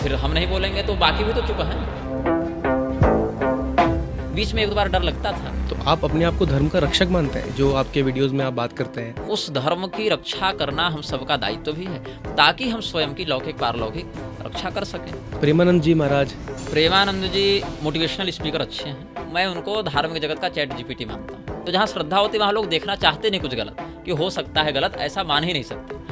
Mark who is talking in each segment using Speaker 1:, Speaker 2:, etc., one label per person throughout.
Speaker 1: फिर हम नहीं बोलेंगे तो बाकी भी तो चुप हैं। बीच में एक दो बार डर लगता था।
Speaker 2: तो आप अपने आप को धर्म का रक्षक मानते हैं, जो आपके वीडियोस में आप बात करते हैं?
Speaker 1: उस धर्म की रक्षा करना हम सबका दायित्व भी है, ताकि हम स्वयं की लौकिक पारलौकिक रक्षा कर सकें।
Speaker 2: प्रेमानंद जी महाराज?
Speaker 1: प्रेमानंद जी मोटिवेशनल स्पीकर अच्छे हैं। मैं उनको धार्मिक जगत का चैट जीपीटी मानता हूँ। तो जहाँ श्रद्धा होती है वहाँ लोग देखना चाहते नहीं कुछ गलत, कि हो सकता है गलत, ऐसा मान ही नहीं सकते।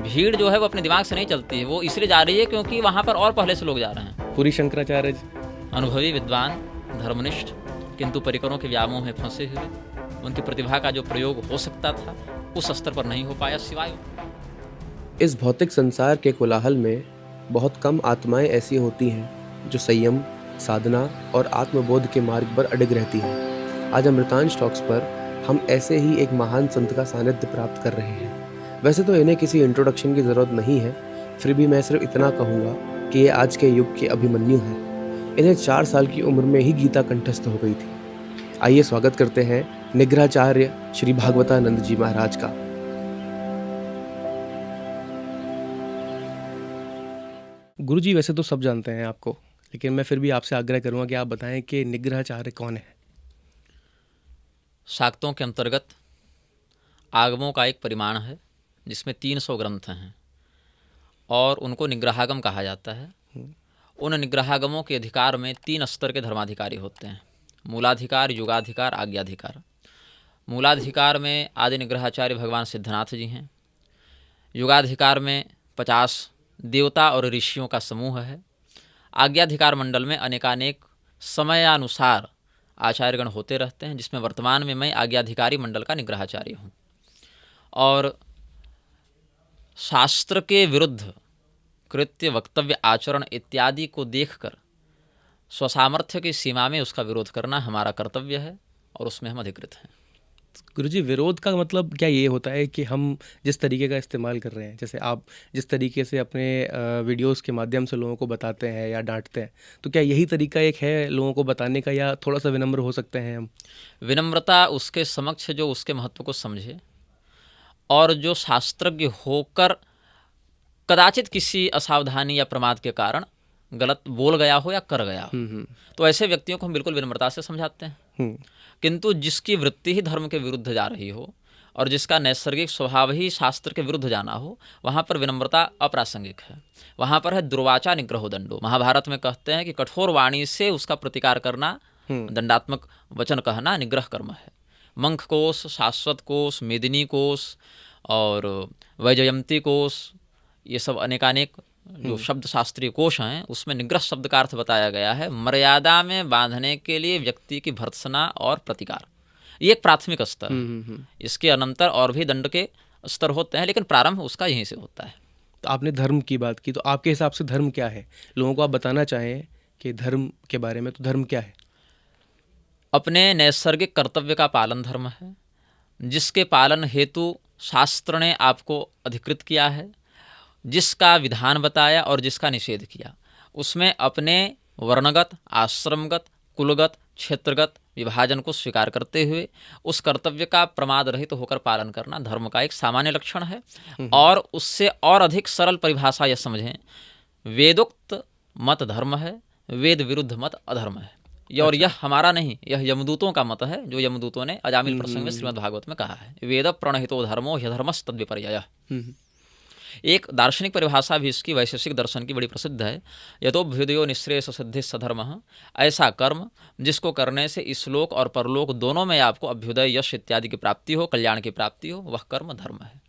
Speaker 1: भीड़ जो है वो अपने दिमाग से नहीं चलती है, वो इसलिए जा रही है क्योंकि वहाँ पर और पहले से लोग जा रहे हैं।
Speaker 2: पूरी शंकराचार्य जी?
Speaker 1: अनुभवी विद्वान, धर्मनिष्ठ, किंतु परिकरों के व्यामोह में फंसे हुए। उनकी प्रतिभा का जो प्रयोग हो सकता था उस स्तर पर नहीं हो पाया, सिवाय
Speaker 2: इस भौतिक संसार के कोलाहल में बहुत कम आत्माएं ऐसी होती हैं जो संयम, साधना और आत्मबोध के मार्ग पर अडिग रहती हैं। आज अमृतांश टॉक्स पर हम ऐसे ही एक महान संत का सानिध्य प्राप्त कर रहे हैं। वैसे तो इन्हें किसी इंट्रोडक्शन की ज़रूरत नहीं है, फिर भी मैं सिर्फ इतना कहूँगा कि ये आज के युग के अभिमन्यु हैं। इन्हें 4 साल की उम्र में ही गीता कंठस्थ हो गई थी। आइए स्वागत करते हैं निग्रहाचार्य श्री भागवतानंद जी महाराज का। गुरुजी, वैसे तो सब जानते हैं आपको, लेकिन मैं फिर भी आपसे आग्रह करूंगा कि आप बताएं कि निग्रहाचार्य कौन है?
Speaker 1: शाक्तों के अंतर्गत आगमों का एक परिमाण है जिसमें 300 ग्रंथ हैं और उनको निग्रहागम कहा जाता है। उन निग्रहागमों के अधिकार में 3 स्तर के धर्माधिकारी होते हैं: मूलाधिकार, युगाधिकार, आज्ञाधिकार। मूलाधिकार में आदि निग्रहाचार्य भगवान सिद्धनाथ जी हैं। युगाधिकार में 50 देवता और ऋषियों का समूह है। आज्ञाधिकार मंडल में अनेकानेक समयानुसार आचार्यगण होते रहते हैं, जिसमें वर्तमान में मैं आज्ञाधिकारी मंडल का निग्रहाचार्य हूँ। और शास्त्र के विरुद्ध कृत्य, वक्तव्य, आचरण इत्यादि को देखकर स्वसामर्थ्य की सीमा में उसका विरोध करना हमारा कर्तव्य है और उसमें हम अधिकृत हैं।
Speaker 2: गुरुजी, विरोध का मतलब क्या ये होता है कि हम जिस तरीके का इस्तेमाल कर रहे हैं, जैसे आप जिस तरीके से अपने वीडियोस के माध्यम से लोगों को बताते हैं या डांटते हैं, तो क्या यही तरीका एक है लोगों को बताने का, या थोड़ा सा विनम्र हो सकते हैं हम?
Speaker 1: विनम्रता उसके समक्ष जो उसके महत्व को समझे और जो शास्त्रज्ञ होकर कदाचित किसी असावधानी या प्रमाद के कारण गलत बोल गया हो या कर गया हो, तो ऐसे व्यक्तियों को हम बिल्कुल विनम्रता से समझाते हैं। किंतु जिसकी वृत्ति ही धर्म के विरुद्ध जा रही हो और जिसका नैसर्गिक स्वभाव ही शास्त्र के विरुद्ध जाना हो, वहाँ पर विनम्रता अप्रासंगिक है। वहाँ पर है दुर्वाचा निग्रहो दंडो। महाभारत में कहते हैं कि कठोर वाणी से उसका प्रतिकार करना, दंडात्मक वचन कहना निग्रह कर्म है। मंख कोश, शाश्वत कोश, मेदिनी कोश और वैजयंती कोश, ये सब अनेकानेक जो शब्द शास्त्रीय कोश हैं, उसमें निग्रह शब्द का अर्थ बताया गया है मर्यादा में बांधने के लिए व्यक्ति की भर्त्सना और प्रतिकार। ये एक प्राथमिक स्तर है। इसके अनंतर और भी दंड के स्तर होते हैं, लेकिन प्रारंभ उसका यहीं से होता है।
Speaker 2: तो आपने धर्म की बात की, तो आपके हिसाब से धर्म क्या है? लोगों को आप बताना चाहें कि धर्म के बारे में, तो धर्म क्या है?
Speaker 1: अपने नैसर्गिक कर्तव्य का पालन धर्म है, जिसके पालन हेतु शास्त्र ने आपको अधिकृत किया है, जिसका विधान बताया और जिसका निषेध किया। उसमें अपने वर्णगत, आश्रमगत, कुलगत, क्षेत्रगत विभाजन को स्वीकार करते हुए उस कर्तव्य का प्रमाद रहित होकर पालन करना धर्म का एक सामान्य लक्षण है। और उससे और अधिक सरल परिभाषा यह समझें, वेदोक्त मत धर्म है, वेद विरुद्ध मत अधर्म है। और यह हमारा नहीं, यह यमदूतों का मत है, जो यमदूतों ने अजामिल प्रसंग में श्रीमद् भागवत में कहा है, वेद प्रणहितो धर्मो ह्यधर्मस् तद्विपर्ययः। एक दार्शनिक परिभाषा भी इसकी वैशेषिक दर्शन की बड़ी प्रसिद्ध है, यतोभ्युदयो निःश्रेयस सिद्धि सधर्मः। ऐसा कर्म जिसको करने से इस लोक और परलोक दोनों में आपको अभ्युदय, यश इत्यादि की प्राप्ति हो, कल्याण की प्राप्ति हो, वह कर्म धर्म है।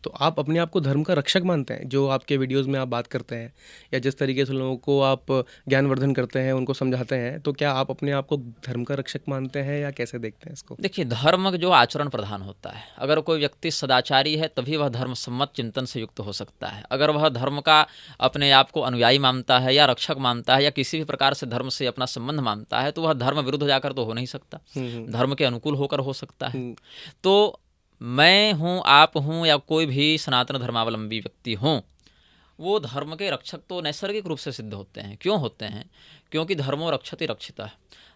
Speaker 2: तो आप अपने आप को धर्म का रक्षक मानते हैं? जो आपके वीडियोस में आप बात करते हैं या जिस तरीके से लोगों को आप ज्ञानवर्धन करते हैं, उनको समझाते हैं, तो क्या आप अपने आप को धर्म का रक्षक मानते हैं या कैसे देखते हैं इसको?
Speaker 1: देखिए, धर्म जो आचरण प्रधान होता है, अगर कोई व्यक्ति सदाचारी है तभी वह धर्म सम्मत चिंतन से युक्त हो सकता है। अगर वह धर्म का अपने आप को अनुयायी मानता है या रक्षक मानता है या किसी भी प्रकार से धर्म से अपना संबंध मानता है, तो वह धर्म विरुद्ध जाकर तो हो नहीं सकता, धर्म के अनुकूल होकर हो सकता है। तो मैं हूँ, आप हूँ या कोई भी सनातन धर्मावलंबी व्यक्ति हों, वो धर्म के रक्षक तो नैसर्गिक रूप से सिद्ध होते हैं। क्यों होते हैं? क्योंकि धर्मो रक्षति रक्षितः।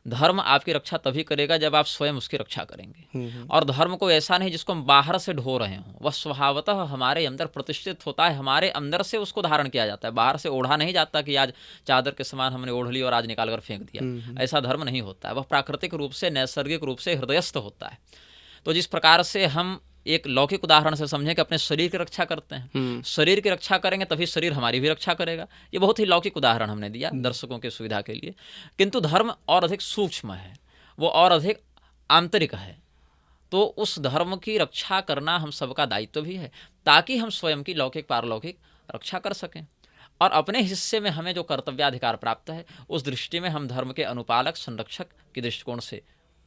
Speaker 1: धर्म आपकी रक्षा तभी करेगा जब आप स्वयं उसकी रक्षा करेंगे। और धर्म को ऐसा नहीं जिसको हम बाहर से ढो रहे हों, वह स्वभावतः हमारे अंदर प्रतिष्ठित होता है, हमारे अंदर से उसको धारण किया जाता है। बाहर से ओढ़ा नहीं जाता कि आज चादर के समान हमने ओढ़ ली और आज निकाल कर फेंक दिया। ऐसा धर्म नहीं होता है। वह प्राकृतिक रूप से, नैसर्गिक रूप से हृदयस्थ होता है। तो जिस प्रकार से हम एक लौकिक उदाहरण से समझें कि अपने शरीर की रक्षा करते हैं, शरीर की रक्षा करेंगे तभी शरीर हमारी भी रक्षा करेगा। ये बहुत ही लौकिक उदाहरण हमने दिया दर्शकों की सुविधा के लिए। किंतु धर्म और अधिक सूक्ष्म है, वो और अधिक आंतरिक है। तो उस धर्म की रक्षा करना हम सबका दायित्व भी है, ताकि हम स्वयं की लौकिक पारलौकिक रक्षा कर सकें। और अपने हिस्से में हमें जो कर्तव्याधिकार प्राप्त है, उस दृष्टि में हम धर्म के अनुपालक, संरक्षक के दृष्टिकोण से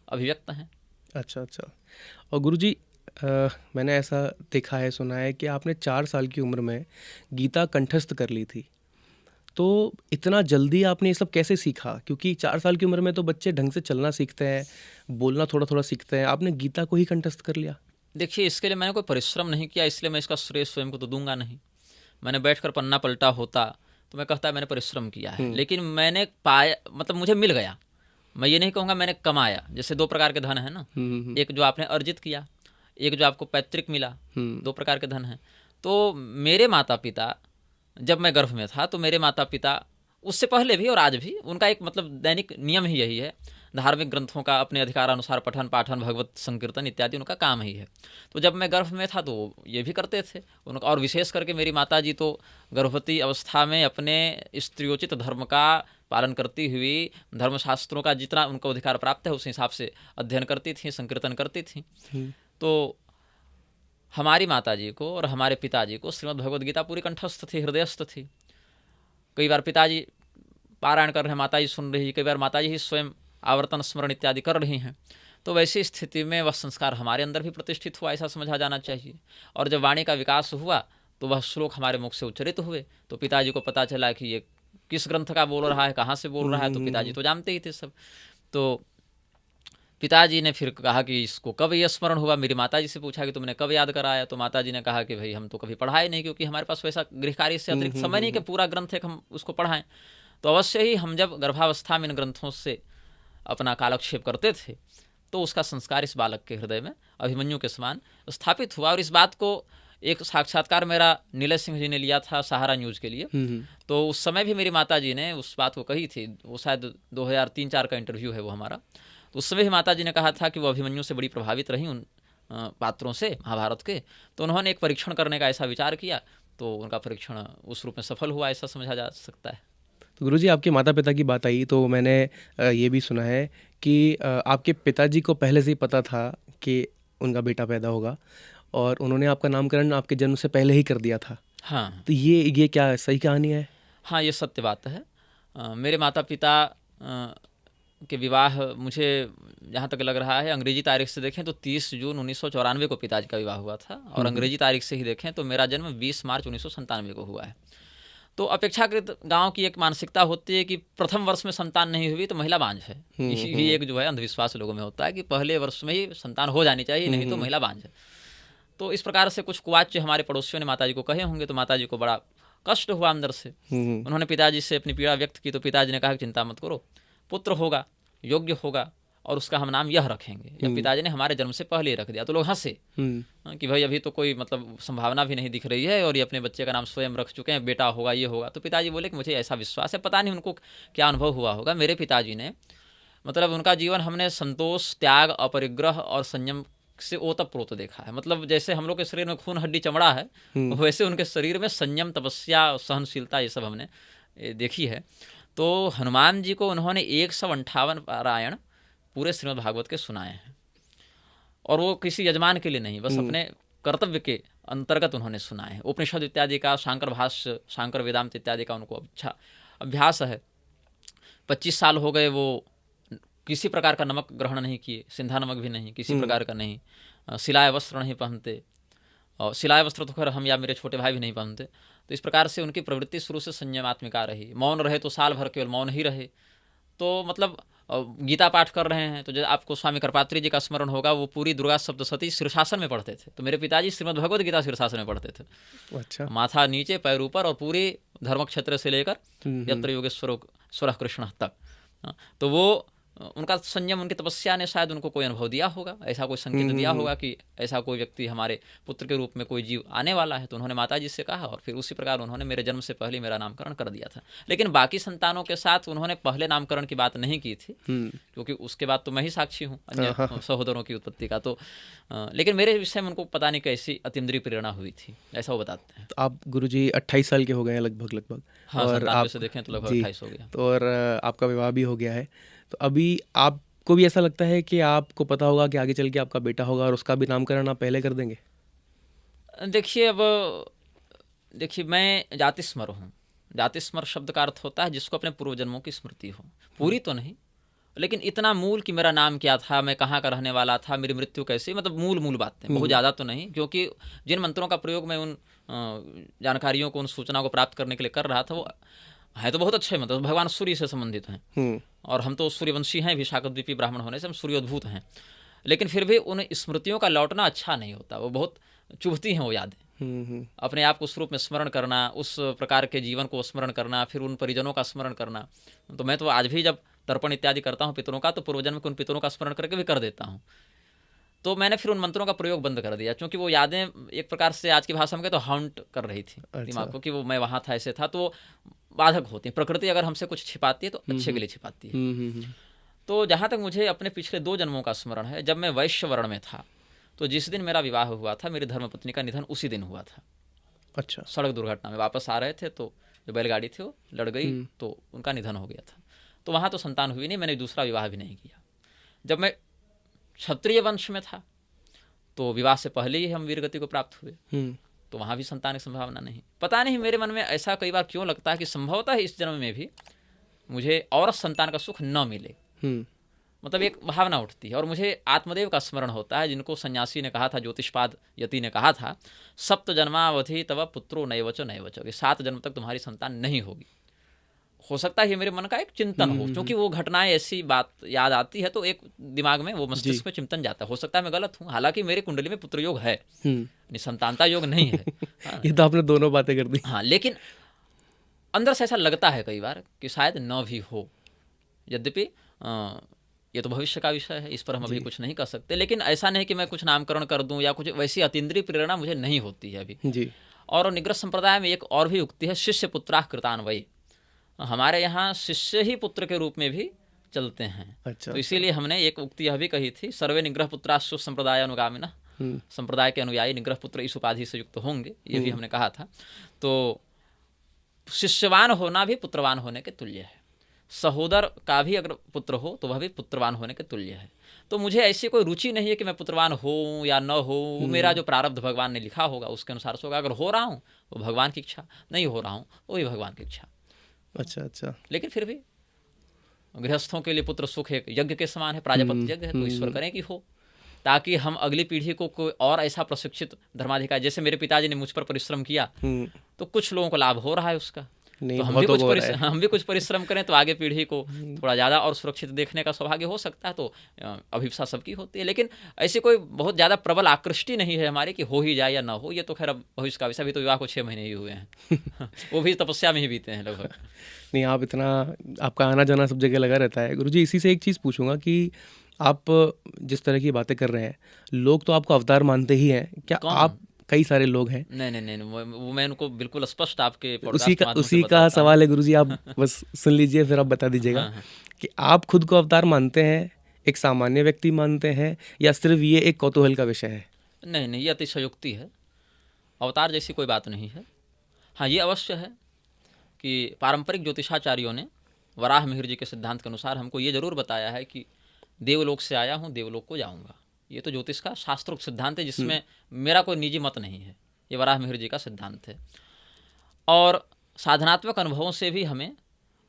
Speaker 1: अभिव्यक्त हैं।
Speaker 3: अच्छा। और गुरुजी, मैंने ऐसा देखा है, सुना है कि आपने 4 साल की उम्र में गीता कंठस्थ कर ली थी। तो इतना जल्दी आपने ये सब कैसे सीखा? क्योंकि 4 साल की उम्र में तो बच्चे ढंग से चलना सीखते हैं, बोलना थोड़ा थोड़ा सीखते हैं। आपने गीता को ही कंठस्थ कर लिया?
Speaker 1: देखिए, इसके लिए मैंने कोई परिश्रम नहीं किया, इसलिए मैं इसका श्रेय स्वयं को तो दूंगा नहीं। मैंने बैठकर पन्ना पलटा होता तो मैं कहता मैंने परिश्रम किया है, लेकिन मैंने पाया, मतलब मुझे मिल गया। मैं ये नहीं कहूँगा मैंने कमाया। जैसे 2 प्रकार के धन है ना, एक जो आपने अर्जित किया, एक जो आपको पैतृक मिला। 2 प्रकार के धन हैं। तो मेरे माता पिता, जब मैं गर्भ में था तो मेरे माता पिता, उससे पहले भी और आज भी, उनका एक मतलब दैनिक नियम ही यही है, धार्मिक ग्रंथों का अपने अधिकारानुसार पठन पाठन, भगवत संकीर्तन इत्यादि उनका काम ही है। तो जब मैं गर्भ में था तो ये भी करते थे उनका। और विशेष करके मेरी माता जी तो गर्भवती अवस्था में अपने स्त्रियोचित धर्म का पालन करती हुई, धर्मशास्त्रों का जितना उनको अधिकार प्राप्त है उस हिसाब से अध्ययन करती थी, संकीर्तन करती थी। तो हमारी माताजी को और हमारे पिताजी को श्रीमद् भगवद गीता पूरी कंठस्थ थी, हृदयस्थ थी। कई बार पिताजी पारायण कर रहे हैं, माताजी सुन रही, कई बार माताजी ही स्वयं आवर्तन स्मरण इत्यादि कर रही हैं। तो वैसी स्थिति में वह संस्कार हमारे अंदर भी प्रतिष्ठित हुआ, ऐसा समझा जाना चाहिए। और जब वाणी का विकास हुआ तो वह श्लोक हमारे मुख से उच्चरित हुए, तो पिताजी को पता चला कि ये किस ग्रंथ का बोल रहा है, कहाँ से बोल रहा है। तो पिताजी तो जानते ही थे सब। तो पिताजी ने फिर कहा कि इसको कब यह स्मरण हुआ। मेरी माताजी से पूछा कि तुमने कब याद कराया। तो माताजी ने कहा कि भाई हम तो कभी पढ़ाए नहीं, क्योंकि हमारे पास वैसा गृह कार्य से अतिरिक्त समय नहीं कि पूरा ग्रंथ है कि हम उसको पढ़ाएं। तो अवश्य ही हम जब गर्भावस्था में इन ग्रंथों से अपना कालक्षेप करते थे तो उसका संस्कार इस बालक के हृदय में अभिमन्यु के समान स्थापित हुआ। और इस बात को एक साक्षात्कार मेरा नीलय सिंह जी ने लिया था सहारा न्यूज़ के लिए। तो उस समय भी मेरी माताजी ने उस बात को कही थी। वो शायद 2003-4 का इंटरव्यू है वो हमारा। तो उस समय भी माताजी ने कहा था कि वो अभिमन्यु से बड़ी प्रभावित रही उन पात्रों से महाभारत के। तो उन्होंने एक परीक्षण करने का ऐसा विचार किया, तो उनका परीक्षण उस रूप में सफल हुआ, ऐसा समझा जा सकता है।
Speaker 3: तो गुरुजी, आपके माता पिता की बात आई तो मैंने ये भी सुना है कि आपके पिताजी को पहले से ही पता था कि उनका बेटा पैदा होगा और उन्होंने आपका नामकरण आपके जन्म से पहले ही कर दिया था।
Speaker 1: हाँ,
Speaker 3: तो ये क्या सही कहानी है?
Speaker 1: हाँ, ये सत्य बात है। मेरे माता पिता के विवाह, मुझे जहाँ तक लग रहा है, अंग्रेजी तारीख से देखें तो 30 जून 1994 को पिताजी का विवाह हुआ था। और अंग्रेजी तारीख से ही देखें तो मेरा जन्म 20 मार्च 1997 को हुआ है। तो अपेक्षाकृत गांव की एक मानसिकता होती है कि प्रथम वर्ष में संतान नहीं हुई तो महिला बांझ है। ये एक जो है अंधविश्वास लोगों में होता है कि पहले वर्ष में ही संतान हो जानी चाहिए, नहीं तो महिला बांझ है। तो इस प्रकार से कुछ कुवाच्य हमारे पड़ोसियों ने माताजी को कहे होंगे। तो माताजी को बड़ा कष्ट हुआ अंदर से। उन्होंने पिताजी से अपनी पीड़ा व्यक्त की। तो पिताजी ने कहा कि चिंता मत करो, पुत्र होगा, योग्य होगा और उसका हम नाम यह रखेंगे। जब पिताजी ने हमारे जन्म से पहले ही रख दिया तो लोग हंसे कि भाई अभी तो कोई मतलब संभावना भी नहीं दिख रही है और ये अपने बच्चे का नाम स्वयं रख चुके हैं, बेटा होगा, ये होगा। तो पिताजी बोले कि मुझे ऐसा विश्वास है, पता नहीं उनको क्या अनुभव हुआ होगा। मेरे पिताजी ने मतलब उनका जीवन हमने संतोष, त्याग, अपरिग्रह और संयम से ओतप्रोत देखा है। मतलब जैसे हम लोग के शरीर में खून, हड्डी, चमड़ा है, वैसे उनके शरीर में संयम, तपस्या, सहनशीलता, ये सब हमने देखी है। तो हनुमान जी को उन्होंने 158 पारायण पूरे श्रीमद् भागवत के सुनाए हैं। और वो किसी यजमान के लिए नहीं, बस अपने कर्तव्य के अंतर्गत उन्होंने सुनाए हैं। उपनिषद इत्यादि का, शांकर भाष्य, शांकर वेदांत इत्यादि का उनको अच्छा अभ्यास है। 25 साल हो गए वो किसी प्रकार का नमक ग्रहण नहीं किए, सिंधा नमक भी नहीं, किसी प्रकार का नहीं। सिलाए वस्त्र नहीं पहनते, और सिलाए वस्त्र तो खैर हम या मेरे छोटे भाई भी नहीं पहनते। तो इस प्रकार से उनकी प्रवृत्ति शुरू से संयमात्मिका रही। मौन रहे तो साल भर केवल मौन ही रहे। तो मतलब और गीता पाठ कर रहे हैं तो जब आपको स्वामी कृपात्री जी का स्मरण होगा, वो पूरी दुर्गा सप्तशती शीर्षासन में पढ़ते थे। तो मेरे पिताजी श्रीमद् भगवद गीता शीर्षासन में पढ़ते थे,
Speaker 3: अच्छा।
Speaker 1: माथा नीचे पैर ऊपर, और पूरी धर्म क्षेत्र से लेकर
Speaker 3: हम्म,
Speaker 1: यत्र योगेश्वर स्वरः कृष्ण तक। तो वो उनका संयम, उनकी तपस्या ने शायद उनको कोई अनुभव दिया होगा, ऐसा कोई संकेत दिया होगा कि ऐसा कोई व्यक्ति हमारे पुत्र के रूप में कोई जीव आने वाला है। तो उन्होंने माता जी से कहा और फिर उसी प्रकार उन्होंने मेरे जन्म से पहले मेरा नामकरण कर दिया था। लेकिन बाकी संतानों के साथ उन्होंने पहले नामकरण की बात नहीं की थी, क्योंकि उसके बाद तो मैं ही साक्षी हूँ अन्य सहोदरों की उत्पत्ति का। तो लेकिन मेरे विषय में उनको पता नहीं कैसी अतीन्द्रिय प्रेरणा हुई थी, ऐसा वो बताते हैं।
Speaker 3: तो आप गुरुजी 28 साल के हो गए हैं लगभग।
Speaker 1: हाँ,
Speaker 3: और
Speaker 1: 97 से देखें तो लगभग
Speaker 3: जी,
Speaker 1: 28 हो गया।
Speaker 3: तो और आपका विवाह भी हो गया है। तो अभी आपको भी ऐसा लगता है कि आपको पता होगा कि आगे चल के आपका बेटा होगा और उसका भी नामकरण आप पहले कर देंगे?
Speaker 1: देखिए, अब देखिए, मैं जातिस्मर हूँ। जातिस्मर शब्द का अर्थ होता है जिसको अपने पूर्व जन्मों की स्मृति हो, पूरी तो नहीं लेकिन इतना मूल कि मेरा नाम क्या था, मैं कहाँ का रहने वाला था, मेरी मृत्यु कैसी, मतलब मूल बातें, बहुत ज़्यादा तो नहीं। क्योंकि जिन मंत्रों का प्रयोग मैं उन जानकारियों को, उन सूचनाओं को प्राप्त करने के लिए कर रहा था, वो है तो बहुत अच्छे, मतलब भगवान सूर्य से संबंधित हैं, और हम तो सूर्यवंशी हैं भी, शाकद्वीपी ब्राह्मण होने से हम सूर्योद्भूत हैं। लेकिन फिर भी उन स्मृतियों का लौटना अच्छा नहीं होता, वो बहुत चुभती हैं वो यादें। अपने आप को उस रूप में स्मरण करना, उस प्रकार के जीवन को स्मरण करना, फिर उन परिजनों का स्मरण करना। तो मैं तो आज भी जब तर्पण इत्यादि करता हूँ पितरों का, तो पूर्वजन्म के उन पितरों का स्मरण करके भी कर देता हूँ। तो मैंने फिर उन मंत्रों का प्रयोग बंद कर दिया, क्योंकि वो यादें एक प्रकार से आज की भाषा में कहे तो हाउंट कर रही थी दिमाग को, कि वो मैं वहाँ था, ऐसे था, तो वो बाधक होती है। प्रकृति अगर हमसे कुछ छिपाती है तो अच्छे के लिए छिपाती है। तो जहाँ तक मुझे अपने पिछले 2 जन्मों का स्मरण है, जब मैं वैश्य वर्ण में था, तो जिस दिन मेरा विवाह हुआ था, मेरी धर्मपत्नी का निधन उसी दिन हुआ था।
Speaker 3: अच्छा।
Speaker 1: सड़क दुर्घटना में वापस आ रहे थे, तो जो बैलगाड़ी थी वो लड़ गई, तो उनका निधन हो गया था। तो वहाँ तो संतान हुई नहीं, मैंने दूसरा विवाह भी नहीं किया। जब मैं क्षत्रिय वंश में था, तो विवाह से पहले ही हम वीरगति को प्राप्त हुए, तो वहाँ भी संतान की संभावना नहीं। पता नहीं मेरे मन में ऐसा कई बार क्यों लगता है कि संभवतः इस जन्म में भी मुझे और संतान का सुख न मिले, मतलब एक भावना उठती है। और मुझे आत्मदेव का स्मरण होता है, जिनको सन्यासी ने कहा था, ज्योतिषपाद यति ने कहा था, सप्त जन्मावधि तव पुत्रो नैवच नैवच, 7 जन्म तक तुम्हारी संतान नहीं होगी। हो सकता है ये मेरे मन का एक चिंतन हो, क्योंकि वो घटनाएं ऐसी बात याद आती है तो एक दिमाग में, वो मस्तिष्क में चिंतन जाता है। हो सकता है मैं गलत हूँ, हालांकि मेरी कुंडली में पुत्र योग है, निसंतानता योग नहीं है। हाँ,
Speaker 3: ये तो आपने दोनों बातें कर दी।
Speaker 1: हाँ, लेकिन अंदर से ऐसा लगता है कई बार कि शायद न भी हो। यद्यपि ये तो भविष्य का विषय है, इस पर हम अभी कुछ नहीं कर सकते। लेकिन ऐसा नहीं कि मैं कुछ नामकरण कर दूं या कुछ वैसी अतीन्द्रिय प्रेरणा मुझे नहीं होती है अभी
Speaker 3: जी।
Speaker 1: और निग्रह संप्रदाय में एक और भी उक्ति है, शिष्य पुत्राः कृतान्वयी। हमारे यहाँ शिष्य ही पुत्र के रूप में भी चलते हैं।
Speaker 3: अच्छा।
Speaker 1: तो इसीलिए हमने एक उक्ति यह भी कही थी, सर्वे निग्रह पुत्राः संप्रदाय अनुगामिनः, संप्रदाय के अनुयायी निग्रह पुत्र इस उपाधि से युक्त होंगे, ये भी हमने कहा था। तो शिष्यवान होना भी पुत्रवान होने के तुल्य है, सहोदर का भी अगर पुत्र हो तो वह भी पुत्रवान होने के तुल्य है। तो मुझे ऐसी कोई रुचि नहीं है कि मैं पुत्रवान हो या न हो, मेरा जो प्रारब्ध भगवान ने लिखा होगा उसके अनुसार से होगा। अगर हो रहा हूँ वो भगवान की इच्छा, नहीं हो रहा हूँ वो भी भगवान की इच्छा।
Speaker 3: अच्छा।
Speaker 1: लेकिन फिर भी गृहस्थों के लिए पुत्र सुख एक यज्ञ के समान है, प्राजापत्य यज्ञ है, तो ईश्वर करें कि हो, ताकि हम अगली पीढ़ी को कोई और ऐसा प्रशिक्षित धर्माधिकारी, जैसे मेरे पिताजी ने मुझ पर परिश्रम किया तो कुछ लोगों को लाभ हो रहा है उसका, तो हम भी कुछ परिश्रम करें तो आगे पीढ़ी को थोड़ा ज़्यादा और सुरक्षित देखने का सौभाग्य हो सकता है। तो अभिप्सा सबकी होती है, लेकिन ऐसी कोई बहुत ज़्यादा प्रबल आकृष्टि नहीं है हमारी कि हो ही जाए या ना हो। ये तो खैर अब भविष्य का विषय, अभी तो विवाह को 6 महीने ही हुए हैं वो भी तपस्या में ही बीते हैं लगभग।
Speaker 3: नहीं, आप इतना, आपका आना जाना सब जगह लगा रहता है। गुरुजी, इसी से एक चीज़ पूछूंगा कि आप जिस तरह की बातें कर रहे हैं, लोग तो आपको अवतार मानते ही हैं, क्या आप, कई सारे लोग हैं।
Speaker 1: नहीं, वो मैं उनको बिल्कुल स्पष्ट आपके
Speaker 3: उसी का सवाल है गुरुजी, आप बस सुन लीजिए फिर आप बता दीजिएगा कि आप खुद को अवतार मानते हैं, एक सामान्य व्यक्ति मानते हैं, या सिर्फ ये एक कौतूहल का विषय है?
Speaker 1: नहीं, ये अतिशयोक्ति है, अवतार जैसी कोई बात नहीं है। हाँ, ये अवश्य है कि पारंपरिक ज्योतिषाचार्यों ने वराह मिहिर जी के सिद्धांत के अनुसार हमको ये जरूर बताया है कि देवलोक से आया हूँ, देवलोक को जाऊँगा। ये तो ज्योतिष का शास्त्रोक्त सिद्धांत है, जिसमें मेरा कोई निजी मत नहीं है, ये वराह मिहिर जी का सिद्धांत है। और साधनात्मक अनुभवों से भी हमें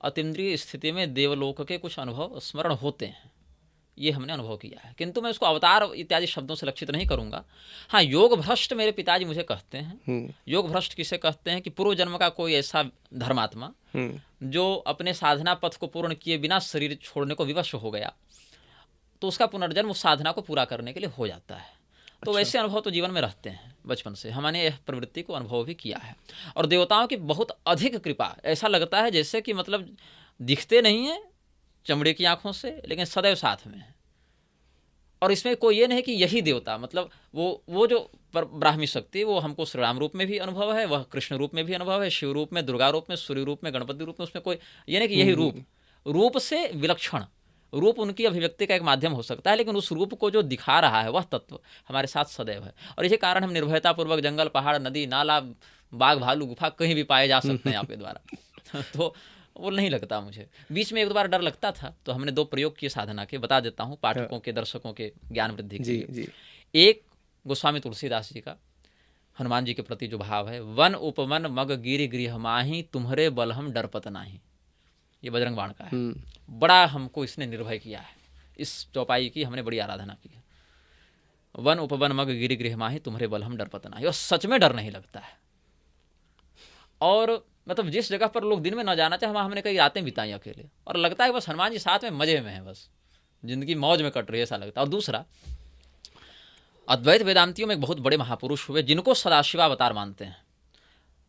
Speaker 1: अतीन्द्रिय स्थिति में देवलोक के कुछ अनुभव स्मरण होते हैं, ये हमने अनुभव किया है, किंतु मैं उसको अवतार इत्यादि शब्दों से लक्षित नहीं करूंगा। हाँ, योग भ्रष्ट मेरे पिताजी मुझे कहते हैं। योग भ्रष्ट किसे कहते हैं कि पूर्व जन्म का कोई ऐसा धर्मात्मा जो अपने साधना पथ को पूर्ण किए बिना शरीर छोड़ने को विवश हो गया, तो उसका पुनर्जन्म उस साधना को पूरा करने के लिए हो जाता है। तो वैसे अनुभव तो जीवन में रहते हैं, बचपन से हमने यह प्रवृत्ति को अनुभव भी किया है। और देवताओं की बहुत अधिक कृपा, ऐसा लगता है जैसे कि मतलब दिखते नहीं है चमड़े की आंखों से, लेकिन सदैव साथ में है। और इसमें कोई ये नहीं कि यही देवता, मतलब वो जो ब्राह्मी शक्ति वो हमको श्री राम रूप में भी अनुभव है, वह कृष्ण रूप में भी अनुभव है, शिव रूप में, दुर्गा रूप में, सूर्य रूप में, गणपति रूप में, उसमें कोई ये नहीं कि यही रूप से विलक्षण रूप उनकी अभिव्यक्ति का एक माध्यम हो सकता है, लेकिन उस रूप को जो दिखा रहा है वह तत्व हमारे साथ सदैव है। और इसी कारण हम निर्भयतापूर्वक जंगल, पहाड़, नदी, नाला, बाघ, भालू, गुफा कहीं भी पाए जा सकते हैं आपके द्वारा। तो वो नहीं लगता मुझे। बीच में एक दो बार डर लगता था, तो हमने 2 प्रयोग किए साधना के, बता देता हूँ पाठकों के, दर्शकों के ज्ञान वृद्धि के लिए। एक गोस्वामी तुलसीदास जी का हनुमान जी के प्रति जो भाव है, वन उपवन मग गिरि गृह माही, तुम्हारे बल हम डरपत नाही, ये बजरंग बाण का है। बड़ा हमको इसने निर्भय किया है, इस चौपाई की हमने बड़ी आराधना की है। वन उपवन मग गिरि गृह माही, तुम्हारे बल हम डरपत नाही, और सच में डर नहीं लगता है। और मतलब जिस जगह पर लोग दिन में न जाना चाहे, वहाँ हमने कई रातें बिताई अकेले, और लगता है बस हनुमान जी साथ में मजे में है, बस जिंदगी मौज में कट रही है, ऐसा लगता है। और दूसरा, अद्वैत वेदांतियों में एक बहुत बड़े महापुरुष हुए जिनको सदाशिवावतार मानते हैं,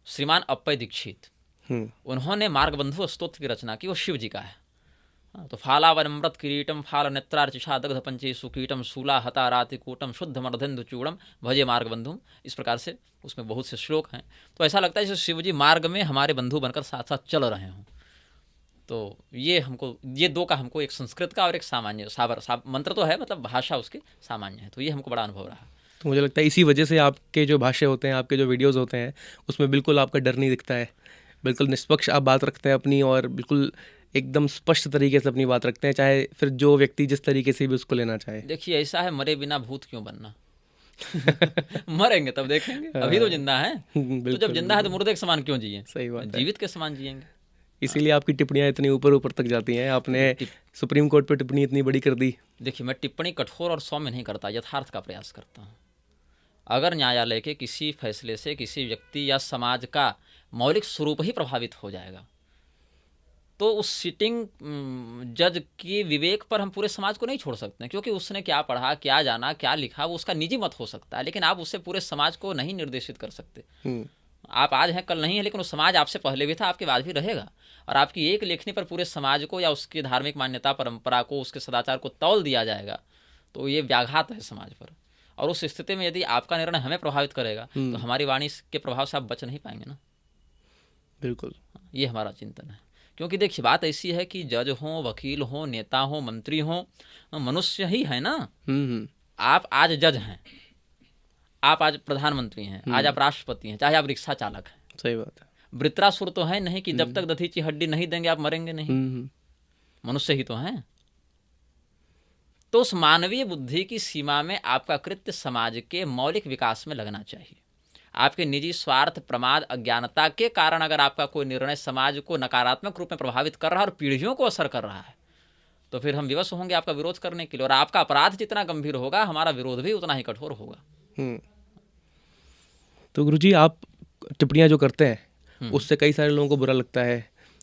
Speaker 1: श्रीमान अप्पय दीक्षित। उन्होंने मार्गबंधु स्तोत्र की रचना की, वो शिव जी का है। तो फालावनमृत किरीटम फाल नेत्रार्चिषा दग्ध पंचे सुकीटम शूला हता रातिकूटम शुद्ध मर्धेन्दु चूड़म भजे मार्ग बंधुम, इस प्रकार से उसमें बहुत से श्लोक हैं। तो ऐसा लगता है जैसे शिव जी मार्ग में हमारे बंधु बनकर साथ साथ चल रहे हों। तो ये हमको, ये 2 का हमको, एक संस्कृत का और एक सामान्य मंत्र तो है, मतलब भाषा उसकी सामान्य है, तो ये हमको बड़ा अनुभव रहा।
Speaker 3: तो मुझे लगता है इसी वजह से आपके जो भाष्य होते हैं, आपके जो वीडियोज़ होते हैं, उसमें बिल्कुल आपका डर नहीं दिखता है, बिल्कुल निष्पक्ष आप बात रखते हैं अपनी, और बिल्कुल एकदम स्पष्ट तरीके से अपनी बात रखते हैं, चाहे फिर जो व्यक्ति जिस तरीके से भी उसको लेना चाहे।
Speaker 1: देखिए, ऐसा है, मरे बिना भूत क्यों बनना। मरेंगे तब देखेंगे, अभी तो जिंदा है, तो जब जिंदा है तो मुर्दे के समान क्यों जिए,
Speaker 3: सही बात है,
Speaker 1: जीवित के समान जिएंगे।
Speaker 3: इसीलिए आपकी टिप्पणियां इतनी ऊपर ऊपर तक जाती हैं। आपने सुप्रीम कोर्ट पे टिप्पणी इतनी बड़ी कर दी।
Speaker 1: देखिए, मैं टिप्पणी कठोर और सौम्य नहीं करता, यथार्थ का प्रयास करता हूँ। अगर न्यायालय के किसी फैसले से किसी व्यक्ति या समाज का मौलिक स्वरूप ही प्रभावित हो जाएगा, तो उस सिटिंग जज के विवेक पर हम पूरे समाज को नहीं छोड़ सकते हैं, क्योंकि उसने क्या पढ़ा, क्या जाना, क्या लिखा, वो उसका निजी मत हो सकता है, लेकिन आप उससे पूरे समाज को नहीं निर्देशित कर सकते। आप आज हैं, कल नहीं है, लेकिन वो समाज आपसे पहले भी था, आपके बाद भी रहेगा, और आपकी एक लेखनी पर पूरे समाज को या उसकी धार्मिक मान्यता, परंपरा को, उसके सदाचार को तौल दिया जाएगा, तो ये व्याघात है समाज पर। और उस स्थिति में यदि आपका निर्णय हमें प्रभावित करेगा, तो हमारी वाणी के प्रभाव से आप बच नहीं पाएंगे ना।
Speaker 3: बिल्कुल,
Speaker 1: ये हमारा चिंतन है। क्योंकि देखिए, बात ऐसी है कि जज हो, वकील हो, नेता हो, मंत्री हो, मनुष्य ही है ना। आप आज जज हैं, आप आज प्रधानमंत्री हैं, आज आप राष्ट्रपति हैं, चाहे आप रिक्शा चालक हैं।
Speaker 3: सही बात है।
Speaker 1: वृत्रासुर तो है नहीं कि जब तक दधीची हड्डी नहीं देंगे आप मरेंगे नहीं। मनुष्य ही तो हैं। तो उस मानवीय बुद्धि की सीमा में आपका कृत्य समाज के मौलिक विकास में लगना चाहिए। आपके निजी स्वार्थ, प्रमाद, अज्ञानता के कारण अगर आपका कोई निर्णय समाज को नकारात्मक रूप में प्रभावित कर रहा है और पीढ़ियों को असर कर रहा है, तो फिर हम विवश होंगे आपका विरोध करने के लिए, और आपका अपराध जितना गंभीर होगा, हमारा विरोध भी उतना ही कठोर होगा।
Speaker 3: तो गुरुजी, आप टिप्पणियां जो करते हैं उससे कई सारे लोगों को बुरा लगता है।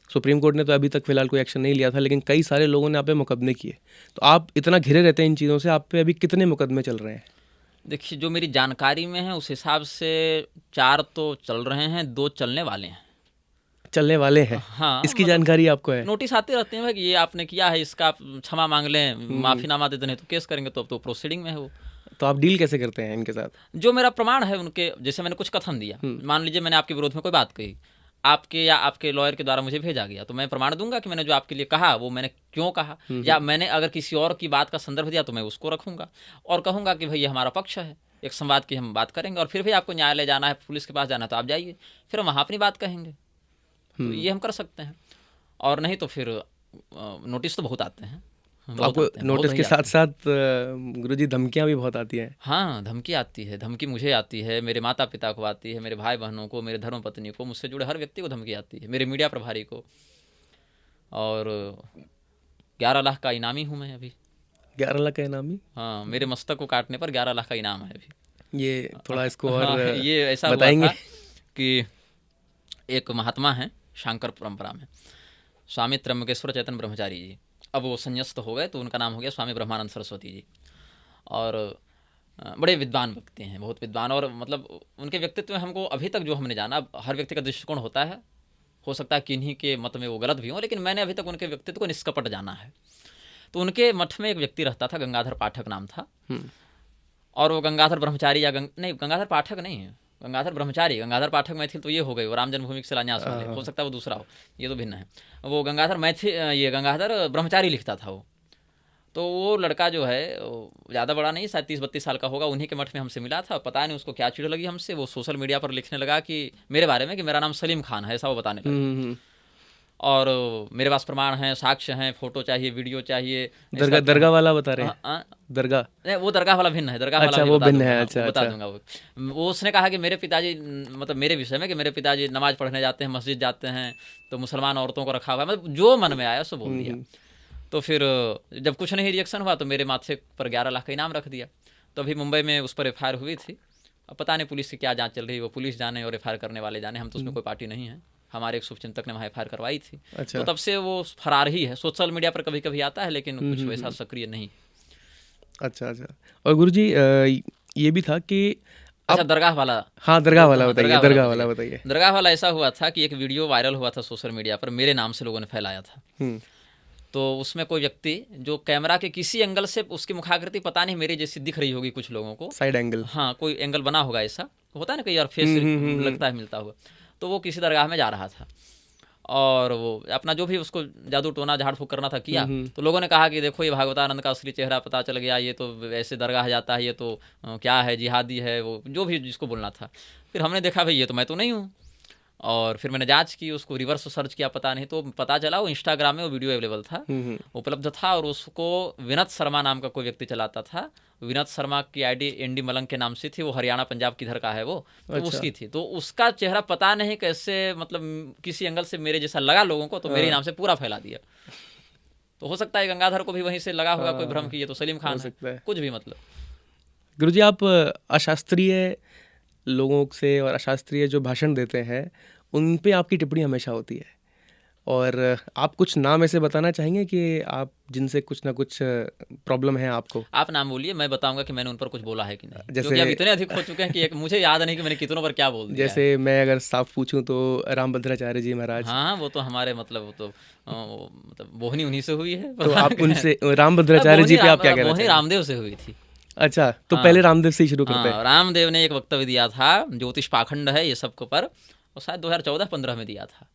Speaker 3: सुप्रीम कोर्ट ने तो अभी तक फिलहाल कोई एक्शन नहीं लिया था, लेकिन कई सारे लोगों ने आप पे मुकदमे किए। तो आप इतना घिरे रहते हैं इन चीज़ों से, आप पे अभी कितने मुकदमे चल रहे हैं?
Speaker 1: देखिए, जो मेरी जानकारी में है उस हिसाब से 4 तो चल रहे हैं, 2 चलने वाले हैं।
Speaker 3: चलने वाले हैं?
Speaker 1: हाँ,
Speaker 3: इसकी जानकारी आपको है?
Speaker 1: नोटिस आते रहते हैं भाई कि ये आपने किया है, इसका आप क्षमा मांग लें, माफीनामा दे दें तो केस करेंगे, तो अब तो प्रोसीडिंग में है वो।
Speaker 3: तो आप डील कैसे करते हैं इनके साथ?
Speaker 1: जो मेरा प्रमाण है उनके, जैसे मैंने कुछ कथन दिया, मान लीजिए मैंने आपके विरोध में कोई बात कही, आपके या आपके लॉयर के द्वारा मुझे भेजा गया, तो मैं प्रमाण दूंगा कि मैंने जो आपके लिए कहा वो मैंने क्यों कहा, या मैंने अगर किसी और की बात का संदर्भ दिया तो मैं उसको रखूंगा और कहूंगा कि भाई ये हमारा पक्ष है, एक संवाद की हम बात करेंगे, और फिर भी आपको न्यायालय जाना है, पुलिस के पास जाना है, तो आप जाइए, फिर हम वहाँ अपनी बात कहेंगे। तो ये हम कर सकते हैं, और नहीं तो फिर नोटिस तो बहुत आते हैं।
Speaker 3: तो आपको नोटिस के साथ साथ गुरुजी धमकियां भी बहुत आती हैं?
Speaker 1: हाँ, धमकी आती है। धमकी मुझे आती है, मेरे माता पिता को आती है, मेरे भाई बहनों को, मेरे धर्मपत्नी को, मुझसे जुड़े हर व्यक्ति को धमकी आती है, मेरे मीडिया प्रभारी को। और 11 लाख का इनामी हूँ मैं अभी।
Speaker 3: 11 लाख का इनामी?
Speaker 1: हाँ, मेरे मस्तक को काटने पर 11 लाख का इनाम है अभी।
Speaker 3: ये थोड़ा इसको और
Speaker 1: हाँ, ये ऐसा हुआ
Speaker 3: बताएंगे?
Speaker 1: था कि एक महात्मा हैं शांकर परंपरा में, स्वामी त्र्यंबकेश्वर चैतन्य ब्रह्मचारी जी। अब वो संन्यास्त हो गए तो उनका नाम हो गया स्वामी ब्रह्मानंद सरस्वती जी। और बड़े विद्वान व्यक्ति हैं, बहुत विद्वान। और मतलब उनके व्यक्तित्व में हमको अभी तक जो हमने जाना, अब हर व्यक्ति का दृष्टिकोण होता है, हो सकता है किन्हीं के मत में वो गलत भी हो, लेकिन मैंने अभी तक उनके व्यक्तित्व को निष्कपट जाना है। तो उनके मठ में एक व्यक्ति रहता था, गंगाधर पाठक नाम था। और वो गंगाधर ब्रह्मचारी या नहीं, गंगाधर पाठक नहीं है, गंगाधर ब्रह्मचारी। गंगाधर पाठक मैथिल तो ये हो गए, वो राम जन्मभूमि के शिलान्यास वाले, हो सकता है वो दूसरा हो, ये तो भिन्न है। वो गंगाधर मैथिल, ये गंगाधर ब्रह्मचारी लिखता था वो। तो वो लड़का जो है ज़्यादा बड़ा नहीं, शायद 30-32 साल का होगा, उन्हीं के मठ में हमसे मिला था। पता नहीं उसको क्या चिढ़ लगी हमसे, वो सोशल मीडिया पर लिखने लगा कि मेरे बारे में कि मेरा नाम सलीम खान है, ऐसा वो बताने लगा। और मेरे पास प्रमाण हैं, साक्ष्य हैं, फोटो चाहिए, वीडियो चाहिए।
Speaker 3: दरगाह वाला बता रहे हैं? दरगाह
Speaker 1: नहीं, वो दरगाह वाला भिन्न है, दरगाह
Speaker 3: अच्छा,
Speaker 1: वाला
Speaker 3: वो भिन्न है। अच्छा,
Speaker 1: बता दूंगा। वो उसने कहा कि मेरे पिताजी, मतलब मेरे विषय में, कि मेरे पिताजी नमाज पढ़ने जाते हैं, मस्जिद जाते हैं, तो मुसलमान औरतों को रखा हुआ है, मतलब जो मन में आया सो बोल दिया। तो फिर जब कुछ नहीं रिएक्शन हुआ तो मेरे माथे पर 11 लाख का इनाम रख दिया। तो अभी मुंबई में उस पर FIR हुई थी। अब पता नहीं पुलिस की क्या जांच चल रही है, वो पुलिस जाने और FIR करने वाले जाने, हम तो उसमें कोई पार्टी नहीं है। हमारे एक शुभचिंतक ने वहाँ FIR करवाई थी।
Speaker 3: अच्छा।
Speaker 1: तो तब से वो फरार ही है। सोशल मीडिया पर कभी कभी आता है, लेकिन कुछ वैसा सक्रिय नहीं।
Speaker 3: अच्छा। और गुरुजी ये भी था कि
Speaker 1: अच्छा, दरगाह वाला।
Speaker 3: हाँ, दरगाह वाला बताइए।
Speaker 1: दरगाह वाला ऐसा हुआ था कि एक वीडियो वायरल हुआ था सोशल मीडिया पर, मेरे नाम से लोगों ने फैलाया था। तो उसमें कोई व्यक्ति जो कैमरा के किसी एंगल से, उसकी मुखाकृति पता नहीं मेरी जैसी दिख रही होगी कुछ लोगों को,
Speaker 3: साइड एंगल,
Speaker 1: हाँ कोई एंगल बना होगा, ऐसा होता है ना कई बार फेस लगता है मिलता हुआ। तो वो किसी दरगाह में जा रहा था और वो अपना जो भी उसको जादू टोना झाड़ फूक करना था किया। तो लोगों ने कहा कि देखो ये भागवतानंद का असली चेहरा पता चल गया, ये तो ऐसे दरगाह जाता है, ये तो क्या है, जिहादी है, वो जो भी जिसको बोलना था। फिर हमने देखा भाई ये तो मैं तो नहीं हूँ, और फिर मैंने जांच की, उसको रिवर्स सर्च किया, पता नहीं, तो पता चला वो इंस्टाग्राम में वो वीडियो अवेलेबल था, उपलब्ध था। और उसको विनत शर्मा नाम का कोई व्यक्ति चलाता था। विनत शर्मा की आईडी एनडी मलंग के नाम से थी, वो हरियाणा पंजाब किधर का है वो, तो
Speaker 3: अच्छा।
Speaker 1: उसकी थी। तो उसका चेहरा पता नहीं कैसे, मतलब किसी एंगल से मेरे जैसा लगा लोगों को, तो मेरे नाम से पूरा फैला दिया। तो हो सकता है गंगाधर को भी वहीं से लगा होगा कोई भ्रम कि ये तो सलीम खान है, कुछ भी। मतलब
Speaker 3: गुरुजी, आप अशास्त्रीय लोगों से और अशास्त्रीय जो भाषण देते हैं उन पे आपकी टिप्पणी हमेशा होती है, और आप कुछ नाम ऐसे बताना चाहेंगे कि आप जिनसे कुछ ना कुछ प्रॉब्लम है आपको?
Speaker 1: आप नाम बोलिए, मैं बताऊंगा कि मैंने उन पर कुछ बोला है कि नहीं, क्योंकि अब इतने अधिक हो चुके हैं कि एक मुझे याद नहीं कि मैंने कितनों पर क्या बोल दिया।
Speaker 3: जैसे मैं अगर साफ पूछूं तो रामभद्राचार्य जी महाराज।
Speaker 1: हाँ, वो तो हमारे मतलब बोहनी उन्हीं से हुई है।
Speaker 3: तो आप उनसे, रामभद्राचार्य जी पे आप क्या कहना
Speaker 1: चाहेंगे? रामदेव से हुई थी।
Speaker 3: अच्छा, तो पहले रामदेव से ही शुरू करते हैं।
Speaker 1: रामदेव ने एक वक्तव्य दिया था, ज्योतिष पाखंड है ये सबको पर, और शायद 2014-15 में दिया था।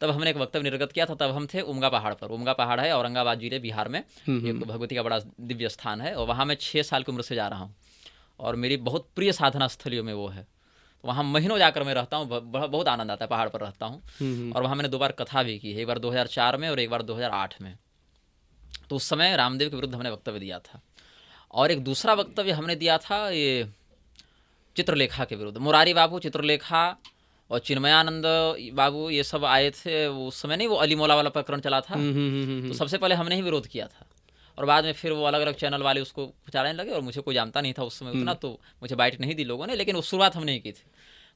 Speaker 1: तब हमने एक वक्तव्य निर्गत किया था। तब हम थे उमगा पहाड़ पर। उमगा पहाड़ है औरंगाबाद जिले बिहार में, एक भगवती का बड़ा दिव्य स्थान है, और वहाँ मैं 6 साल की उम्र से जा रहा हूँ, और मेरी बहुत प्रिय साधना स्थलियों में वो है। तो वहाँ महीनों जाकर मैं रहता हूँ, बहुत आनंद आता है, पहाड़ पर रहता हूँ। और वहाँ मैंने 2 बार कथा भी की है, एक बार 2004 में और एक बार 2008 में। तो उस समय रामदेव के विरुद्ध हमने वक्तव्य दिया था। और एक दूसरा वक्तव्य हमने दिया था ये चित्रलेखा के विरुद्ध। मुरारी बाबू, चित्रलेखा और चिन्मयानंद बाबू, ये सब आए थे उस समय, नहीं वो अली मौला वाला प्रकरण चला था, तो सबसे पहले हमने ही विरोध किया था। और बाद में फिर वो अलग अलग चैनल वाले उसको चलाने लगे, और मुझे कोई जानता नहीं था उस समय उतना, तो मुझे बाइट नहीं दी लोगों ने, लेकिन वो शुरुआत हमने ही की थी।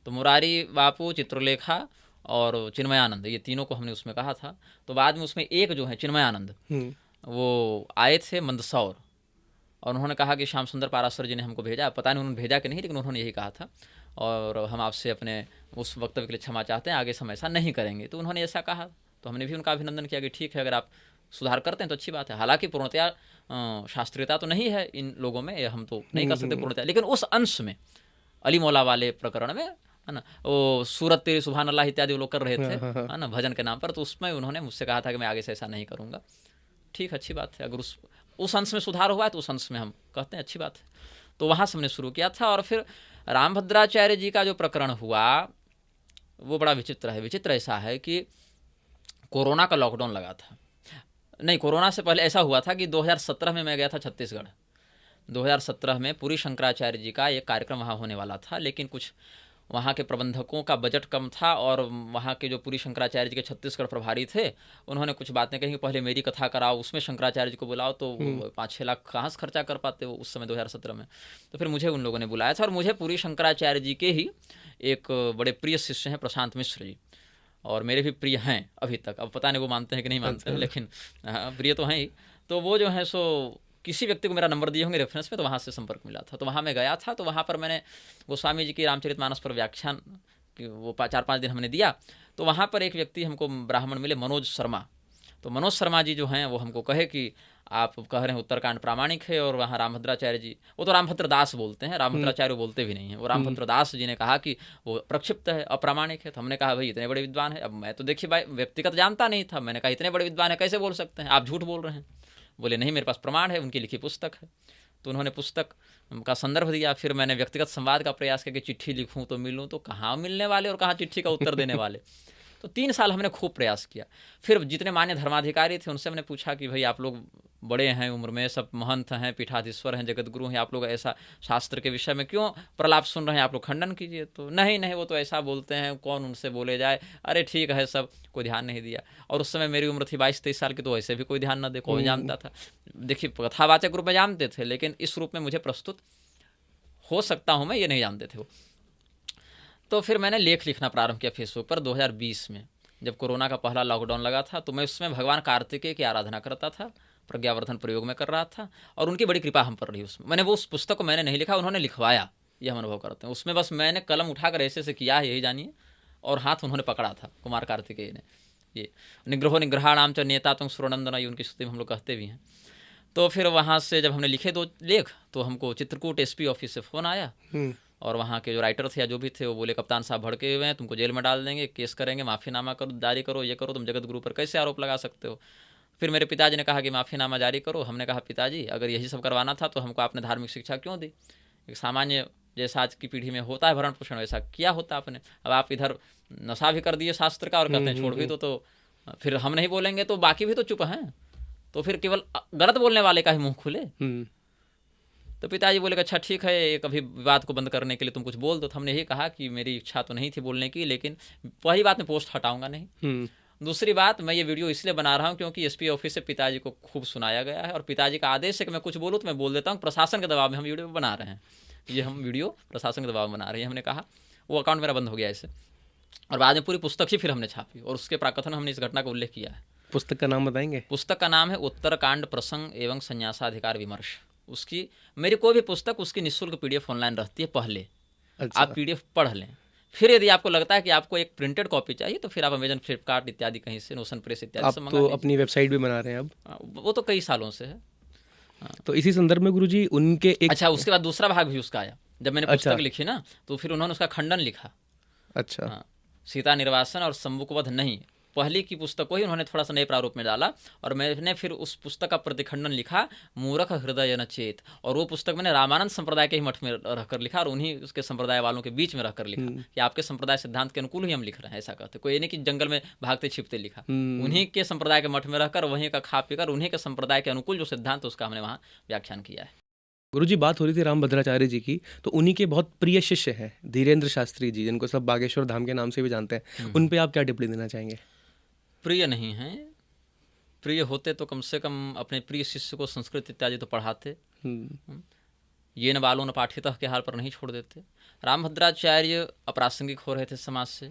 Speaker 1: तो मुरारी बापू, चित्रलेखा और चिन्मयानंद, ये तीनों को हमने उसमें कहा था। तो बाद में उसमें एक जो है चिन्मयानंद, वो आए थे मंदसौर, और उन्होंने कहा कि श्याम सुंदर पाराशर जी ने हमको भेजा। पता नहीं उन्होंने भेजा कि नहीं, लेकिन उन्होंने यही कहा था, और हम आपसे अपने उस वक्तव्य के लिए क्षमा चाहते हैं, आगे से हम ऐसा नहीं करेंगे। तो उन्होंने ऐसा कहा, तो हमने भी उनका अभिनंदन किया कि ठीक है, अगर आप सुधार करते हैं तो अच्छी बात है। हालांकि पूर्णतया शास्त्रीयता तो नहीं है इन लोगों में, हम तो नहीं कर सकते पूर्णतया, लेकिन उस अंश में अली मौला वाले प्रकरण में, है ना, वो सूरत तेरी सुभान अल्लाह इत्यादि वो लोग कर रहे थे, है ना, भजन के नाम पर, तो उसमें उन्होंने मुझसे कहा था कि मैं आगे से ऐसा नहीं करूँगा। ठीक, अच्छी बात है, अगर उस अंश में सुधार हुआ है तो उस अंश में हम कहते हैं अच्छी बात है। तो वहाँ से हमने शुरू किया था। और फिर रामभद्राचार्य जी का जो प्रकरण हुआ वो बड़ा विचित्र है। विचित्र ऐसा है कि कोरोना का लॉकडाउन लगा था, नहीं कोरोना से पहले ऐसा हुआ था कि 2017 में मैं गया था छत्तीसगढ़। 2017 में पुरी शंकराचार्य जी का एक कार्यक्रम वहाँ होने वाला था, लेकिन कुछ वहाँ के प्रबंधकों का बजट कम था और वहाँ के जो पूरी शंकराचार्य जी के छत्तीसगढ़ प्रभारी थे, उन्होंने कुछ बातें कही कि पहले मेरी कथा कराओ, उसमें शंकराचार्य जी को बुलाओ, तो 5-6 लाख कहाँ से खर्चा कर पाते वो उस समय 2017 में। तो फिर मुझे उन लोगों ने बुलाया था और मुझे पूरी शंकराचार्य जी के ही एक बड़े प्रिय शिष्य हैं प्रशांत मिश्र जी, और मेरे भी प्रिय हैं अभी तक। अब पता नहीं वो मानते हैं कि नहीं मानते हैं, लेकिन प्रिय तो हैं ही। तो वो जो है सो किसी व्यक्ति को मेरा नंबर दिए होंगे रेफरेंस में, तो वहाँ से संपर्क मिला था। तो वहाँ मैं गया था, तो वहाँ पर मैंने गोस्वामी जी की रामचरितमानस पर व्याख्यान वो 4-5 दिन हमने दिया। तो वहाँ पर एक व्यक्ति हमको ब्राह्मण मिले, मनोज शर्मा। तो मनोज शर्मा जी जो हैं वो हमको कहे कि आप कह रहे हैं उत्तरकांड प्रामाणिक है, और वहाँ रामभद्राचार्य जी, वो तो रामभद्र दास बोलते हैं, रामभद्राचार्य बोलते भी नहीं हैं, वो रामभद्र दास जी ने कहा कि वो प्रक्षिप्त है, अप्रामाणिक है। तो हमने कहा भाई इतने बड़े विद्वान है, अब मैं तो देखिए भाई व्यक्तिगत जानता नहीं था, मैंने कहा इतने बड़े विद्वान है कैसे बोल सकते हैं, आप झूठ बोल रहे हैं। बोले नहीं, मेरे पास प्रमाण है, उनकी लिखी पुस्तक है। तो उन्होंने पुस्तक का संदर्भ दिया। फिर मैंने व्यक्तिगत संवाद का प्रयास किया कि चिट्ठी लिखूं तो मिलूं, तो कहाँ मिलने वाले और कहाँ चिट्ठी का उत्तर देने वाले। तो 3 साल हमने खूब प्रयास किया। फिर जितने मान्य धर्माधिकारी थे उनसे हमने पूछा कि भाई आप लोग बड़े हैं उम्र में, सब महंत हैं, पीठाधीश्वर हैं, जगत गुरु हैं, आप लोग ऐसा शास्त्र के विषय में क्यों प्रलाप सुन रहे हैं, आप लोग खंडन कीजिए। तो नहीं नहीं, वो तो ऐसा बोलते हैं, कौन उनसे बोले जाए, अरे ठीक है, सब कोई ध्यान नहीं दिया। और उस समय मेरी उम्र थी 22-23 साल की, तो वैसे भी कोई ध्यान न दे, कौन जानता था। देखिए कथावाचक रूप में जानते थे, लेकिन इस रूप में मुझे प्रस्तुत हो सकता हूँ मैं, ये नहीं जानते थे वो। तो फिर मैंने लेख लिखना प्रारंभ किया फेसबुक पर 2020 में, जब कोरोना का पहला लॉकडाउन लगा था। तो मैं उसमें भगवान कार्तिकेय की आराधना करता था, प्रज्ञावर्धन प्रयोग में कर रहा था, और उनकी बड़ी कृपा हम पर रही उसमें। मैंने वो उस पुस्तक को मैंने नहीं लिखा, उन्होंने लिखवाया, ये हम अनुभव करते हैं। उसमें बस मैंने कलम उठाकर ऐसे से किया है, यही जानिए, और हाथ उन्होंने पकड़ा था, कुमार कार्तिकेय ने। ये निग्रहो निग्रहाणाम च नेता तुम सुरनंदन, ये उनकी स्तुति में हम लोग कहते भी हैं। तो फिर वहाँ से जब हमने लिखे 2 लेख, तो हमको चित्रकूट एसपी ऑफिस से फ़ोन आया, और वहाँ के जो राइटर थे या जो भी थे, वो बोले कप्तान साहब भड़के हुए हैं, तुमको जेल में डाल देंगे, केस करेंगे, माफ़ीनामा करो, जारी करो, ये करो, तुम जगत गुरु पर कैसे आरोप लगा सकते हो। फिर मेरे पिताजी ने कहा कि माफ़ीनामा जारी करो। हमने कहा पिताजी अगर यही सब करवाना था तो हमको आपने धार्मिक शिक्षा क्यों दी। एक सामान्य जैसा आज की पीढ़ी में होता है भरण पोषण, वैसा किया होता आपने। अब आप इधर नशा भी कर दिए शास्त्र का और कहते हैं छोड़ भी दो, तो फिर हम नहीं बोलेंगे तो बाकी भी तो चुप हैं, तो फिर केवल गलत बोलने वाले का ही मुँह खुले। तो पिताजी बोले अच्छा ठीक है, कभी विवाद को बंद करने के लिए तुम कुछ बोल दो। तो हमने यही कहा कि मेरी इच्छा तो नहीं थी बोलने की, लेकिन वही बात मैं पोस्ट हटाऊंगा नहीं। दूसरी बात, मैं ये वीडियो इसलिए बना रहा हूँ क्योंकि एसपी ऑफिस से पिताजी को खूब सुनाया गया है, और पिताजी का आदेश है कि मैं कुछ बोलूँ तो मैं बोल देता हूँ। प्रशासन के दबाव में हम वीडियो बना रहे हैं, ये हम वीडियो प्रशासन के दबाव में बना रहे हैं। हमने कहा वो अकाउंट मेरा बंद हो गया ऐसे, और बाद में पूरी पुस्तक ही फिर हमने छापी, और उसके प्राकथन में हमने इस घटना का उल्लेख किया है।
Speaker 3: पुस्तक का नाम बताएंगे?
Speaker 1: पुस्तक का नाम है उत्तरकांड प्रसंग एवं संन्यासाधिकार विमर्श। उसकी मेरी कोई भी पुस्तक उसकी निःशुल्क पीडीएफ ऑनलाइन रहती है, पहले आप पीडीएफ पढ़ लें। फिर यदि आपको लगता है कि आपको एक प्रिंटेड कॉपी चाहिए तो फिर आप अमेजन, फ्लिपकार्ट इत्यादि कहीं से, नोशन प्रेस इत्यादि से मंगा
Speaker 3: लीजिए। तो अपनी वेबसाइट भी बना रहे हैं अब?
Speaker 1: वो तो कई सालों से है।
Speaker 3: तो इसी संदर्भ में गुरुजी उनके एक
Speaker 1: अच्छा, उसके बाद दूसरा भाग भी उसका आया जब मैंने पुस्तक लिखी ना, तो फिर उन्होंने उसका खंडन लिखा।
Speaker 3: अच्छा,
Speaker 1: सीता निर्वासन और शंभुकवध नहीं, पहली की पुस्तक को ही उन्होंने थोड़ा सा नए प्रारूप में डाला, और मैंने फिर उस पुस्तक का प्रतिखंडन लिखा, मूरख हृदय न चेत। और वो पुस्तक मैंने रामानंद संप्रदाय के ही मठ में रहकर लिखा, और उन्हीं उसके संप्रदाय वालों के बीच में रहकर लिखा कि आपके संप्रदाय सिद्धांत के अनुकूल ही हम लिख रहे हैं, ऐसा कहते। कोई नहीं कि जंगल में भागते छिपते लिखा, उन्हीं के संप्रदाय के मठ में रहकर, वहीं का खा पीकर, उन्हीं के संप्रदाय के अनुकूल जो सिद्धांत उसका हमने वहाँ व्याख्यान किया है।
Speaker 3: गुरुजी बात हो रही थी रामभद्राचार्य जी की, तो उन्हीं के बहुत प्रिय शिष्य हैं धीरेन्द्र शास्त्री जी, जिनको सब बागेश्वर धाम के नाम से भी जानते हैं। उन पे आप क्या टिप्पणी देना चाहेंगे?
Speaker 1: प्रिय नहीं हैं, प्रिय होते तो कम से कम अपने प्रिय शिष्य को संस्कृत इत्यादि तो पढ़ाते। ये न बालो न पाठितः के हाल पर नहीं छोड़ देते। रामभद्राचार्य अप्रासंगिक हो रहे थे समाज से।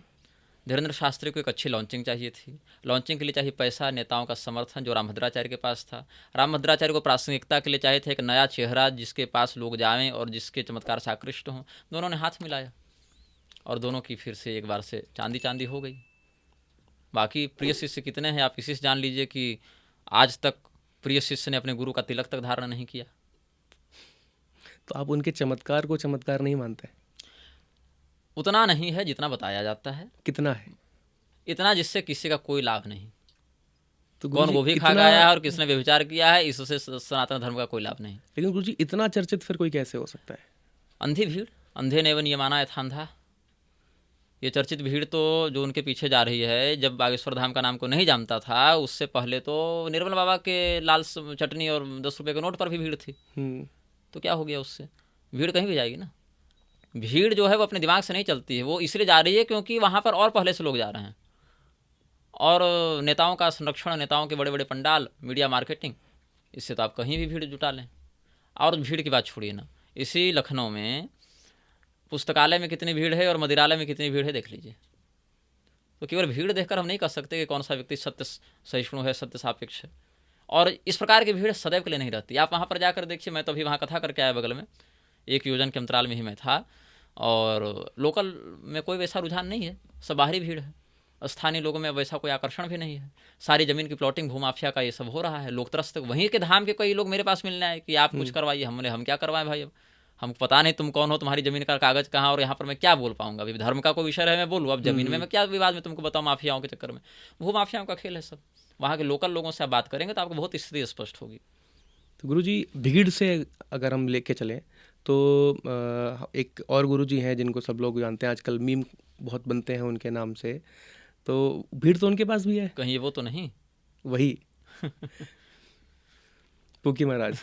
Speaker 1: धीरेन्द्र शास्त्री को एक अच्छी लॉन्चिंग चाहिए थी। लॉन्चिंग के लिए चाहिए पैसा, नेताओं का समर्थन, जो रामभद्राचार्य के पास था। रामभद्राचार्य को प्रासंगिकता के लिए चाहिए था एक नया चेहरा जिसके पास लोग जाएं और जिसके चमत्कार से आकृष्ट हों। दोनों ने हाथ मिलाया और दोनों की फिर से एक बार से चांदी चांदी हो गई। बाकी प्रिय शिष्य कितने हैं आप इसी से जान लीजिए कि आज तक प्रिय शिष्य ने अपने गुरु का तिलक तक धारण नहीं किया।
Speaker 3: तो आप उनके चमत्कार को चमत्कार नहीं मानते?
Speaker 1: उतना नहीं है जितना बताया जाता है।
Speaker 3: कितना है?
Speaker 1: इतना जिससे किसी का कोई लाभ नहीं।
Speaker 3: तो
Speaker 1: कौन गोभी खा गया है और किसने व्यभिचार किया है, इससे सनातन धर्म का कोई लाभ नहीं।
Speaker 3: लेकिन गुरुजी इतना चर्चित फिर कोई कैसे हो सकता है?
Speaker 1: अंधी भीड़, अंधे नेव नियमाना यथांधा। ये चर्चित भीड़ तो जो उनके पीछे जा रही है, जब बागेश्वर धाम का नाम को नहीं जानता था उससे पहले तो निर्मल बाबा के लाल चटनी और 10 रुपये के नोट पर भी भीड़ थी। तो क्या हो गया उससे? भीड़ कहीं भी जाएगी ना। भीड़ जो है वो अपने दिमाग से नहीं चलती है, वो इसलिए जा रही है क्योंकि वहाँ पर और पहले से लोग जा रहे हैं। और नेताओं का संरक्षण, नेताओं के बड़े बड़े पंडाल, मीडिया मार्केटिंग, इससे तो आप कहीं भी भीड़ जुटा लें। और भीड़ की बात छोड़िए ना, इसी लखनऊ में पुस्तकालय में कितनी भीड़ है और मदिरालय में कितनी भीड़ है देख लीजिए। तो केवल भीड़ देखकर हम नहीं कह सकते कि कौन सा व्यक्ति सत्य सहिष्णु है, सत्य सापेक्ष है। और इस प्रकार की भीड़ सदैव के लिए नहीं रहती। आप वहाँ पर जाकर देखिए, मैं तो अभी वहाँ कथा करके आया, बगल में 1 योजन के अंतराल में ही मैं था, और लोकल में कोई वैसा रुझान नहीं है, सब बाहरी भीड़ है। स्थानीय लोगों में वैसा कोई आकर्षण भी नहीं है। सारी जमीन की प्लॉटिंग, भूमाफिया का ये सब हो रहा है। लोग त्रस्त, वहीं के धाम के कई लोग मेरे पास मिलने आए कि आप कुछ करवाइए। हम क्या करवाएं भाई, अब हमको पता नहीं तुम कौन हो, तुम्हारी जमीन का कागज कहाँ, और यहाँ पर मैं क्या बोल पाऊंगा। अभी धर्म का कोई विषय है मैं बोलूँ, अब जमीन में मैं क्या विवाद में तुमको बताऊँ। माफियाओं के चक्कर में, भूमाफियाओं का खेल है सब। वहाँ के लोकल लोगों से आप बात करेंगे तो आपको बहुत स्थिति स्पष्ट होगी।
Speaker 3: तो गुरुजी, भीड़ से अगर हम लेके चलें तो एक और गुरुजी हैं जिनको सब लोग जानते हैं, आजकल मीम बहुत बनते हैं उनके नाम से, तो भीड़ तो उनके पास भी है
Speaker 1: कहीं वो तो नहीं,
Speaker 3: वही पुकी महाराज।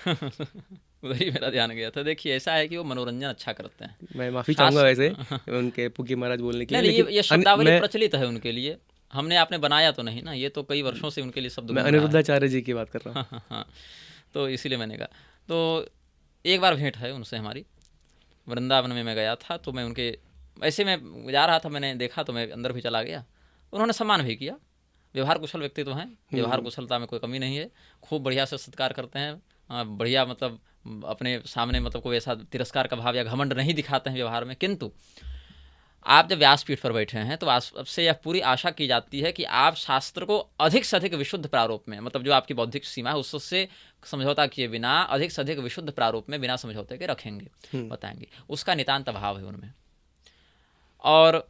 Speaker 1: उधर ही मेरा ध्यान गया था। देखिए ऐसा है कि वो मनोरंजन अच्छा करते हैं।
Speaker 3: मैं माफ़ी चाहूँगा वैसे उनके पुकी महाराज बोलने के लिए,
Speaker 1: नहीं,
Speaker 3: लेकिन
Speaker 1: ये शब्दावली प्रचलित है उनके लिए, हमने आपने बनाया तो नहीं ना, ये तो कई वर्षों से उनके लिए शब्द
Speaker 3: मैं
Speaker 1: बन रहा है।
Speaker 3: अनिरुद्धाचार्य जी की बात कर रहा हूँ।
Speaker 1: हाँ, तो इसीलिए मैंने कहा। तो एक बार भेंट है उनसे हमारी, वृंदावन में मैं गया था, तो मैं उनके ऐसे में जा रहा था, मैंने देखा तो मैं अंदर भी चला गया। उन्होंने सम्मान भी किया, व्यवहार कुशल व्यक्ति तो हैं, व्यवहार कुशलता में कोई कमी नहीं है, खूब बढ़िया से सत्कार करते हैं, बढ़िया, मतलब अपने सामने मतलब कोई ऐसा तिरस्कार का भाव या घमंड नहीं दिखाते हैं व्यवहार में। किंतु आप जब व्यासपीठ पर बैठे हैं तो आपसे यह पूरी आशा की जाती है कि आप शास्त्र को अधिक से अधिक विशुद्ध प्रारूप में, मतलब जो आपकी बौद्धिक सीमा है उससे समझौता किए बिना अधिक से अधिक विशुद्ध प्रारूप में बिना समझौते के रखेंगे, बताएंगे। उसका नितांत अभाव है उनमें। और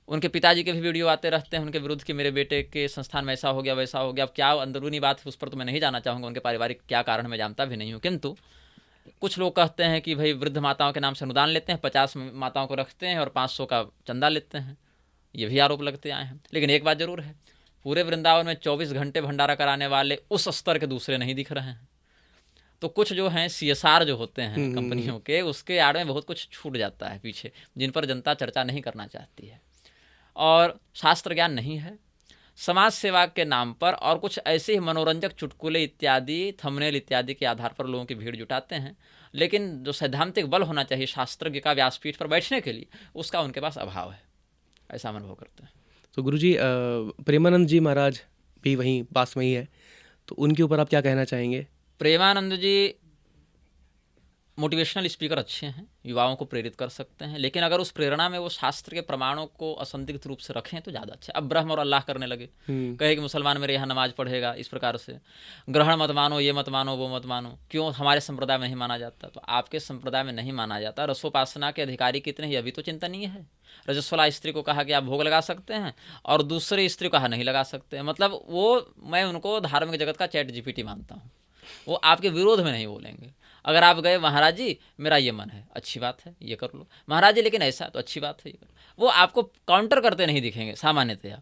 Speaker 1: उनके पिताजी के भी वीडियो आते रहते हैं उनके विरुद्ध कि मेरे बेटे के संस्थान में ऐसा हो गया, वैसा हो गया। अब क्या अंदरूनी बात है उस पर तो मैं नहीं जाना चाहूँगा, उनके पारिवारिक क्या कारण मैं जानता भी नहीं हूँ। किंतु कुछ लोग कहते हैं कि भाई वृद्ध माताओं के नाम से अनुदान लेते हैं, 50 माताओं को रखते हैं और 500 का चंदा लेते हैं, ये भी आरोप लगते आए हैं। लेकिन एक बात जरूर है, पूरे वृंदावन में 24 घंटे भंडारा कराने वाले उस स्तर के दूसरे नहीं दिख रहे हैं। तो कुछ जो हैं CSR जो होते हैं कंपनियों के, उसके आड़ में बहुत कुछ छूट जाता है पीछे, जिन पर जनता चर्चा नहीं करना चाहती है। और शास्त्र ज्ञान नहीं है, समाज सेवा के नाम पर और कुछ ऐसे ही मनोरंजक चुटकुले इत्यादि, थंबनेल इत्यादि के आधार पर लोगों की भीड़ जुटाते हैं। लेकिन जो सैद्धांतिक बल होना चाहिए शास्त्रज्ञ का व्यासपीठ पर बैठने के लिए, उसका उनके पास अभाव है, ऐसा अनुभव करते हैं।
Speaker 3: तो गुरुजी, प्रेमानंद जी महाराज भी वहीं पास में ही है, तो उनके ऊपर आप क्या कहना चाहेंगे?
Speaker 1: प्रेमानंद जी मोटिवेशनल स्पीकर अच्छे हैं, युवाओं को प्रेरित कर सकते हैं, लेकिन अगर उस प्रेरणा में वो शास्त्र के प्रमाणों को असंदिग्ध रूप से रखें तो ज़्यादा अच्छा। अब ब्रह्म और अल्लाह करने लगे, कहे कि मुसलमान मेरे यहाँ नमाज पढ़ेगा, इस प्रकार से ग्रहण मत मानो, ये मत मानो, वो मत मानो। क्यों हमारे संप्रदाय में नहीं माना जाता? तो आपके संप्रदाय में नहीं माना जाता। रसोपासना के अधिकारी कितने ही अभी तो चिंतनीय है। रजस्वला स्त्री को कहा कि आप भोग लगा सकते हैं और दूसरी स्त्री को कहा नहीं लगा सकते। मतलब वो, मैं उनको धार्मिक जगत का चैट GPT मानता हूँ। वो आपके विरोध में नहीं बोलेंगे। अगर आप गए, महाराज जी मेरा ये मन है, अच्छी बात है, ये कर लो। महाराज जी लेकिन ऐसा, तो अच्छी बात है, ये कर लो। वो आपको काउंटर करते नहीं दिखेंगे सामान्यतया।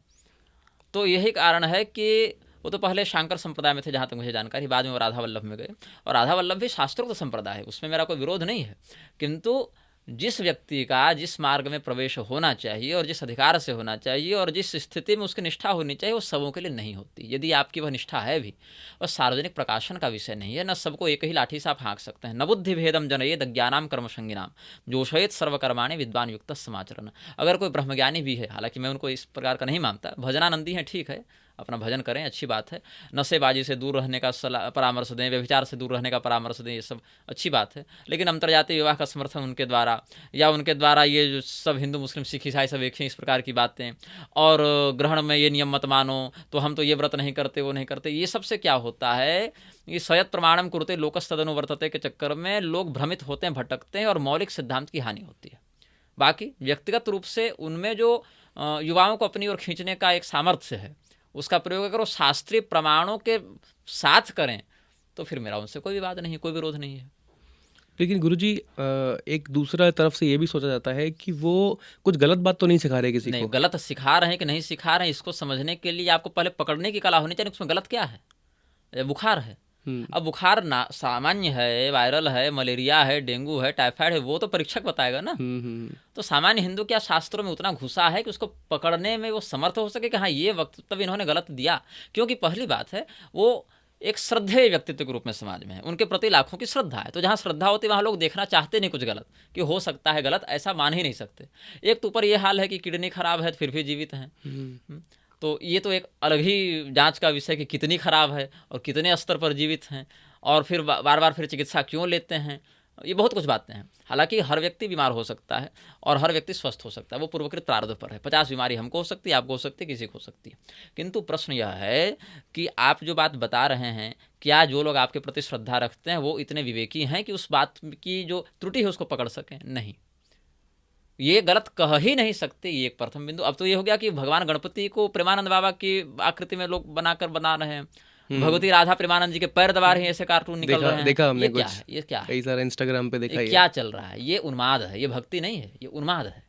Speaker 1: तो यही कारण है कि वो तो पहले शांकर संप्रदाय में थे जहाँ तक मुझे जानकारी, बाद में वो राधा वल्लभ में गए। और राधा वल्लभ भी शास्त्रोक्त संप्रदाय है, उसमें मेरा कोई विरोध नहीं है। किंतु जिस व्यक्ति का जिस मार्ग में प्रवेश होना चाहिए और जिस अधिकार से होना चाहिए और जिस स्थिति में उसकी निष्ठा होनी चाहिए, वो सबों के लिए नहीं होती। यदि आपकी वह निष्ठा है भी, वह सार्वजनिक प्रकाशन का विषय नहीं है। न सबको एक ही लाठी से आप हाँक सकते हैं। न बुद्धि भेदम जनयेद अज्ञानाम कर्मसंगिनाम जोषयेत सर्वकर्माणि विद्वान युक्त समाचरण। अगर कोई ब्रह्मज्ञानी भी है, हालांकि मैं उनको इस प्रकार का नहीं मानता, भजनानंदी हैं, ठीक है, अपना भजन करें, अच्छी बात है। नशेबाजी से दूर रहने का परामर्श दें, व्यभिचार से दूर रहने का परामर्श दें, ये सब अच्छी बात है। लेकिन अंतर्जातीय विवाह का समर्थन उनके द्वारा, या उनके द्वारा ये जो सब हिंदू मुस्लिम सिख ईसाई सब एक ही, इस प्रकार की बातें, और ग्रहण में ये नियम मत मानो, तो हम तो ये व्रत नहीं करते, वो नहीं करते, ये सबसे क्या होता है, ये स्वयत प्रमाणम कुरुते लोकस्तदनुवर्तते के चक्कर में लोग भ्रमित होते हैं, भटकते हैं और मौलिक सिद्धांत की हानि होती है। बाकी व्यक्तिगत रूप से उनमें जो युवाओं को अपनी ओर खींचने का एक सामर्थ्य है, उसका प्रयोग अगर वो शास्त्रीय प्रमाणों के साथ करें तो फिर मेरा उनसे कोई विवाद नहीं, कोई विरोध नहीं है।
Speaker 3: लेकिन गुरुजी, एक दूसरा तरफ से ये भी सोचा जाता है कि वो कुछ गलत बात तो नहीं सिखा रहे किसी को।
Speaker 1: नहीं, गलत सिखा रहे हैं कि नहीं सिखा रहे हैं, इसको समझने के लिए आपको पहले पकड़ने की कला होनी चाहिए, उसमें गलत क्या है। बुखार है, अब बुखार ना सामान्य है, वायरल है, मलेरिया है, डेंगू है, टाइफाइड है, वो तो परीक्षक बताएगा ना। तो सामान्य हिंदू क्या शास्त्रों में उतना घुसा है कि उसको पकड़ने में वो समर्थ हो सके कि हाँ ये वक्त तब इन्होंने गलत दिया। क्योंकि पहली बात है वो एक श्रद्धेय व्यक्तित्व के रूप में समाज में है, उनके प्रति लाखों की श्रद्धा है। तो जहाँ श्रद्धा होती है वहाँ लोग देखना चाहते नहीं कुछ गलत, कि हो सकता है गलत, ऐसा मान ही नहीं सकते। एक तो ऊपर ये हाल है कि किडनी खराब है फिर भी जीवित हैं। तो ये तो एक अलग ही जांच का विषय कि कितनी खराब है और कितने स्तर पर जीवित हैं, और फिर बार बार फिर चिकित्सा क्यों लेते हैं, ये बहुत कुछ बातें हैं। हालांकि हर व्यक्ति बीमार हो सकता है और हर व्यक्ति स्वस्थ हो सकता है, वो पूर्वकृत प्रारब्ध पर है। 50 बीमारी हमको हो सकती है, आपको हो सकती है, किसी को हो सकती है। किंतु प्रश्न यह है कि आप जो बात बता रहे हैं, क्या जो लोग आपके प्रति श्रद्धा रखते हैं वो इतने विवेकी हैं कि उस बात की जो त्रुटि है उसको पकड़ सकें? नहीं, ये गलत कह ही नहीं सकते। ये एक प्रथम बिंदु। अब तो ये हो गया कि भगवान गणपति को प्रेमानंद बाबा की आकृति में लोग बना रहे हैं, भगवती राधा प्रेमानंद जी के पैर दबा रहे हैं, ऐसे कार्टून निकल रहे हैं।
Speaker 3: देखा हमने
Speaker 1: ये
Speaker 3: कुछ,
Speaker 1: क्या है? ये क्या है?
Speaker 3: कई सारे इंस्टाग्राम पे देखा।
Speaker 1: ये क्या चल रहा है? ये उन्माद है, ये भक्ति नहीं है, ये उन्माद है।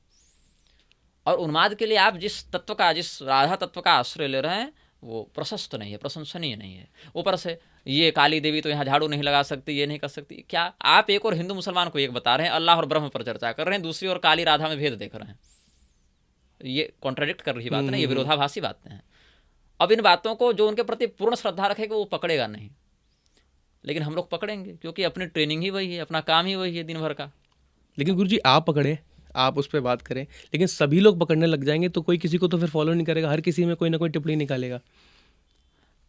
Speaker 1: और उन्माद के लिए आप जिस राधा तत्व का आश्रय ले रहे हैं वो प्रशस्त नहीं है, प्रशंसनीय नहीं है। ऊपर से ये काली देवी तो यहाँ झाड़ू नहीं लगा सकती, ये नहीं कर सकती। क्या आप एक और हिंदू मुसलमान को एक बता रहे हैं, अल्लाह और ब्रह्म पर चर्चा कर रहे हैं, दूसरी ओर काली राधा में भेद देख रहे हैं? ये कॉन्ट्राडिक्ट कर रही बात है ना, ये विरोधाभासी बातें हैं। अब इन बातों को जो उनके प्रति पूर्ण श्रद्धा रखेगा वो पकड़ेगा नहीं, लेकिन हम लोग पकड़ेंगे, क्योंकि अपनी ट्रेनिंग ही वही है, अपना काम ही वही है दिन भर का।
Speaker 3: लेकिन गुरुजी आप पकड़े, आप उस पर बात करें, लेकिन सभी लोग पकड़ने लग जाएंगे तो कोई किसी को तो फिर फॉलो नहीं करेगा, हर किसी में कोई ना कोई टिप्पणी निकालेगा।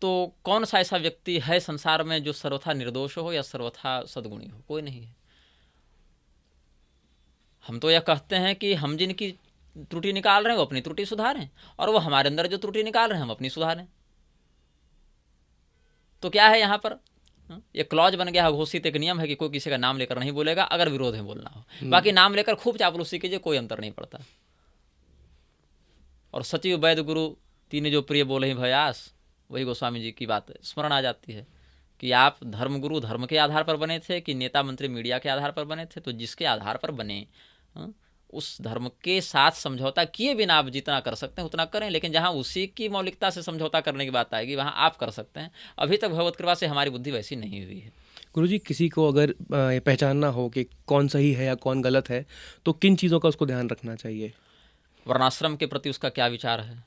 Speaker 1: तो कौन सा ऐसा व्यक्ति है संसार में जो सर्वथा निर्दोष हो या सर्वथा सद्गुणी हो? कोई नहीं है। हम तो यह कहते हैं कि हम जिनकी त्रुटि निकाल रहे हैं वो अपनी त्रुटि सुधारें, और वो हमारे अंदर जो त्रुटि निकाल रहे हैं हम अपनी सुधारें। तो क्या है यहाँ पर? ये क्लॉज बन गया है, घोषित एक नियम है कि कोई किसी का नाम लेकर नहीं बोलेगा अगर विरोध में बोलना हो। बाकी नाम लेकर खूब चापलूसी कीजिए, कोई अंतर नहीं पड़ता। और सचिव वैद्य गुरु तीन जो प्रिय बोले ही भयास, वही गोस्वामी जी की बात स्मरण आ जाती है कि आप धर्मगुरु धर्म के आधार पर बने थे कि नेता मंत्री मीडिया के आधार पर बने थे। तो जिसके आधार पर बने उस धर्म के साथ समझौता किए बिना आप जितना कर सकते हैं उतना करें, लेकिन जहां उसी की मौलिकता से समझौता करने की बात आएगी वहां आप कर सकते हैं। अभी तक भगवत कृपा से हमारी बुद्धि वैसी नहीं हुई है।
Speaker 3: गुरुजी, किसी को अगर पहचानना हो कि कौन सही है या कौन गलत है तो किन चीज़ों का उसको ध्यान रखना चाहिए?
Speaker 1: वर्णाश्रम के प्रति उसका क्या विचार है,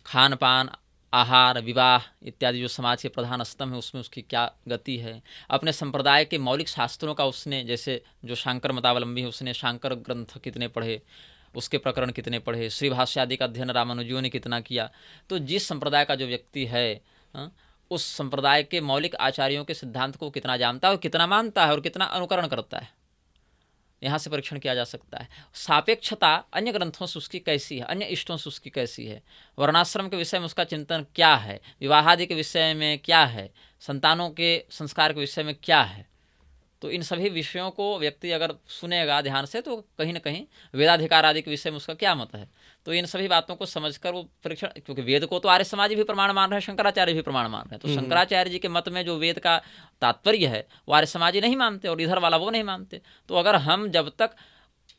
Speaker 1: खान पान, आहार, विवाह इत्यादि जो समाज के प्रधान स्तंभ है उसमें उसकी क्या गति है, अपने संप्रदाय के मौलिक शास्त्रों का उसने, जैसे जो शांकर मतावलंबी है उसने शांकर ग्रंथ कितने पढ़े, उसके प्रकरण कितने पढ़े, श्री भाष्य आदि का अध्ययन रामानुजियों ने कितना किया। तो जिस संप्रदाय का जो व्यक्ति है उस संप्रदाय के मौलिक आचार्यों के सिद्धांत को कितना जानता है और कितना मानता है और कितना अनुकरण करता है, यहाँ से परीक्षण किया जा सकता है। सापेक्षता अन्य ग्रंथों से उसकी कैसी है, अन्य इष्टों से उसकी कैसी है, वर्णाश्रम के विषय में उसका चिंतन क्या है, विवाहादि के विषय में क्या है, संतानों के संस्कार के विषय में क्या है। तो इन सभी विषयों को व्यक्ति अगर सुनेगा ध्यान से तो कहीं ना कहीं वेदाधिकार आदि के विषय में उसका क्या मत है। तो इन सभी बातों को समझकर वो परीक्षण, क्योंकि वेद को तो आर्य समाज भी प्रमाण मान रहे हैं, शंकराचार्य भी प्रमाण मान रहे हैं। तो शंकराचार्य जी के मत में जो वेद का तात्पर्य है वो आर्य समाजी नहीं मानते और इधर वाला वो नहीं मानते। तो अगर हम जब तक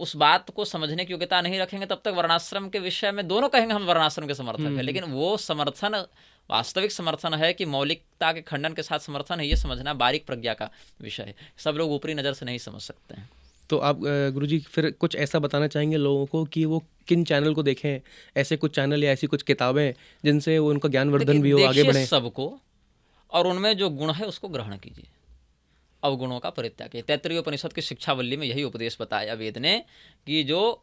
Speaker 1: उस बात को समझने की योग्यता नहीं रखेंगे तब तक वर्णाश्रम के विषय में दोनों कहेंगे हम वर्णाश्रम के समर्थक हैं, लेकिन वो समर्थन वास्तविक समर्थन है कि मौलिकता के खंडन के साथ समर्थन है, ये समझना बारीक प्रज्ञा का विषय है। सब लोग ऊपरी नज़र से नहीं समझ सकते हैं।
Speaker 3: तो आप गुरुजी फिर कुछ ऐसा बताना चाहेंगे लोगों को कि वो किन चैनल को देखें, ऐसे कुछ चैनल या ऐसी कुछ किताबें जिनसे वो उनका ज्ञानवर्धन भी हो, आगे बढ़े
Speaker 1: सबको, और उनमें जो गुण है उसको ग्रहण कीजिए, अवगुणों का परित्याग कीजिए। तैत्तरीय उपनिषद की शिक्षावल्ली में यही उपदेश बताया वेद ने कि जो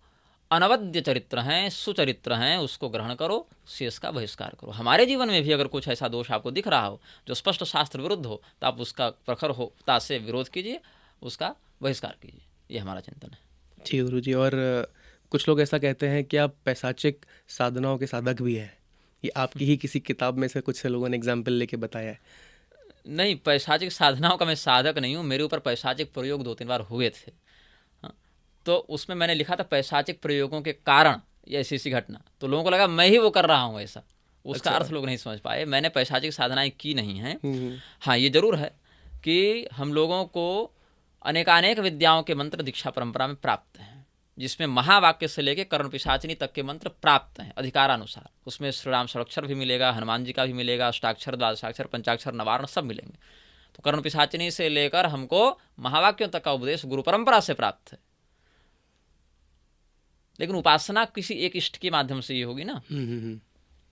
Speaker 1: अनवद्य चरित्र हैं, सुचरित्र हैं, उसको ग्रहण करो, शेष का बहिष्कार करो। हमारे जीवन में भी अगर कुछ ऐसा दोष आपको दिख रहा हो जो स्पष्ट शास्त्र विरुद्ध हो तो आप उसका प्रखर होता से विरोध कीजिए, उसका बहिष्कार कीजिए। ये हमारा चिंतन है।
Speaker 3: जी गुरुजी। और कुछ लोग ऐसा कहते हैं कि आप पैशाचिक साधनाओं के साधक भी हैं, ये आपकी ही किसी किताब में से कुछ से लोगों ने एग्जाम्पल लेके बताया है?
Speaker 1: नहीं, पैशाचिक साधनाओं का मैं साधक नहीं हूँ। मेरे ऊपर पैशाचिक प्रयोग 2-3 बार हुए थे, तो उसमें मैंने लिखा था पैशाचिक प्रयोगों के कारण ये ऐसी घटना। तो लोगों को लगा मैं ही वो कर रहा हूँ ऐसा, उसका अर्थ लोग नहीं समझ पाए। मैंने पैशाचिक साधनाएं की नहीं हैं। हाँ, ये जरूर है कि हम लोगों को अनेकानेक विद्याओं के मंत्र दीक्षा परंपरा में प्राप्त हैं, जिसमें महावाक्य से लेकर कर्ण पिशाचिनी तक के मंत्र प्राप्त हैं अधिकारानुसार। उसमें श्री राम षडाक्षर भी मिलेगा, हनुमान जी का भी मिलेगा, अष्टाक्षर, द्वादशाक्षर, पंचाक्षर, नवारण सब मिलेंगे। तो कर्ण पिशाचिनी से लेकर हमको महावाक्यों तक का उपदेश गुरु परंपरा से प्राप्त है। लेकिन उपासना किसी एक इष्ट के माध्यम से ही होगी ना।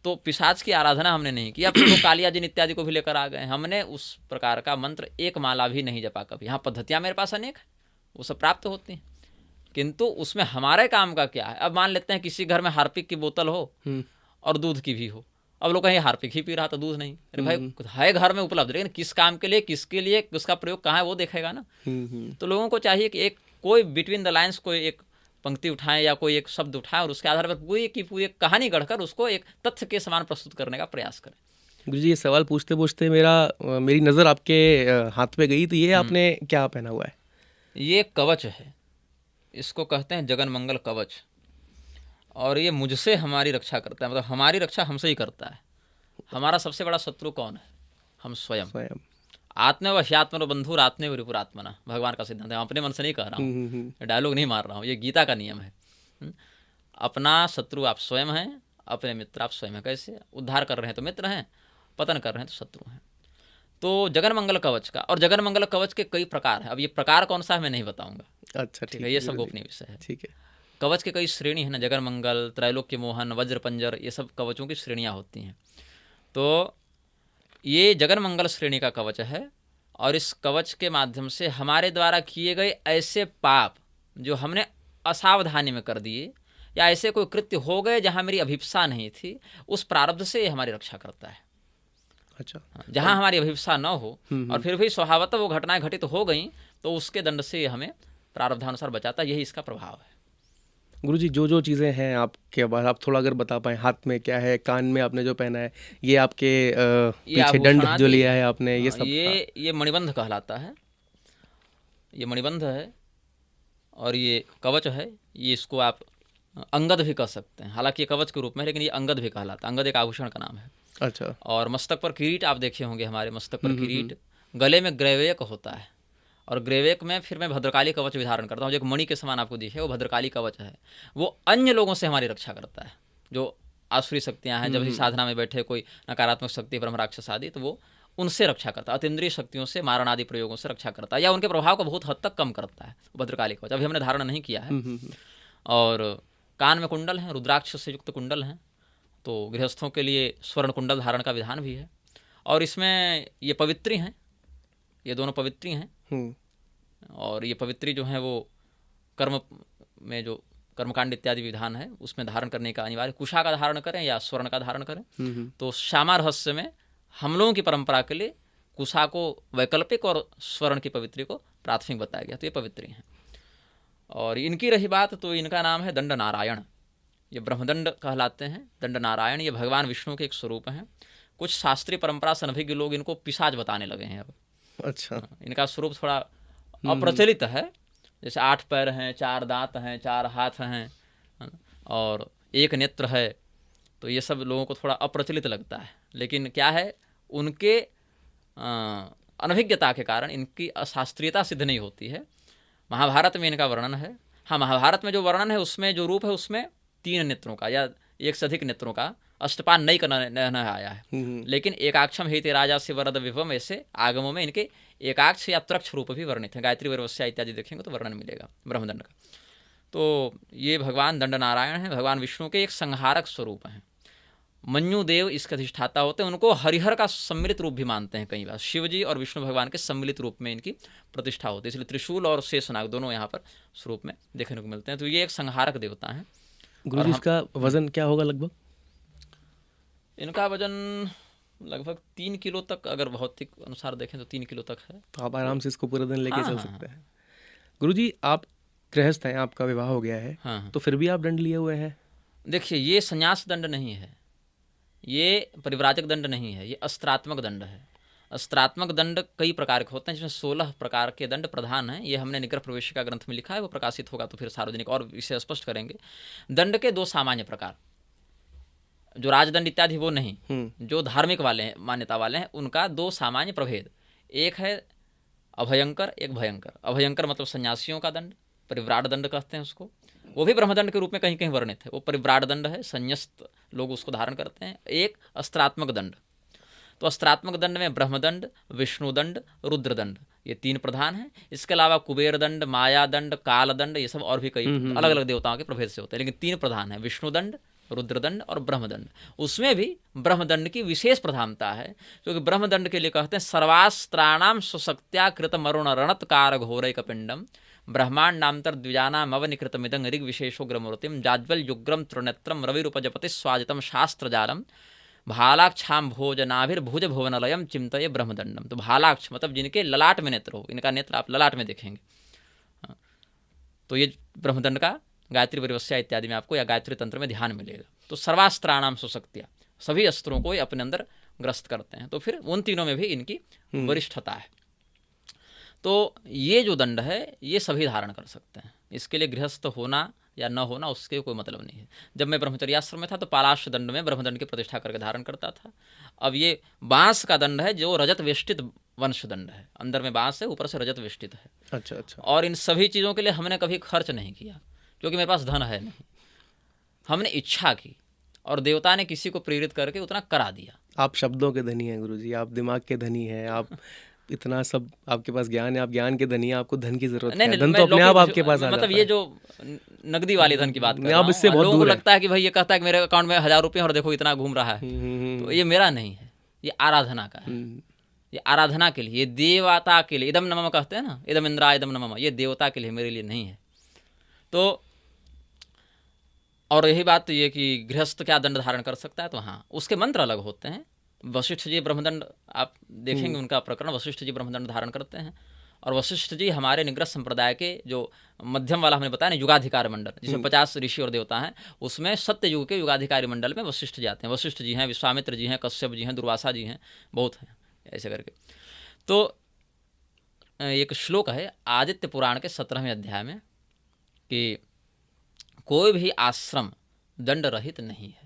Speaker 1: तो पिशाच की आराधना हमने नहीं की। अब तो कालिया जिन इत्यादि को भी लेकर आ गए, हमने उस प्रकार का मंत्र एक माला भी नहीं जपा कभी। हाँ, पद्धतियाँ मेरे पास अनेक है, वो सब प्राप्त होती हैं, किंतु उसमें हमारे काम का क्या है। अब मान लेते हैं किसी घर में हार्पिक की बोतल हो और दूध की भी हो। अब लोग कहें हार्पिक ही पी रहा था, दूध नहीं। अरे भाई, है घर में उपलब्ध, लेकिन किस काम के लिए, किसके लिए, उसका प्रयोग कहाँ है, वो देखेगा ना। तो लोगों को चाहिए कि एक कोई बिटवीन द लाइन्स कोई एक पंक्ति उठाएं या कोई एक शब्द उठाएं और उसके आधार पर पूरी की पूरी कहानी गढ़कर उसको एक तथ्य के समान प्रस्तुत करने का प्रयास करें।
Speaker 3: गुरुजी, ये सवाल पूछते पूछते मेरी नज़र आपके हाथ पे गई। तो ये आपने क्या पहना हुआ है?
Speaker 1: ये कवच है, इसको कहते हैं जगन मंगल कवच, और ये मुझसे हमारी रक्षा करता है, मतलब हमारी रक्षा हमसे ही करता है। हमारा सबसे बड़ा शत्रु कौन है? हम स्वयं। आत्मेव ह्यात्मनो बंधुर आत्मेव रिपुरात्मना, भगवान का सिद्धांत है। अपने मन से नहीं कह रहा हूँ, डायलॉग नहीं मार रहा हूँ, ये गीता का नियम है। अपना शत्रु आप स्वयं हैं, अपने मित्र आप स्वयं हैं। कैसे? उद्धार कर रहे हैं तो मित्र हैं, पतन कर रहे हैं तो शत्रु हैं। तो जगन मंगल कवच का, और जगन मंगल कवच के कई प्रकार हैं। अब ये प्रकार कौन सा है मैं नहीं बताऊंगा।
Speaker 3: अच्छा,
Speaker 1: ठीक है, ये सब गोपनीय विषय है।
Speaker 3: ठीक है।
Speaker 1: कवच के कई श्रेणी है ना, जगन मंगल, त्रैलोक्य मोहन, वज्र पंजर, ये सब कवचों की श्रेणियाँ होती हैं। तो ये जगन मंगल श्रेणी का कवच है, और इस कवच के माध्यम से हमारे द्वारा किए गए ऐसे पाप जो हमने असावधानी में कर दिए, या ऐसे कोई कृत्य हो गए जहाँ मेरी अभिप्सा नहीं थी, उस प्रारब्ध से हमारी रक्षा करता है।
Speaker 3: अच्छा।
Speaker 1: जहाँ हमारी अभिप्सा न हो और फिर भी स्वभावतः वो घटनाएं घटित हो गई, तो उसके दंड से हमें प्रारब्धानुसार बचाता है। यही इसका प्रभाव है।
Speaker 3: गुरुजी, जो चीज़ें हैं आपके पास, आप थोड़ा अगर बता पाएँ, हाथ में क्या है, कान में आपने जो पहना है, ये आपके पीछे दंड जो लिया है आपने, ये सब?
Speaker 1: ये मणिबंध कहलाता है। ये मणिबंध है और ये कवच है। ये इसको आप अंगद भी कह सकते हैं, हालांकि ये कवच के रूप में है, लेकिन ये अंगद भी कहलाता है। अंगद एक आभूषण का नाम है।
Speaker 3: अच्छा।
Speaker 1: और मस्तक पर किरीट आप देखे होंगे, हमारे मस्तक पर किरीट, गले में ग्रेवेक होता है, और ग्रेवेक में फिर मैं भद्रकाली कवच भी धारण करता हूँ, जो एक मणि के समान आपको दिखे, वो भद्रकाली कवच है। वो अन्य लोगों से हमारी रक्षा करता है। जो आसुरी शक्तियाँ हैं, जब भी साधना में बैठे कोई नकारात्मक शक्ति, ब्रह्म राक्षस आदि, तो वो उनसे रक्षा करता है। अतीन्द्रिय शक्तियों से, मारण आदि प्रयोगों से रक्षा करता है, या उनके प्रभाव को बहुत हद तक कम करता है भद्रकाली कवच। अभी हमने धारण नहीं किया है। और कान में कुंडल हैं, रुद्राक्ष से युक्त कुंडल हैं। तो गृहस्थों के लिए स्वर्ण कुंडल धारण का विधान भी है। और इसमें ये पवित्री हैं, ये दोनों पवित्री हैं। और ये पवित्री जो हैं वो कर्म में जो कर्मकांड इत्यादि विधान है उसमें धारण करने का अनिवार्य। कुशा का धारण करें या स्वर्ण का धारण करें। तो श्यामा रहस्य में हम लोगों की परंपरा के लिए कुशा को वैकल्पिक और स्वर्ण की पवित्री को प्राथमिक बताया गया। तो ये पवित्री हैं। और इनकी रही बात, तो इनका नाम है दंड नारायण। ये ब्रह्मदंड कहलाते हैं, दंड नारायण। ये भगवान विष्णु के एक स्वरूप हैं। कुछ शास्त्रीय परंपरा से अनभिज्ञ लोग इनको पिशाच बताने लगे हैं अब।
Speaker 3: अच्छा।
Speaker 1: इनका स्वरूप थोड़ा अप्रचलित है। जैसे 8 पैर हैं, 4 दांत हैं, 4 हाथ हैं और 1 नेत्र है। तो ये सब लोगों को थोड़ा अप्रचलित लगता है, लेकिन क्या है, उनके अनभिज्ञता के कारण इनकी अशास्त्रीयता सिद्ध नहीं होती है। महाभारत में इनका वर्णन है। हाँ, महाभारत में जो वर्णन है उसमें जो रूप है उसमें 3 नेत्रों का या 1 से अधिक नेत्रों का अष्टपान नहीं करना आया है। लेकिन एकाक्षम हेते राजा से वरद विभम, ऐसे आगमों में इनके एकाक्ष या त्रक्ष रूप भी वर्णित है। गायत्री वैरवस्या इत्यादि देखेंगे तो वर्णन मिलेगा ब्रह्मदंड का। तो ये भगवान दंड नारायण हैं, भगवान विष्णु के एक संहारक स्वरूप हैं। मन्यु देव इसके अधिष्ठाता होते हैं। उनको हरिहर का सम्मिलित रूप भी मानते हैं कई बार। शिव जी और विष्णु भगवान के सम्मिलित रूप में इनकी प्रतिष्ठा होती है, इसलिए त्रिशूल और शेषनाग दोनों यहाँ पर स्वरूप में देखने को मिलते हैं। तो ये एक संहारक देवता हैं।
Speaker 3: गुरुजी, इसका वजन क्या होगा लगभग?
Speaker 1: इनका वजन लगभग 3 किलो तक, अगर भौतिक अनुसार देखें तो 3 किलो तक है।
Speaker 3: तो आप आराम से इसको पूरे दिन लेके चल
Speaker 1: हाँ।
Speaker 3: सकते हैं। गुरुजी, आप गृहस्थ हैं, आपका विवाह हो गया है।
Speaker 1: हाँ।
Speaker 3: तो फिर भी आप दंड लिए हुए हैं?
Speaker 1: देखिए, ये संन्यास दंड नहीं है, ये परिव्राजक दंड नहीं है, ये अस्त्रात्मक दंड है। अस्त्रात्मक दंड कई प्रकार के होते हैं, जिसमें 16 प्रकार के दंड प्रधान हैं। ये हमने निग्रह प्रवेशिका ग्रंथ में लिखा है, वो प्रकाशित होगा तो फिर सार्वजनिक और इसे स्पष्ट करेंगे। दंड के 2 सामान्य प्रकार, जो राजदंड इत्यादि वो नहीं, जो धार्मिक वाले हैं, मान्यता वाले हैं, उनका 2 सामान्य प्रभेद। एक है अभयंकर, एक भयंकर। अभयंकर मतलब सन्यासियों का दंड, परिव्राट दंड कहते हैं उसको। वो भी ब्रह्मदंड के रूप में कहीं कहीं वर्णित है। वो परिव्राट दंड है, संन्यस्त लोग उसको धारण करते हैं। एक अस्त्रात्मक दंड। तो अस्त्रात्मक दंड में ब्रह्मदंड, विष्णुदंड, रुद्रदंड, ये 3 प्रधान हैं। इसके अलावा कुबेर दंड, माया दंड, काल दंड, ये सब और भी कई अलग अलग देवताओं के प्रभेद से होते हैं, लेकिन 3 प्रधान हैं, विष्णुदंड, रुद्रदंड और ब्रह्मदंड। उसमें भी ब्रह्मदंड की विशेष प्रधानता है, क्योंकि ब्रह्मदंड के लिए कहते हैं सर्वास्त्राणाम सुशक्त्या कृत मरुण रणत्कार घोरैक पिंडम ब्रह्मांड नामतर द्विजानाम अवनिकृतमिदं ऋग विशेषोग्रमूर्तिम जाज्वल युग्रम त्रिनेत्रम रविरूपजपति स्वाजितम शास्त्रजालम भालाक्षाम भोजनाभिर्भुज भुवनलयम चिंतये ब्रह्मदंडम। तो भालाक्ष मतलब जिनके ललाट में नेत्र हो, इनका नेत्र आप ललाट में देखेंगे। तो ये ब्रह्मदंड का गायत्री परिवस्या इत्यादि में आपको या गायत्री तंत्र में ध्यान मिलेगा। तो सर्वास्त्राणाम सुशक्तिया, सभी अस्त्रों को ये अपने अंदर ग्रस्त करते हैं। तो फिर उन तीनों में भी इनकी वरिष्ठता है। तो ये जो दंड है ये सभी धारण कर सकते हैं। इसके लिए गृहस्थ होना या न होना उसके कोई मतलब नहीं है। जब मैं ब्रह्मचर्याश्रम में था तो पालाश दंड में ब्रह्मदंड की प्रतिष्ठा करके धारण करता था। अब ये बांस का दंड है जो रजत वेष्टित वंश दंड है, अंदर में बांस है, ऊपर से रजत वेष्टित है।
Speaker 3: अच्छा अच्छा।
Speaker 1: और इन सभी चीज़ों के लिए हमने कभी खर्च नहीं किया, क्योंकि मेरे पास धन है नहीं। हमने इच्छा की और देवता ने किसी को प्रेरित करके उतना करा दिया।
Speaker 3: आप शब्दों के धनी हैं गुरुजी, आप दिमाग के धनी हैं, आप इतना सब आपके पास ज्ञान है, आप ज्ञान के धनी हैं, आपको धन की जरूरत है। धन तो अपने आप आपके पास आ जाता है।
Speaker 1: मतलब ये जो नकदी वाले धन की बात कर रहा
Speaker 3: आप इससे
Speaker 1: हूं,
Speaker 3: बहुत
Speaker 1: लोगों को
Speaker 3: दूर हैं।
Speaker 1: लगता है कि भाई ये कहता है कि मेरे अकाउंट में 1000 रुपये और देखो इतना घूम रहा है, तो ये मेरा नहीं है, ये आराधना का है। ये आराधना के लिए, ये देवता के लिए, इदम नमः कहते हैं ना, इदम इंद्रा इदम नमः, ये देवता के लिए, मेरे लिए नहीं है। तो और यही बात ये कि गृहस्थ क्या दंड धारण कर सकता है, तो हाँ उसके मंत्र अलग होते हैं। वशिष्ठ जी ब्रह्मदंड आप देखेंगे उनका प्रकरण, वशिष्ठ जी ब्रह्मदंड धारण करते हैं। और वशिष्ठ जी हमारे निग्रह संप्रदाय के जो मध्यम वाला हमने बताया ना युगाधिकारी मंडल, जिसमें 50 ऋषि और देवता हैं, उसमें सत्य युग के युगाधिकारी मंडल में वशिष्ठ जी आते हैं। वशिष्ठ जी हैं, विश्वामित्र जी हैं, कश्यप जी हैं, दुर्वासा जी हैं, बहुत हैं ऐसे करके। तो एक श्लोक है आदित्य पुराण के 17वें अध्याय में कि कोई भी आश्रम दंड रहित नहीं है।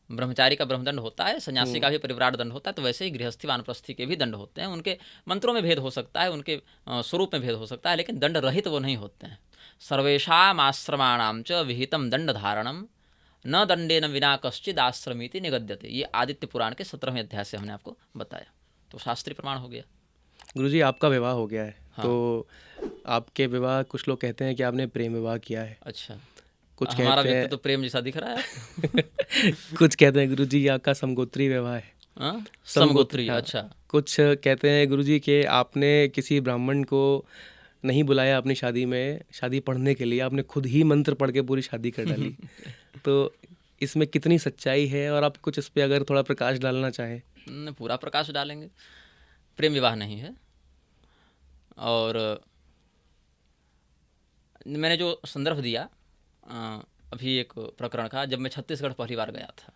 Speaker 1: ब्रह्मचारी का ब्रह्मदंड होता है, सन्यासी का भी परिव्राट दंड होता है, तो वैसे ही गृहस्थी वानप्रस्थी के भी दंड होते हैं। उनके मंत्रों में भेद हो सकता है, उनके स्वरूप में भेद हो सकता है, लेकिन दंड रहित वो नहीं होते हैं। सर्वेषाम आश्रमाणाम च विहितम दंड धारणम न दंडेन विना कश्चिद आश्रमीति निगद्यते। ये आदित्य पुराण के 17वें अध्याय से हमने आपको बताया, तो शास्त्रीय प्रमाण हो गया।
Speaker 3: गुरुजी आपका विवाह हो गया है। हाँ। तो आपके विवाह, कुछ लोग कहते हैं कि आपने प्रेम विवाह किया है।
Speaker 1: अच्छा,
Speaker 3: कुछ
Speaker 1: हमारा
Speaker 3: कहते हैं
Speaker 1: व्यक्ति तो प्रेम जैसा दिख रहा है।
Speaker 3: कुछ कहते हैं गुरुजी आपका समगोत्री विवाह है।
Speaker 1: हाँ? समगोत्री,
Speaker 3: हाँ।
Speaker 1: अच्छा।
Speaker 3: कुछ कहते हैं गुरुजी कि आपने किसी ब्राह्मण को नहीं बुलाया अपनी शादी में, शादी पढ़ने के लिए, आपने खुद ही मंत्र पढ़ के पूरी शादी कर डाली। तो इसमें कितनी सच्चाई है, और आप कुछ इस पे अगर थोड़ा प्रकाश डालना चाहें।
Speaker 1: पूरा प्रकाश डालेंगे। प्रेम विवाह नहीं है। और मैंने जो संदर्भ दिया अभी एक प्रकरण का, जब मैं छत्तीसगढ़ पहली बार गया था,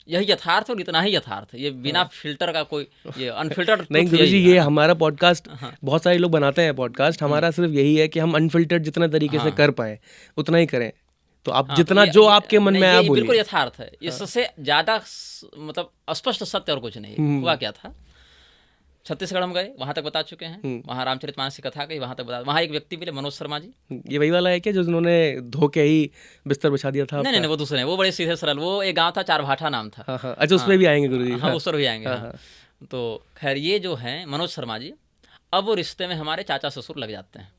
Speaker 1: यही यथार्थ और इतना ही यथार्थ, ये बिना फिल्टर का कोई, ये अनफिल्टर्ड
Speaker 3: नहीं गुरुजी, ये हमारा पॉडकास्ट, बहुत सारे लोग बनाते हैं पॉडकास्ट, हमारा सिर्फ यही है कि हम अनफिल्टर्ड जितना तरीके से कर पाए उतना ही करें। तो आप जितना जो आपके मन में आया बोलिए।
Speaker 1: बिल्कुल यथार्थ है, इससे ज़्यादा मतलब स्पष्ट सत्य और कुछ नहीं। हुआ क्या था, छत्तीसगढ़ हम गए, वहाँ तक बता चुके हैं, वहाँ रामचरितमानस की कथा गई, वहाँ तक बता। वहाँ एक व्यक्ति मिले, मनोज शर्मा जी।
Speaker 3: ये वही वाला है क्या जो जिन्होंने धोके ही बिस्तर बिछा दिया था?
Speaker 1: नहीं, वो दूसरे हैं, वो बड़े सीधे सरल। वो एक गांव था, चारभाठा नाम था।
Speaker 3: हाँ, अच्छा, उस पर भी आएंगे गुरुजी।
Speaker 1: हाँ, उस पर भी आएंगे। तो खैर, ये जो हैं मनोज शर्मा जी, अब वो रिश्ते में हमारे चाचा ससुर लग जाते हैं।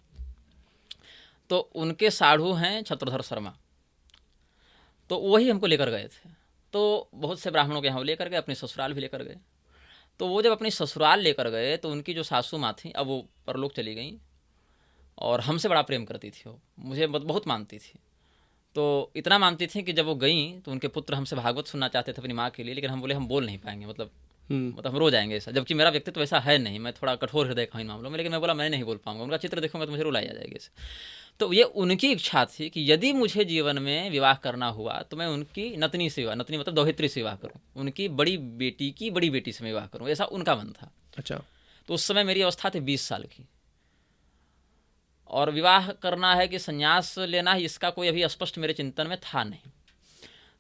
Speaker 1: तो उनके साढ़ू हैं छत्रधर शर्मा, तो वही हमको लेकर गए थे। तो बहुत से ब्राह्मणों के यहाँ लेकर गए, अपनी ससुराल भी लेकर गए। तो वो जब अपनी ससुराल लेकर गए तो उनकी जो सासू माँ थी, अब वो परलोक चली गई, और हमसे बड़ा प्रेम करती थी। वो मुझे बहुत मानती थी। तो इतना मानती थी कि जब वो गई तो उनके पुत्र हमसे भागवत सुनना चाहते थे अपनी माँ के लिए, लेकिन हम बोले हम बोल नहीं पाएंगे, मतलब हम रो जाएंगे ऐसा। जबकि मेरा व्यक्तित्व वैसा है नहीं, मैं थोड़ा कठोर हृदय का इन मामलों में, लेकिन मैं बोला मैं नहीं बोल पाऊंगा, उनका चित्र देखूंगा तो मुझे रुलाई आ जाएगी। तो ये उनकी इच्छा थी कि यदि मुझे जीवन में विवाह करना हुआ तो मैं उनकी नतनी से विवाह, नतनी मतलब दोहित्री से विवाह करूँ, उनकी बड़ी बेटी की बड़ी बेटी से मैं विवाह करूँ, ऐसा उनका मन था।
Speaker 3: अच्छा।
Speaker 1: तो उस समय मेरी अवस्था थी 20 साल की, और विवाह करना है कि संन्यास लेना है, इसका कोई अभी स्पष्ट मेरे चिंतन में था नहीं।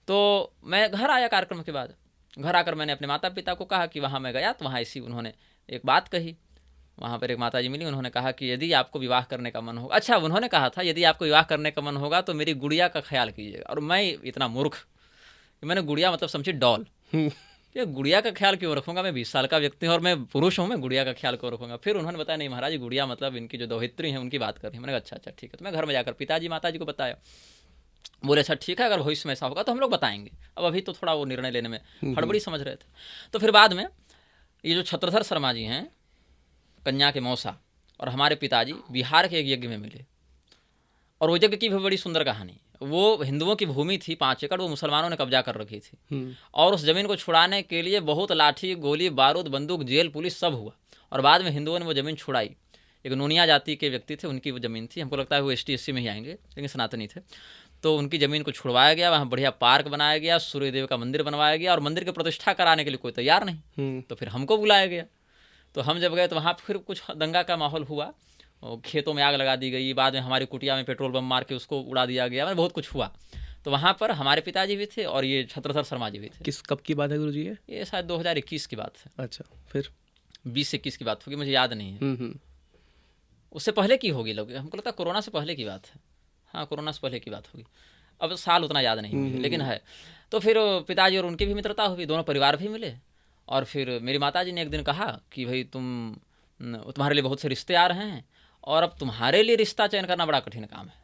Speaker 1: तो मैं घर आया कार्यक्रम के बाद, घर आकर मैंने अपने माता पिता को कहा कि वहाँ मैं गया, तो वहाँ ऐसी उन्होंने एक बात कही। वहाँ पर एक माता जी मिली, उन्होंने कहा कि यदि आपको विवाह करने का मन होगा, अच्छा उन्होंने कहा था यदि आपको विवाह करने का मन होगा तो मेरी गुड़िया का ख्याल कीजिएगा। और मैं इतना मूर्ख, मैंने गुड़िया मतलब समझी डॉल, ये गुड़िया का ख्याल क्यों रखूंगा, मैं 20 साल का व्यक्ति हूँ और मैं पुरुष हूँ, मैं गुड़िया का ख्याल क्यों रखूंगा। फिर उन्होंने बताया नहीं महाराज, गुड़िया मतलब इनकी जो दोहित्री हैं उनकी बात कर रही है। मैंने कहा अच्छा अच्छा ठीक है। तो मैं घर में जाकर पिताजी माताजी को बताया, बोले अच्छा ठीक है, अगर भविष्य में ऐसा होगा तो हम लोग बताएंगे। अब अभी तो थोड़ा वो निर्णय लेने में हड़बड़ी समझ रहे थे। तो फिर बाद में ये जो छत्रधर शर्मा जी हैं, कन्या के मौसा, और हमारे पिताजी बिहार के एक यज्ञ में मिले। और वो यज्ञ की भी बड़ी सुंदर कहानी। वो हिंदुओं की भूमि थी 5 एकड़, वो मुसलमानों ने कब्जा कर रखी थी। और उस जमीन को छुड़ाने के लिए बहुत लाठी गोली बारूद बंदूक जेल पुलिस सब हुआ। और बाद में हिंदुओं ने वो ज़मीन छुड़ाई। एक नूनिया जाति के व्यक्ति थे, उनकी वो ज़मीन थी। हमको लगता है वो ST SC में ही आएंगे, लेकिन सनातनी थे। तो उनकी ज़मीन को छुड़वाया गया, वहाँ बढ़िया पार्क बनाया गया, सूर्यदेव का मंदिर बनवाया गया, और मंदिर की प्रतिष्ठा कराने के लिए कोई तैयार नहीं। तो फिर हमको बुलाया गया। तो हम जब गए तो वहाँ फिर कुछ दंगा का माहौल हुआ, खेतों में आग लगा दी गई, बाद में हमारी कुटिया में पेट्रोल बम मार के उसको उड़ा दिया गया, मतलब बहुत कुछ हुआ। तो वहाँ पर हमारे पिताजी भी थे और ये छत्रधर शर्मा जी भी थे।
Speaker 3: कब की बात है गुरुजी
Speaker 1: ये शायद 2021 की बात है।
Speaker 3: अच्छा, फिर
Speaker 1: 20-21 की बात होगी, मुझे याद नहीं है। उससे पहले की होगी, लोग हमको लगता है कोरोना से पहले की बात है। हाँ, कोरोना से पहले की बात होगी, अब साल उतना याद नहीं मुझे, लेकिन है। तो फिर पिताजी और उनकी भी मित्रता हुई, दोनों परिवार भी मिले। और फिर मेरी माताजी ने एक दिन कहा कि भाई तुम्हारे लिए बहुत से रिश्ते आ रहे हैं, और अब तुम्हारे लिए रिश्ता चयन करना बड़ा कठिन काम है,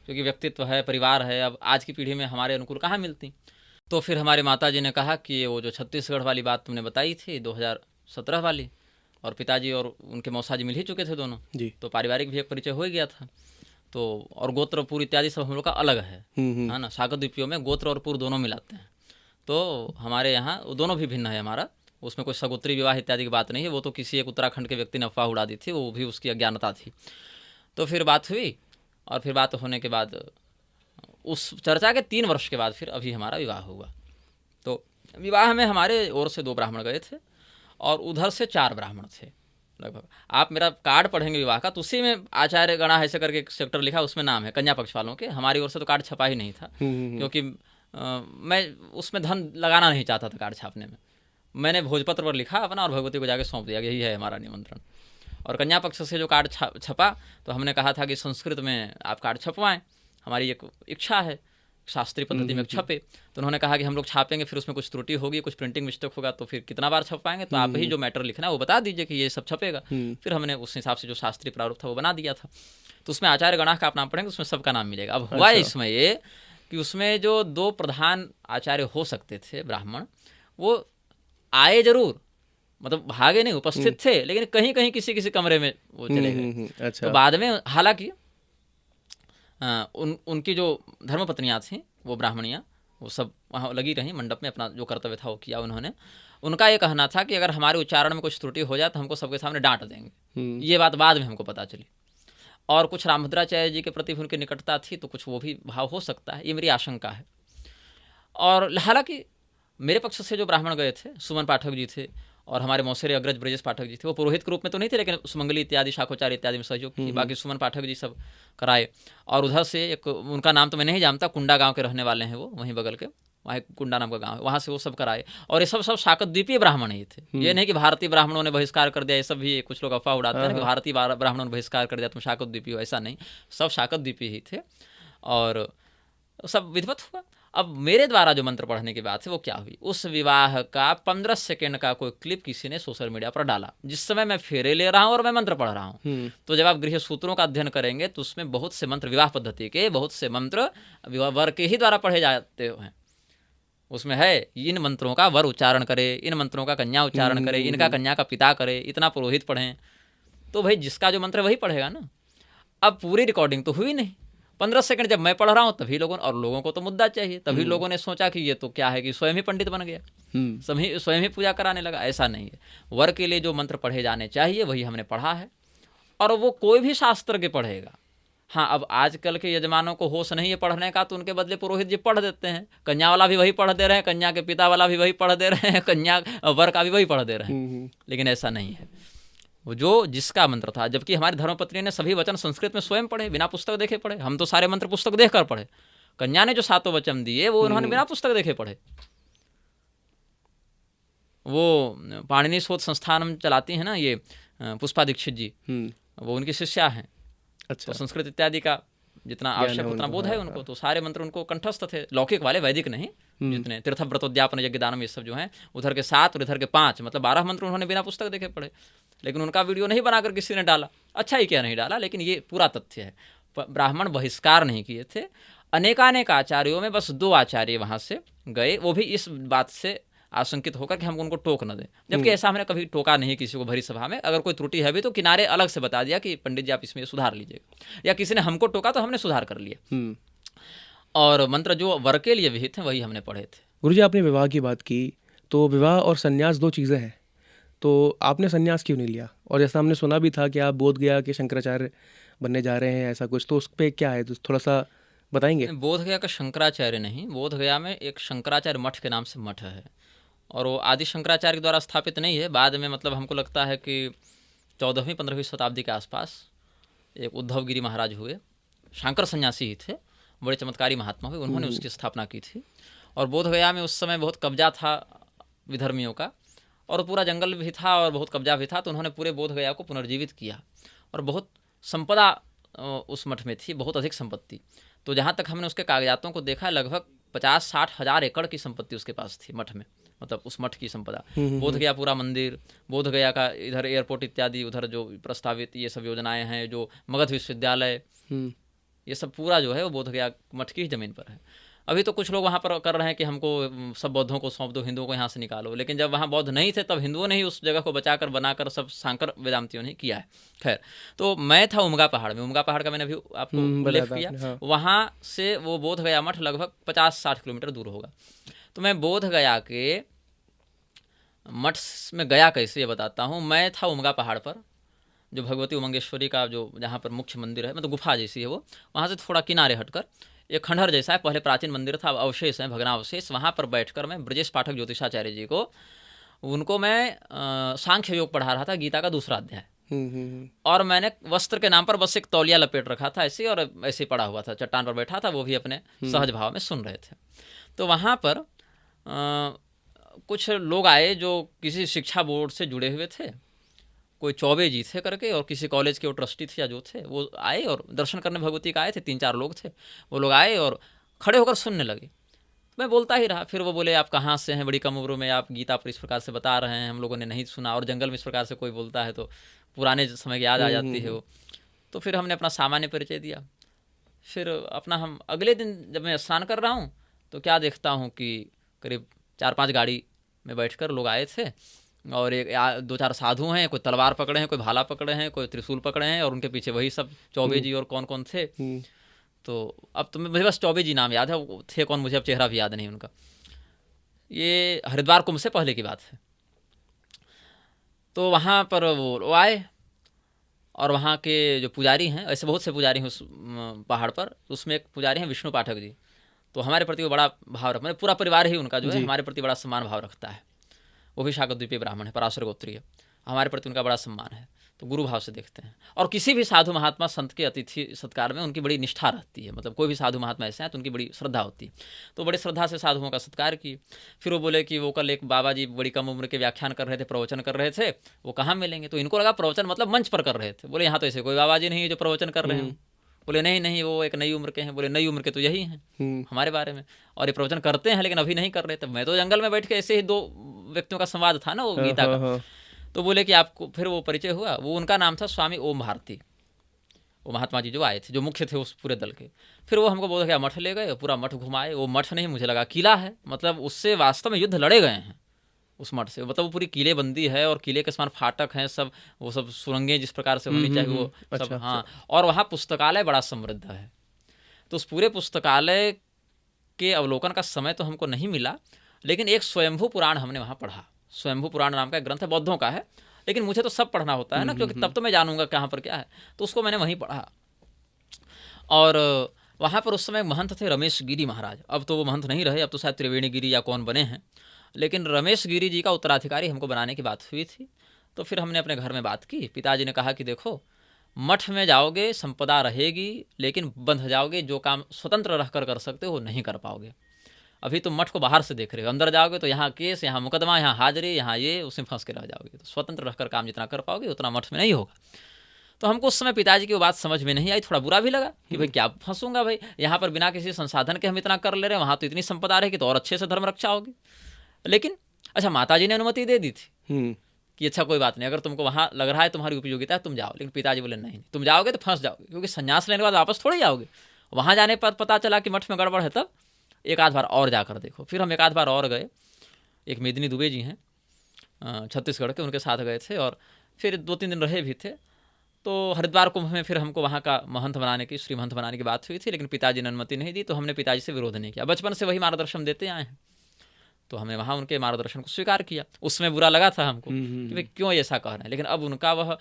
Speaker 1: क्योंकि व्यक्तित्व है, परिवार है, अब आज की पीढ़ी में हमारे अनुकूल कहाँ मिलती। तो फिर हमारे माताजी ने कहा कि वो जो छत्तीसगढ़ वाली बात तुमने बताई थी 2017 वाली, और पिताजी और उनके मौसा जी मिल ही चुके थे दोनों
Speaker 3: जी।
Speaker 1: तो पारिवारिक भी एक परिचय हो ही गया था। तो और गोत्र पुर इत्यादि सब हम लोग का अलग है ना, सागर द्वीपियों में गोत्र और पुर दोनों मिलाते हैं। तो हमारे यहाँ दोनों भी भिन्न है हमारा, उसमें कोई सगोत्री विवाह इत्यादि की बात नहीं है। वो तो किसी एक उत्तराखंड के व्यक्ति ने अफवाह उड़ा दी थी, वो भी उसकी अज्ञानता थी। तो फिर बात हुई, और फिर बात होने के बाद उस चर्चा के 3 वर्ष के बाद फिर अभी हमारा विवाह हुआ। तो विवाह में हमारे ओर से 2 ब्राह्मण गए थे और उधर से 4 ब्राह्मण थे लगभग। आप मेरा कार्ड पढ़ेंगे विवाह का, तो उसी में आचार्य गणा ऐसे करके एक सेक्टर लिखा, उसमें नाम है कन्या पक्ष वालों के। हमारी ओर से तो कार्ड छपा ही नहीं था, क्योंकि मैं उसमें धन लगाना नहीं चाहता था कार्ड छापने में। मैंने भोजपत्र पर लिखा अपना और भगवती को जाके सौंप दिया, यही है हमारा निमंत्रण। और कन्या पक्ष से जो कार्ड छपा, तो हमने कहा था कि संस्कृत में आप कार्ड छपवाएं, हमारी एक इच्छा है शास्त्रीय पद्धति में छपे। तो उन्होंने कहा कि हम लोग छापेंगे, फिर उसमें कुछ त्रुटि होगी, कुछ प्रिंटिंग मिस्टेक होगा, तो फिर कितना बार छप पाएंगे, तो आप ही जो मैटर लिखना है वो बता दीजिए कि ये सब छपेगा। फिर हमने उस हिसाब से जो शास्त्रीय प्रारूप था वो बना दिया था। तो उसमें आचार्य गणा का आप नाम पढ़ेंगे, उसमें सबका नाम मिलेगा। अब हुआ इसमें ये कि उसमें जो 2 प्रधान आचार्य हो सकते थे ब्राह्मण, वो आए जरूर, मतलब भागे नहीं, उपस्थित थे, लेकिन कहीं कहीं किसी किसी कमरे में वो चले गए।
Speaker 3: अच्छा।
Speaker 1: तो बाद में हालांकि उनकी जो धर्मपत्नियाँ थीं, वो ब्राह्मणियाँ, वो सब वहाँ लगी रहीं मंडप में, अपना जो कर्तव्य था वो किया उन्होंने। उनका ये कहना था कि अगर हमारे उच्चारण में कुछ त्रुटि हो जाए तो हमको सबके सामने डांट देंगे। ये बात बाद में हमको पता चली। और कुछ रामभद्राचार्य जी के प्रति उनकी निकटता थी, तो कुछ वो भी भाव हो सकता है, ये मेरी आशंका है। और हालांकि मेरे पक्ष से जो ब्राह्मण गए थे, सुमन पाठक जी थे, और हमारे मौसेरे अग्रज ब्रजेश पाठक जी थे। वो पुरोहित के रूप में तो नहीं थे, लेकिन सुमंगली इत्यादि शाखोचार्य इत्यादि में सहयोग की। बाकी सुमन पाठक जी सब कराए। और उधर से एक, उनका नाम तो मैं नहीं जानता, कुंडा गांव के रहने वाले हैं वो, वहीं बगल के, वहाँ एक कुंडा नाम का गांव है, वहाँ से वो सब कराए। और ये सब शाकत द्वीपीय ब्राह्मण ही थे। ये नहीं कि भारतीय ब्राह्मणों ने बहिष्कार कर दिया, ये सब भी कुछ लोग अफवाह उड़ाते हैं कि भारतीय ब्राह्मणों ने बहिष्कार कर दिया तुम शाकत द्वीपीय हो, ऐसा नहीं, सब शाकत द्वीपीय ही थे। और सब विधिवत हुआ। अब मेरे द्वारा जो मंत्र पढ़ने की बात है वो क्या हुई, उस विवाह का 15 सेकेंड का कोई क्लिप किसी ने सोशल मीडिया पर डाला, जिस समय मैं फेरे ले रहा हूँ और मैं मंत्र पढ़ रहा हूँ। तो जब आप गृह सूत्रों का अध्ययन करेंगे तो उसमें बहुत से मंत्र, विवाह पद्धति के बहुत से मंत्र वर के ही द्वारा पढ़े जाते हैं। उसमें है इन मंत्रों का वर उच्चारण करे, इन मंत्रों का कन्या उच्चारण करे, इनका कन्या का पिता करे, इतना पुरोहित पढ़ें। तो भाई जिसका जो मंत्र वही पढ़ेगा ना। अब पूरी रिकॉर्डिंग तो हुई नहीं, 15 सेकंड जब मैं पढ़ रहा हूँ तभी और लोगों को तो मुद्दा चाहिए, तभी लोगों ने सोचा कि ये तो क्या है कि स्वयं ही पंडित बन गया, स्वयं ही पूजा कराने लगा। ऐसा नहीं है, वर के लिए जो मंत्र पढ़े जाने चाहिए वही हमने पढ़ा है, और वो कोई भी शास्त्र के पढ़ेगा। हाँ, अब आजकल के यजमानों को होश नहीं है पढ़ने का, तो उनके बदले पुरोहित जी पढ़ देते हैं। कन्या वाला भी वही पढ़ दे रहे हैं, कन्या के पिता वाला भी वही पढ़ दे रहे हैं, कन्या वर का भी वही पढ़ दे रहे हैं। लेकिन ऐसा नहीं है, वो जो जिसका मंत्र था। जबकि हमारी धर्मपत्नी ने सभी वचन संस्कृत में स्वयं पढ़े, बिना पुस्तक देखे पढ़े। हम तो सारे मंत्र पुस्तक देख कर पढ़े। कन्या ने जो 7 वचन दिए वो उन्होंने बिना पुस्तक देखे पढ़े। वो पाणिनि शोध संस्थान हम चलाती हैं ना, ये पुष्पा दीक्षित जी, वो उनकी शिष्या हैं।
Speaker 3: अच्छा।
Speaker 1: तो संस्कृत इत्यादि का जितना आवश्यक उतना बोध है उनको, तो सारे मंत्र उनको कंठस्थ थे, लौकिक वाले, वैदिक नहीं। जितने तीर्थ व्रतोद्यापन यज्ञ दानम ये सब जो हैं, उधर के 7 और इधर के 5, मतलब 12 मंत्र उन्होंने बिना पुस्तक देखे पढ़े। लेकिन उनका वीडियो नहीं बनाकर किसी ने डाला, अच्छा ही क्या नहीं डाला, लेकिन ये पूरा तथ्य है। ब्राह्मण बहिष्कार नहीं किए थे। अनेकानेक आचार्यों में बस 2 आचार्य वहाँ से गए, वो भी इस बात से आशंकित होकर कि हम उनको टोक न दें, जबकि ऐसा हमने कभी टोका नहीं किसी को भरी सभा में। अगर कोई त्रुटि है भी तो किनारे अलग से बता दिया कि पंडित जी आप इसमें सुधार लीजिएगा, या किसी ने हमको टोका तो हमने सुधार कर लिया। और मंत्र जो वर के लिए विहित हैं वही हमने पढ़े थे।
Speaker 3: गुरुजी, आपने विवाह की बात की, तो विवाह और संन्यास 2 चीज़ें हैं, तो आपने संन्यास क्यों नहीं लिया? और जैसा हमने सुना भी था कि आप बोध गया के शंकराचार्य बनने जा रहे हैं, ऐसा कुछ, तो उस पर क्या है, तो थोड़ा सा बताएंगे?
Speaker 1: बोध गया का शंकराचार्य नहीं, बोध गया में एक शंकराचार्य मठ के नाम से मठ है, और वो आदि शंकराचार्य के द्वारा स्थापित नहीं है। बाद में मतलब हमको लगता है कि 14वीं-15वीं शताब्दी के आसपास एक उद्धवगिरी महाराज हुए, शंकर सन्यासी ही थे, बड़े चमत्कारी महात्मा हुए, उन्होंने उसकी स्थापना की थी। और बोध गया में उस समय बहुत कब्जा था विधर्मियों का, और पूरा जंगल भी था और बहुत कब्जा भी था, तो उन्होंने पूरे बोध गया को पुनर्जीवित किया, और बहुत संपदा उस मठ में थी, बहुत अधिक संपत्ति। तो जहाँ तक हमने उसके कागजातों को देखा, लगभग 50-60 हज़ार एकड़ की संपत्ति उसके पास थी मठ में, मतलब उस मठ की संपदा। बोध गया पूरा मंदिर, बोध गया का इधर एयरपोर्ट इत्यादि, उधर जो प्रस्तावित ये सब योजनाएं हैं, जो मगध विश्वविद्यालय, ये सब पूरा जो है वो बोध गया मठ की ही ज़मीन पर है। अभी तो कुछ लोग वहाँ पर कर रहे हैं कि हमको सब बौद्धों को सौंप दो, हिंदुओं को यहाँ से निकालो, लेकिन जब वहाँ बौद्ध नहीं थे तब हिंदुओं ने ही उस जगह को बचाकर बनाकर सब सांकर वेदांतियों ने किया है। खैर, तो मैं था उमगा पहाड़ में, उमगा पहाड़ का मैंने अभी आपको उल्लेख किया। हाँ। वहाँ से वो बोध गया मठ लगभग 50-60 किलोमीटर दूर होगा। तो मैं बोध गया के मठ में गया कैसे ये बताता हूँ। मैं था उमगा पहाड़ पर, जो भगवती उमंगेश्वरी का जो जहाँ पर मुख्य मंदिर है, मतलब गुफा जैसी है वो, वहाँ से थोड़ा किनारे हटकर एक खंडहर जैसा है, पहले प्राचीन मंदिर था, अब अवशेष हैं, भग्नावशेष। वहाँ पर बैठकर मैं ब्रजेश पाठक ज्योतिषाचार्य जी को, उनको मैं सांख्य योग पढ़ा रहा था, गीता का 2रा अध्याय। और मैंने वस्त्र के नाम पर बस एक तौलिया लपेट रखा था ऐसे, और ऐसे पड़ा हुआ था, चट्टान पर बैठा था, वो भी अपने सहज भाव में सुन रहे थे। तो वहाँ पर कुछ लोग आए जो किसी शिक्षा बोर्ड से जुड़े हुए थे, कोई चौबे जी थे करके, और किसी कॉलेज के वो ट्रस्टी थे या जो थे, वो आए और दर्शन करने भगवती का आए थे। 3-4 लोग थे, वो लोग आए और खड़े होकर सुनने लगे। मैं बोलता ही रहा। फिर वो बोले आप कहाँ से हैं, बड़ी कम उम्र में आप गीता पर इस प्रकार से बता रहे हैं, हम लोगों ने नहीं सुना, और जंगल में इस प्रकार से कोई बोलता है तो पुराने समय की याद आ जाती है वो। तो फिर हमने अपना सामान्य परिचय दिया। फिर अपना हम अगले दिन जब मैं स्नान कर रहा हूँ तो क्या देखता हूँ कि करीब 4-5 गाड़ी में बैठकर लोग आए थे, और एक 2-4 साधु हैं, कोई तलवार पकड़े हैं, कोई भाला पकड़े हैं, कोई त्रिशूल पकड़े हैं, और उनके पीछे वही सब चौबे जी और कौन कौन थे। तो अब तो मुझे बस चौबे जी नाम याद है, वो थे कौन मुझे अब चेहरा भी याद नहीं उनका। ये हरिद्वार कुंभ से पहले की बात है। तो वहाँ पर वो आए, और वहाँ के जो पुजारी हैं, ऐसे बहुत से पुजारी हैं उस पहाड़ पर, उसमें एक पुजारी हैं विष्णु पाठक जी। तो हमारे प्रति वो बड़ा भाव रखते, मतलब पूरा परिवार ही उनका जो है हमारे प्रति बड़ा सम्मान भाव रखता है। वो भी शाकद्वीपीय ब्राह्मण है, पराशर गोत्रीय, हमारे प्रति उनका बड़ा सम्मान है, तो गुरु भाव से देखते हैं। और किसी भी साधु महात्मा संत के अतिथि सत्कार में उनकी बड़ी निष्ठा रहती है, मतलब कोई भी साधु महात्मा ऐसे हैं तो उनकी बड़ी श्रद्धा होती है। तो बड़ी श्रद्धा से साधुओं का सत्कार की। फिर वो बोले कि वो कल एक बाबा जी बड़ी कम उम्र के व्याख्यान कर रहे थे, प्रवचन कर रहे थे, वो कहाँ मिलेंगे। तो इनको लगा प्रवचन मतलब मंच पर कर रहे थे। बोले यहाँ तो ऐसे कोई बाबा जी नहीं है जो प्रवचन कर रहे हैं। बोले नहीं नहीं, वो एक नई उम्र के हैं। बोले नई उम्र के तो यही हैं हमारे बारे में, और ये प्रवचन करते हैं लेकिन अभी नहीं कर रहे थे। मैं तो जंगल में बैठ के ऐसे ही 2 व्यक्तियों का संवाद था ना वो गीता का। तो बोले कि आपको, फिर वो परिचय हुआ, वो उनका नाम था स्वामी ओम भारती, वो महात्मा जी जो आए थे, जो मुख्य थे उस पूरे दल के। फिर वो हमको बोल गया मठ ले गए, पूरा मठ घुमाए। वो मठ नहीं, मुझे लगा किला है, मतलब उससे वास्तव में युद्ध लड़े गए हैं उस मठ से, मतलब वो पूरी किले बंदी है, और किले के समान फाटक हैं सब, वो सब सुरंगें जिस प्रकार से होनी चाहिए वो सब। अच्छा, हाँ, और वहाँ पुस्तकालय बड़ा समृद्ध है। तो उस पूरे पुस्तकालय के अवलोकन का समय तो हमको नहीं मिला, लेकिन एक स्वयंभू पुराण हमने वहाँ पढ़ा। स्वयंभू पुराण नाम का एक ग्रंथ है, बौद्धों का है, लेकिन मुझे तो सब पढ़ना होता है ना, क्योंकि तब तो मैं जानूंगा कहाँ पर क्या है। तो उसको मैंने वहीं पढ़ा। और वहाँ पर उस समय महंत थे रमेश गिरी महाराज। अब तो वो महंत नहीं रहे, अब तो शायद त्रिवेणी गिरी या कौन बने हैं, लेकिन रमेश गिरी जी का उत्तराधिकारी हमको बनाने की बात हुई थी। तो फिर हमने अपने घर में बात की। पिताजी ने कहा कि देखो, मठ में जाओगे संपदा रहेगी, लेकिन बंध जाओगे, जो काम स्वतंत्र रहकर कर सकते हो वो नहीं कर पाओगे। अभी तुम मठ को बाहर से देख रहे हो, अंदर जाओगे तो यहाँ केस, यहाँ मुकदमा, यहाँ हाजिरी, यहाँ ये, उसमें फंस के रह जाओगे। तो स्वतंत्र रहकर काम जितना कर पाओगे उतना मठ में नहीं होगा। तो हमको उस समय पिताजी की वो बात समझ में नहीं आई, थोड़ा बुरा भी लगा कि भाई क्या फंसूंगा भाई, यहाँ पर बिना किसी संसाधन के हम इतना कर ले रहे हैं, वहाँ तो इतनी संपदा रहेगी तो और अच्छे से धर्म रक्षा होगी। लेकिन अच्छा, माताजी ने अनुमति दे दी थी कि अच्छा कोई बात नहीं, अगर तुमको वहाँ लग रहा है तुम्हारी उपयोगिता है तुम जाओ। लेकिन पिताजी बोले नहीं, तुम जाओगे तो फंस जाओगे, क्योंकि संन्यास लेने के बाद वापस थोड़ी जाओगे। वहाँ जाने पर पता चला कि मठ में गड़बड़ है, तब एक आध बार और जाकर देखो। फिर हम एक आध बार और गए, एक मेदिनी दुबे जी हैं छत्तीसगढ़ के, उनके साथ गए थे और फिर 2-3 दिन रहे भी थे। तो हरिद्वार कुंभ में फिर हमको वहाँ का महंत बनाने की, श्री महंत बनाने की बात हुई थी, लेकिन पिताजी ने अनुमति नहीं दी, तो हमने पिताजी से विरोध नहीं किया। बचपन से वही मार्गदर्शन देते आए हैं, तो हमने वहाँ उनके मार्गदर्शन को स्वीकार किया। उसमें बुरा लगा था हमको कि भाई क्यों ऐसा कह रहे हैं, लेकिन अब उनका वह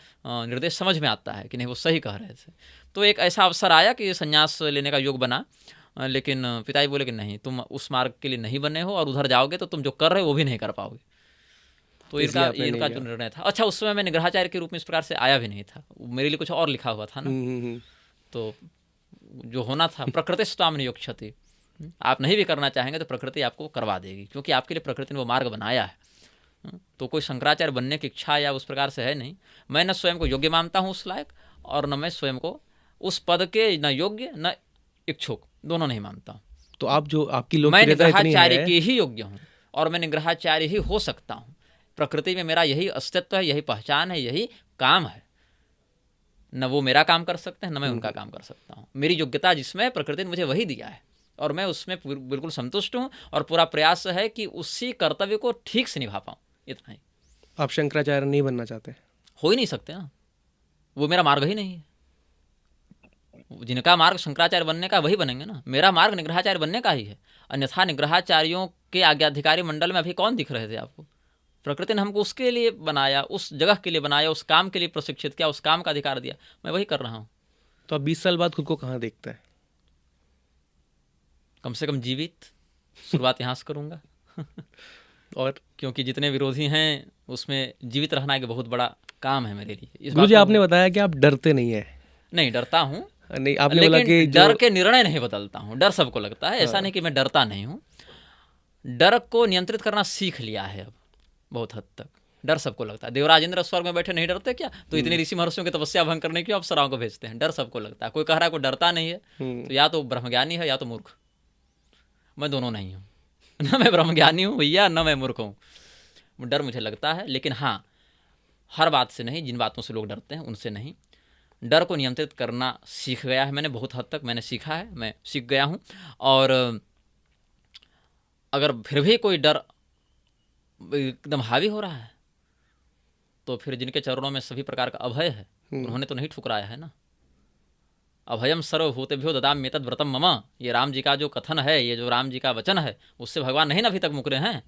Speaker 1: निर्देश समझ में आता है कि नहीं वो सही कह रहे थे। तो एक ऐसा अवसर आया कि संन्यास लेने का योग बना, लेकिन पिताजी बोले कि नहीं, तुम उस मार्ग के लिए नहीं बने हो और उधर जाओगे तो तुम जो कर रहे हो वो भी नहीं कर पाओगे। तो इनका जो निर्णय था, अच्छा उस समय मैं निग्रहाचार्य के रूप में इस प्रकार से आया भी नहीं था, मेरे लिए कुछ और लिखा हुआ था ना। तो जो होना था, प्रकृति स्वाम नियोक्षति, आप नहीं भी करना चाहेंगे तो प्रकृति आपको करवा देगी, क्योंकि आपके लिए प्रकृति ने वो मार्ग बनाया है। तो कोई शंकराचार्य बनने की इच्छा या उस प्रकार से है नहीं। मैं न स्वयं को योग्य मानता हूँ उस लायक, और न मैं स्वयं को उस पद के न योग्य न इच्छुक, दोनों नहीं मानता हूँ।
Speaker 3: तो आप जो आपकी
Speaker 1: मैं
Speaker 3: लोकप्रियता इतनी
Speaker 1: निग्रहाचार्य
Speaker 3: है,
Speaker 1: के ही योग्य हूँ और मैं निग्रहाचार्य ही हो सकता हूँ। प्रकृति में मेरा यही अस्तित्व है, यही पहचान है, यही काम है। न वो मेरा काम कर सकते हैं, न मैं उनका काम कर सकता हूँ। मेरी योग्यता जिसमें है, प्रकृति ने मुझे वही दिया है और मैं उसमें बिल्कुल संतुष्ट हूँ, और पूरा प्रयास है कि उसी कर्तव्य को ठीक से निभा पाऊँ, इतना ही।
Speaker 3: आप शंकराचार्य नहीं बनना चाहते?
Speaker 1: हो ही नहीं सकते ना, वो मेरा मार्ग ही नहीं है। जिनका मार्ग शंकराचार्य बनने का वही बनेंगे ना, मेरा मार्ग निग्रहाचार्य बनने का ही है। अन्यथा निग्रहाचार्यों के आज्ञाधिकारी मंडल में अभी कौन दिख रहे थे आपको? प्रकृति ने हमको उसके लिए बनाया, उस जगह के लिए बनाया, उस काम के लिए प्रशिक्षित किया, उस काम का अधिकार दिया, मैं वही कर रहा हूँ।
Speaker 3: तो आप 20 साल बाद खुद को कहाँ देखते हैं?
Speaker 1: कम से कम जीवित, शुरुआत यहाँ से करूँगा।
Speaker 3: और
Speaker 1: क्योंकि जितने विरोधी हैं उसमें जीवित रहना एक बहुत बड़ा काम है मेरे लिए।
Speaker 3: गुरुजी, आपने बताया कि आप डरते नहीं है।
Speaker 1: नहीं, डरता हूँ,
Speaker 3: नहीं, आपने बोला कि
Speaker 1: डर के निर्णय नहीं बदलता हूँ। डर सबको लगता है, ऐसा नहीं कि मैं डरता नहीं हूँ। डर को नियंत्रित करना सीख लिया है अब बहुत हद तक। डर सबको लगता है। देवराज इंद्र स्वर्ग में बैठे नहीं डरते क्या? तो इतने ऋषि महर्षियों की तपस्या भंग करने की अप्सराओं को भेजते हैं। डर सबको लगता है। कोई कह रहा है कोई डरता नहीं है, तो या तो ब्रह्मज्ञानी है या तो मूर्ख। मैं दोनों नहीं हूँ, न मैं ब्रह्मज्ञानी हूँ भैया, न मैं मूर्ख हूँ। डर मुझे लगता है, लेकिन हाँ, हर बात से नहीं, जिन बातों से लोग डरते हैं उनसे नहीं। डर को नियंत्रित करना सीख गया है मैंने, बहुत हद तक मैंने सीखा है, मैं सीख गया हूँ। और अगर फिर भी कोई डर एकदम हावी हो रहा है, तो फिर जिनके चरणों में सभी प्रकार का अभय है, उन्होंने तो नहीं ठुकराया है ना। अभयम सर्वभूतेभ्यो ददाम्येतद् व्रतम मम, ये राम जी का जो कथन है, ये जो राम जी का वचन है, उससे भगवान नहीं ना अभी तक मुकरे हैं।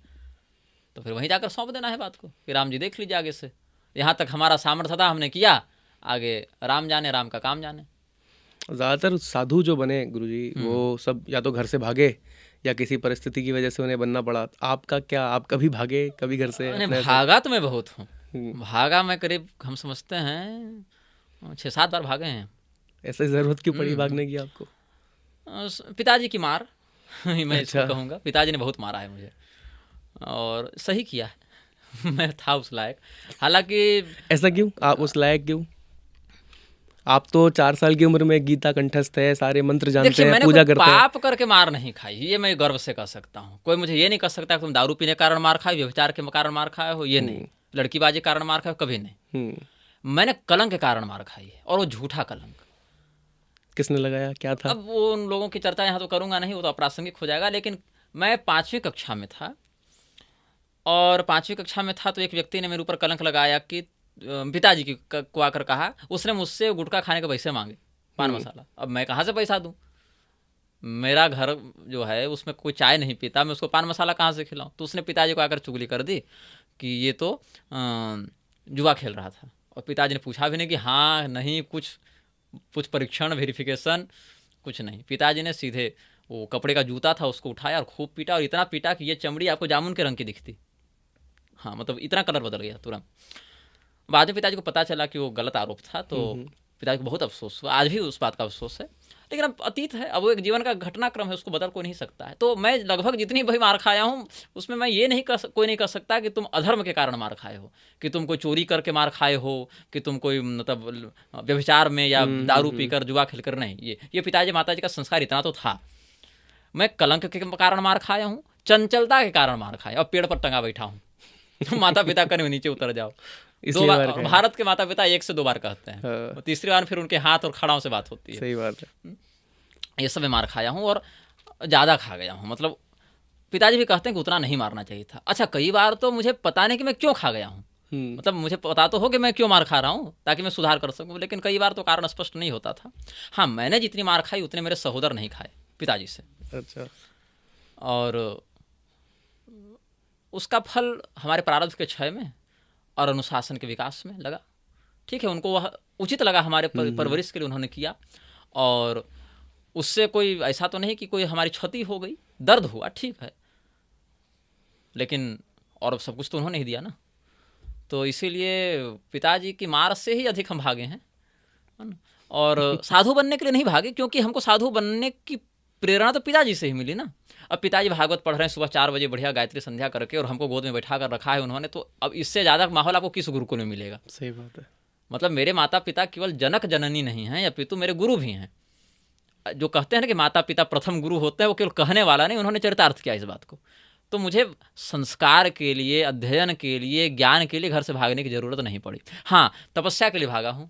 Speaker 1: तो फिर वहीं जाकर सौंप देना है बात को कि राम जी देख लीजिए आगे से। यहाँ तक हमारा सामर्थ्य था, हमने किया, आगे राम जाने, राम का काम जाने।
Speaker 3: ज़्यादातर साधु जो बने गुरुजी, वो सब या तो घर से भागे या किसी परिस्थिति की वजह से उन्हें बनना पड़ा। आपका क्या, आप कभी भागे, कभी घर से?
Speaker 1: भागा तो मैं बहुत हूँ, भागा मैं करीब, हम समझते हैं 6-7 बार भागे हैं।
Speaker 3: ऐसे ज़रूरत क्यों पड़ी भागने की आपको?
Speaker 1: पिताजी की मार मैं
Speaker 3: अच्छा।
Speaker 1: इसको कहूँगा। पिताजी ने बहुत मारा है मुझे, और सही किया है। मैं था उस लायक। हालांकि
Speaker 3: ऐसा क्यों? आप उस लायक क्यों? आप तो 4 साल की उम्र में गीता कंठस्थ है, सारे मंत्र जानते हैं, पूजा करते हैं।
Speaker 1: पाप करके मार नहीं खाई, ये मैं गर्व से कह सकता हूँ। कोई मुझे ये नहीं कह सकता कि तुम दारू पीने के कारण मार खाए, व्यभिचार के कारण मार खाए हो, ये नहीं। लड़कीबाजी के कारण मार खाए, कभी नहीं। मैंने कलंक के कारण मार खाई है, और वो झूठा कलंक।
Speaker 3: किसने लगाया, क्या था?
Speaker 1: अब वो उन लोगों की चर्चा यहाँ तो करूँगा नहीं, वो तो अप्रासंगिक हो जाएगा। लेकिन मैं 5वीं कक्षा में था, और 5वीं कक्षा में था तो एक व्यक्ति ने मेरे ऊपर कलंक लगाया कि पिताजी की को आकर कहा, उसने मुझसे गुटखा खाने के पैसे मांगे, पान मसाला। अब मैं कहाँ से पैसा दूं? मेरा घर जो है उसमें कोई चाय नहीं पीता, मैं उसको पान मसाला कहाँ से खिलाऊं? तो उसने पिताजी को आकर चुगली कर दी कि ये तो जुआ खेल रहा था। और पिताजी ने पूछा भी नहीं कि हाँ नहीं, कुछ परीक्षण वेरिफिकेशन कुछ नहीं। पिताजी ने सीधे वो कपड़े का जूता था उसको उठाया और खूब पीटा, और इतना पीटा कि ये चमड़ी आपको जामुन के रंग की दिखती। हाँ, मतलब इतना कलर बदल गया तुरंत। बाद में पिताजी को पता चला कि वो गलत आरोप था, तो पिताजी को बहुत अफसोस हुआ, आज भी उस बात का अफसोस है। लेकिन अब अतीत है, अब वो एक जीवन का घटनाक्रम है, उसको बदल कोई नहीं सकता है। तो मैं लगभग जितनी भी मार खाया हूँ उसमें मैं ये नहीं कोई नहीं कह सकता कि तुम अधर्म के कारण मार खाए हो, कि तुम कोई चोरी करके मार खाए हो, कि तुम कोई मतलब व्यभिचार में या दारू पीकर जुआ खेलकर, नहीं। ये पिताजी माताजी का संस्कार इतना तो था। मैं कलंक के कारण मार खाया हूँ, चंचलता के कारण मार खाया, और पेड़ पर टंगा बैठा हूँ। तो माता पिता कने नीचे उतर जाओ, दो बार। भारत के माता पिता 1 से 2 बार कहते हैं,
Speaker 3: हाँ।
Speaker 1: तीसरी बार फिर उनके हाथ और खड़ाओं से बात होती है।
Speaker 3: सही बात है।
Speaker 1: ये सब मैं मार खाया हूँ और ज़्यादा खा गया हूँ। मतलब पिताजी भी कहते हैं कि उतना नहीं मारना चाहिए था। अच्छा, कई बार तो मुझे पता नहीं कि मैं क्यों खा गया हूँ, मतलब मुझे पता तो हो कि मैं क्यों मार खा रहा हूँ ताकि मैं सुधार कर सकूँ, लेकिन कई बार तो कारण स्पष्ट नहीं होता था। हाँ, मैंने जितनी मार खाई उतने मेरे सहोदर नहीं खाए पिताजी से।
Speaker 3: अच्छा।
Speaker 1: और उसका फल हमारे प्रारब्ध के क्षय में और अनुशासन के विकास में लगा। ठीक है, उनको वह उचित लगा, हमारे परवरिश के लिए उन्होंने किया, और उससे कोई ऐसा तो नहीं कि कोई हमारी क्षति हो गई, दर्द हुआ, ठीक है, लेकिन और सब कुछ तो उन्होंने ही दिया ना। तो इसीलिए पिताजी की मार से ही अधिक हम भागे हैं, है ना? और साधु बनने के लिए नहीं भागे, क्योंकि हमको साधु बनने की प्रेरणा तो पिताजी से ही मिली ना। अब पिताजी भागवत पढ़ रहे हैं सुबह 4 बजे बढ़िया गायत्री संध्या करके, और हमको गोद में बैठा कर रखा है उन्होंने, तो अब इससे ज़्यादा माहौल आपको किस गुरुकुल में मिलेगा?
Speaker 3: सही बात है।
Speaker 1: मतलब मेरे माता पिता केवल जनक जननी नहीं हैं, या पितु मेरे गुरु भी हैं। जो कहते हैं ना कि माता पिता प्रथम गुरु होते हैं, वो केवल कहने वाला नहीं, उन्होंने चरितार्थ किया इस बात को। तो मुझे संस्कार के लिए, अध्ययन के लिए, ज्ञान के लिए घर से भागने की ज़रूरत नहीं पड़ी। हाँ, तपस्या के लिए भागा हूँ,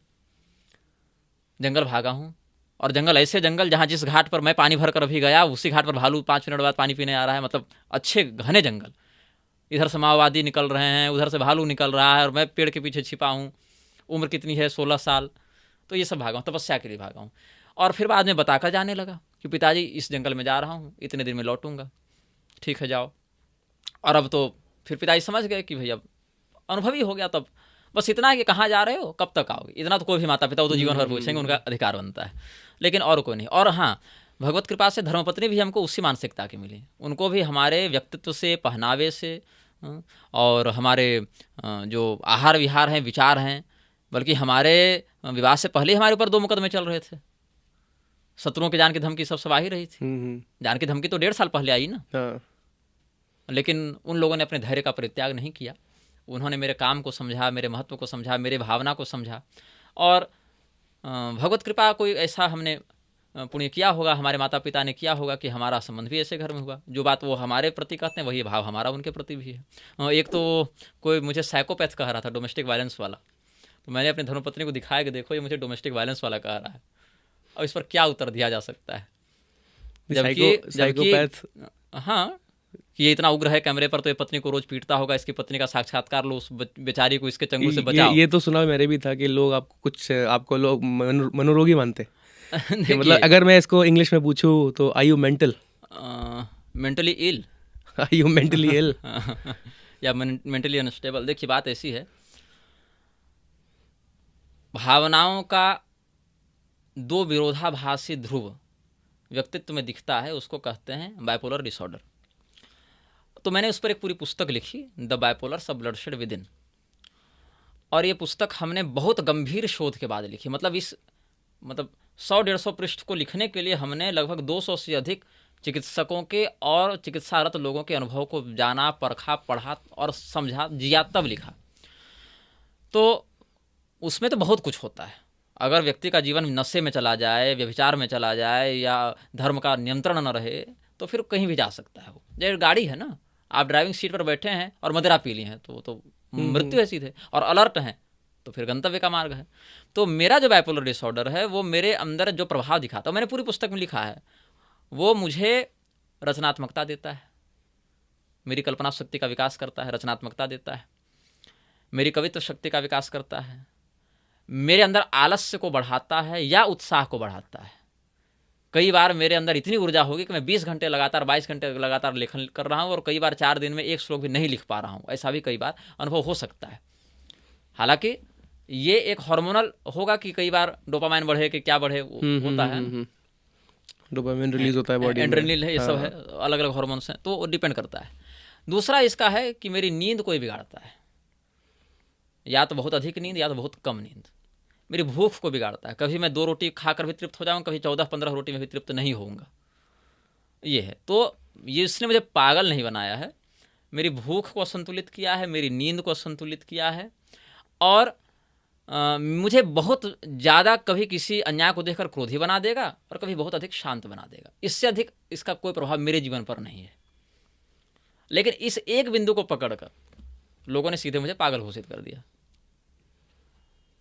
Speaker 1: जंगल भागा हूँ, और जंगल ऐसे जंगल जहाँ जिस घाट पर मैं पानी भर कर अभी गया, उसी घाट पर भालू 5 मिनट बाद पानी पीने आ रहा है। मतलब अच्छे घने जंगल, इधर से माओवादी निकल रहे हैं, उधर से भालू निकल रहा है, और मैं पेड़ के पीछे छिपा हूँ। उम्र कितनी है? 16 साल। तो ये सब भागा हूँ, तपस्या के लिए भागा हूँ। और फिर बाद में बताकर जाने लगा कि पिताजी इस जंगल में जा रहा हूँ, इतने दिन में लौटूंगा, ठीक है जाओ। और अब तो फिर पिताजी समझ गए कि भाई अब अनुभवी हो गया, तब बस इतना है कि कहाँ जा रहे हो, कब तक आओगे, इतना तो कोई भी माता पिता वो तो जीवन भर पूछेंगे, उनका अधिकार बनता है, लेकिन और कोई नहीं। और हाँ, भगवत कृपा से धर्मपत्नी भी हमको उसी मानसिकता की मिली। उनको भी हमारे व्यक्तित्व से, पहनावे से, और हमारे जो आहार विहार हैं, विचार हैं, बल्कि हमारे विवाह से पहले हमारे ऊपर 2 मुकदमे चल रहे थे। शत्रुओं की जान की धमकी सब आ ही रही थी। जान की धमकी तो 1.5 साल पहले आई ना।
Speaker 3: हाँ।
Speaker 1: लेकिन उन लोगों ने अपने धैर्य का परित्याग नहीं किया। उन्होंने मेरे काम को समझा, मेरे महत्व को समझा, मेरे भावना को समझा। और भगवत कृपा कोई ऐसा हमने पुण्य किया होगा, हमारे माता पिता ने किया होगा कि हमारा संबंध भी ऐसे घर में हुआ। जो बात वो हमारे प्रति कहते हैं, वही भाव हमारा उनके प्रति भी है। एक तो कोई मुझे साइकोपैथ कह रहा था, डोमेस्टिक वायलेंस वाला। तो मैंने अपनी धर्मपत्नी को दिखाया कि देखो ये मुझे डोमेस्टिक वायलेंस वाला कह रहा है। अब इस पर क्या उत्तर दिया जा सकता है?
Speaker 3: साइकोपैथ,
Speaker 1: हाँ, कि ये इतना उग्र है कैमरे पर, तो ये पत्नी को रोज पीटता होगा, इसकी पत्नी का साक्षात्कार लो, उस बेचारी को इसके चंगुल से बचाओ।
Speaker 3: ये तो सुना मेरे भी था कि लोग आपको लोग मनोरोगी मानते कि मतलब अगर मैं इसको इंग्लिश में पूछूं तो are you mental,
Speaker 1: mentally ill,
Speaker 3: are you mentally ill,
Speaker 1: या मेंटली अनस्टेबल। देखिए बात ऐसी है, भावनाओं का 2 विरोधाभासी ध्रुव व्यक्तित्व में दिखता है, उसको कहते हैं बाइपोलर डिसऑर्डर। तो मैंने उस पर एक पूरी पुस्तक लिखी, the bipolars of bloodshed within. और ये पुस्तक हमने बहुत गंभीर शोध के बाद लिखी। मतलब 100-150 पृष्ठ को लिखने के लिए हमने लगभग 200 से अधिक चिकित्सकों के और चिकित्सारत लोगों के अनुभव को जाना, परखा, पढ़ा और समझा, जिया, तब लिखा। तो उसमें तो बहुत कुछ होता है। अगर व्यक्ति का जीवन नशे में चला जाए, व्यभिचार में चला जाए, या धर्म का नियंत्रण न रहे, तो फिर कहीं भी जा सकता है। वो जैसे गाड़ी है ना, आप ड्राइविंग सीट पर बैठे हैं और मदिरा पी ली है तो मृत्यु है सीधे, और अलर्ट हैं तो फिर गंतव्य का मार्ग है। तो मेरा जो बाइपोलर डिसऑर्डर है, वो मेरे अंदर जो प्रभाव दिखाता है, मैंने पूरी पुस्तक में लिखा है, वो मुझे रचनात्मकता देता है, मेरी कल्पना शक्ति का विकास करता है, रचनात्मकता देता है, मेरी कवित्व शक्ति का विकास करता है, मेरे अंदर आलस्य को बढ़ाता है या उत्साह को बढ़ाता है। कई बार मेरे अंदर इतनी ऊर्जा होगी कि मैं 20 घंटे लगातार, 22 घंटे लगातार लेखन कर रहा हूँ, और कई बार 4 दिन में 1 श्लोक भी नहीं लिख पा रहा हूँ। ऐसा भी कई बार अनुभव हो सकता है। हालांकि ये एक हार्मोनल होगा कि कई बार डोपामाइन बढ़े कि क्या बढ़े, होता है,
Speaker 3: डोपामाइन रिलीज होता है बॉडी में,
Speaker 1: एड्रेनलिन है, ये सब है, अलग अलग हार्मोन्स हैं, तो डिपेंड करता है। दूसरा इसका है कि मेरी नींद कोई बिगाड़ता है, या तो बहुत अधिक नींद या तो बहुत कम नींद। मेरी भूख को बिगाड़ता है। कभी मैं 2 रोटी खाकर भी तृप्त हो जाऊँगा, कभी 14-15 रोटी में भी तृप्त नहीं होऊंगा। ये है। तो ये इसने मुझे पागल नहीं बनाया है, मेरी भूख को असंतुलित किया है, मेरी नींद को असंतुलित किया है, और मुझे बहुत ज़्यादा कभी किसी अन्याय को देखकर क्रोधी बना देगा और कभी बहुत अधिक शांत बना देगा। इससे अधिक इसका कोई प्रभाव मेरे जीवन पर नहीं है। लेकिन इस एक बिंदु को पकड़कर लोगों ने सीधे मुझे पागल घोषित कर दिया।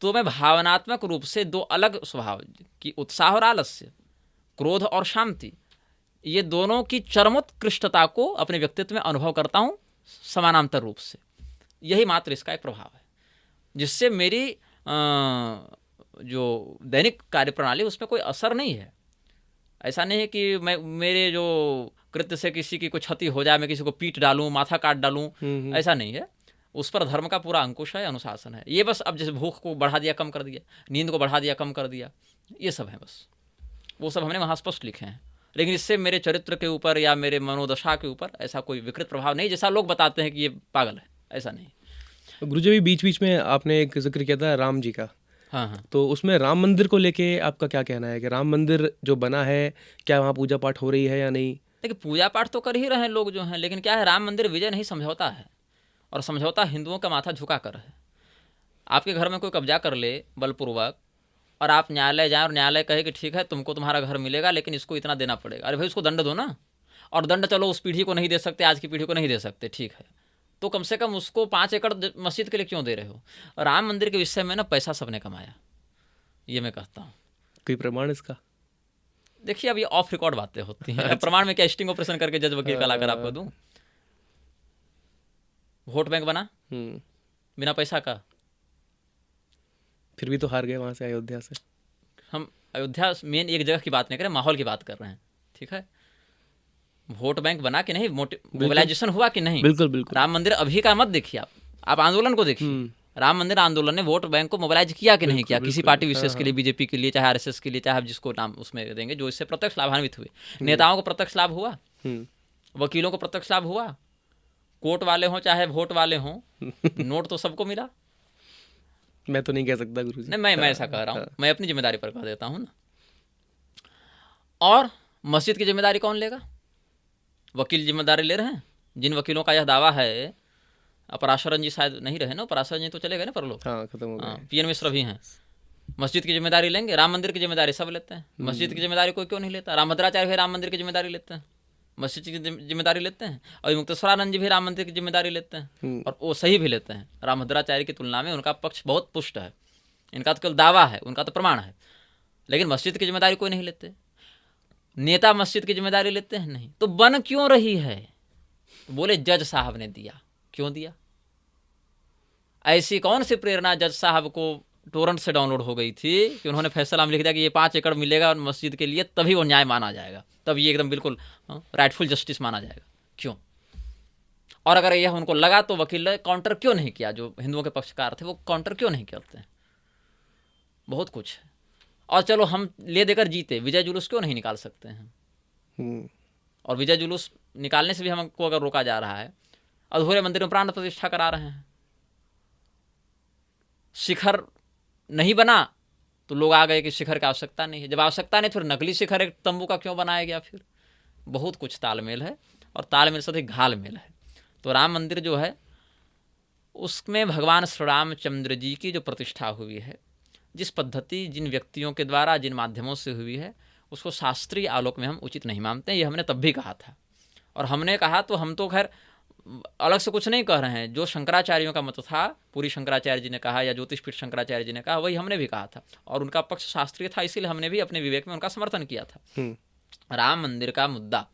Speaker 1: तो मैं भावनात्मक रूप से 2 अलग स्वभाव की उत्साह और आलस्य, क्रोध और शांति, ये दोनों की चरमोत्कृष्टता को अपने व्यक्तित्व में अनुभव करता हूँ समानांतर रूप से। यही मात्र इसका एक प्रभाव है, जिससे मेरी जो दैनिक कार्यप्रणाली उसमें कोई असर नहीं है। ऐसा नहीं है कि मैं मेरे जो कृत्य से किसी की कोई क्षति हो जाए, मैं किसी को पीट डालूं, माथा काट डालूं, ऐसा नहीं है। उस पर धर्म का पूरा अंकुश है, अनुशासन है। ये बस अब जैसे भूख को बढ़ा दिया, कम कर दिया, नींद को बढ़ा दिया, कम कर दिया, ये सब है बस। वो सब हमने वहाँ स्पष्ट लिखे हैं। लेकिन इससे मेरे चरित्र के ऊपर या मेरे मनोदशा के ऊपर ऐसा कोई विकृत प्रभाव नहीं, जैसा लोग बताते हैं कि ये पागल है, ऐसा नहीं।
Speaker 3: गुरुजी अभी बीच बीच में आपने एक जिक्र किया था राम जी का।
Speaker 1: हाँ।
Speaker 3: तो उसमें राम मंदिर को लेके आपका क्या कहना है कि राम मंदिर जो बना है, क्या वहाँ पूजा पाठ हो रही है या नहीं?
Speaker 1: देखिए, पूजा पाठ तो कर ही रहे हैं लोग जो हैं, लेकिन क्या है, राम मंदिर विजय नहीं, समझौता है। और समझौता हिंदुओं का माथा झुका कर है। आपके घर में कोई कब्जा कर ले बलपूर्वक और आप न्यायालय जाएं और न्यायालय कहे कि ठीक है तुमको तुम्हारा घर मिलेगा, लेकिन इसको इतना देना पड़ेगा। अरे भाई, उसको दंड दो ना। और दंड चलो उस पीढ़ी को नहीं दे सकते, आज की पीढ़ी को नहीं दे सकते, ठीक है, तो कम से कम उसको 5 एकड़ मस्जिद के लिए क्यों दे रहे हो? राम मंदिर के विषय में ना पैसा सबने कमाया, ये मैं कहता हूँ।
Speaker 3: कोई प्रमाण इसका?
Speaker 1: देखिए, अब ये ऑफ रिकॉर्ड बातें होती हैं। प्रमाण में क्या स्टिंग ऑपरेशन करके जज वकील का लाकर आपको दूं? वोट बैंक बना बिना पैसा का।
Speaker 3: फिर भी तो हार गए वहाँ से, अयोध्या से।
Speaker 1: हम अयोध्या मेन एक जगह की बात नहीं कर रहे, माहौल की बात कर रहे हैं, ठीक है। वोट बैंक बना कि नहीं, मोबिलाइजेशन हुआ कि नहीं?
Speaker 3: बिल्कुल बिल्कुल।
Speaker 1: राम मंदिर अभी का मत देखिए, आप आंदोलन को देखिए। राम मंदिर आंदोलन ने वोट बैंक को मोबिलाइज किया कि नहीं किया? किसी पार्टी विशेष के लिए, बीजेपी के लिए, चाहे आरएसएस के लिए, चाहे आप जिसको नाम उसमें देंगे, जो इससे प्रत्यक्ष लाभान्वित हुए। नेताओं को प्रत्यक्ष लाभ हुआ, वकीलों को प्रत्यक्ष लाभ हुआ, कोर्ट वाले हों चाहे वोट वाले हों, नोट तो सबको मिला।
Speaker 3: मैं तो नहीं कह सकता गुरुजी।
Speaker 1: नहीं, मैं ऐसा कह रहा हूँ, मैं अपनी जिम्मेदारी पर कह देता हूँ ना। और मस्जिद की जिम्मेदारी कौन लेगा? वकील जिम्मेदारी ले रहे हैं। जिन वकीलों का यह दावा है, पराशरन जी शायद नहीं रहे ना, पराशरन जी तो चले गए ना परलोक।
Speaker 3: हाँ, खत्म हो गए।
Speaker 1: पीएन मिश्र भी हैं। मस्जिद की जिम्मेदारी लेंगे, राम मंदिर की जिम्मेदारी सब लेते हैं, मस्जिद की जिम्मेदारी कोई क्यों नहीं लेता? रामभद्राचार्य भी राम मंदिर की जिम्मेदारी लेते हैं, मस्जिद की जिम्मेदारी लेते हैं, और मुक्तेश्वरानंद जी भी राम मंदिर की जिम्मेदारी लेते हैं, और वो सही भी लेते हैं। रामभद्राचार्य की तुलना में उनका पक्ष बहुत पुष्ट है, इनका तो केवल दावा है, उनका तो प्रमाण है। लेकिन मस्जिद की जिम्मेदारी कोई नहीं लेते। नेता मस्जिद की जिम्मेदारी लेते हैं नहीं, तो बन क्यों रही है? बोले जज साहब ने दिया। क्यों दिया? ऐसी कौन सी प्रेरणा जज साहब को टोरेंट से डाउनलोड हो गई थी कि उन्होंने फैसला में लिख दिया कि ये 5 एकड़ मिलेगा मस्जिद के लिए, तभी वो न्याय माना जाएगा, तब ये एकदम बिल्कुल राइटफुल जस्टिस माना जाएगा? क्यों? और अगर यह उनको लगा तो वकील ने काउंटर क्यों नहीं किया? जो हिंदुओं के पक्षकार थे वो काउंटर क्यों नहीं करते हैं? बहुत कुछ है। और चलो हम ले देकर जीते, विजय जुलूस क्यों नहीं निकाल सकते हैं? और विजय जुलूस निकालने से भी हमको अगर रोका जा रहा है, अधूरे मंदिर में प्राण प्रतिष्ठा करा रहे हैं, शिखर नहीं बना तो लोग आ गए कि शिखर की आवश्यकता नहीं है। जब आवश्यकता नहीं, फिर नकली शिखर एक तंबू का क्यों बनाया गया? फिर बहुत कुछ तालमेल है, और तालमेल से अधिक घालमेल है। तो राम मंदिर जो है उसमें भगवान श्री रामचंद्र जी की जो प्रतिष्ठा हुई है, जिस पद्धति, जिन व्यक्तियों के द्वारा, जिन माध्यमों से हुई है, उसको शास्त्रीय आलोक में हम उचित नहीं मानते हैं। ये हमने तब भी कहा था, और हमने कहा तो हम तो खैर अलग से कुछ नहीं कह रहे हैं। जो शंकराचार्यों का मत था, पूरी शंकराचार्य जी ने कहा या ज्योतिषपीठ शंकराचार्य जी ने कहा, वही हमने भी कहा था, और उनका पक्ष शास्त्रीय था, इसीलिए हमने भी अपने विवेक में उनका समर्थन किया था। राम मंदिर का मुद्दा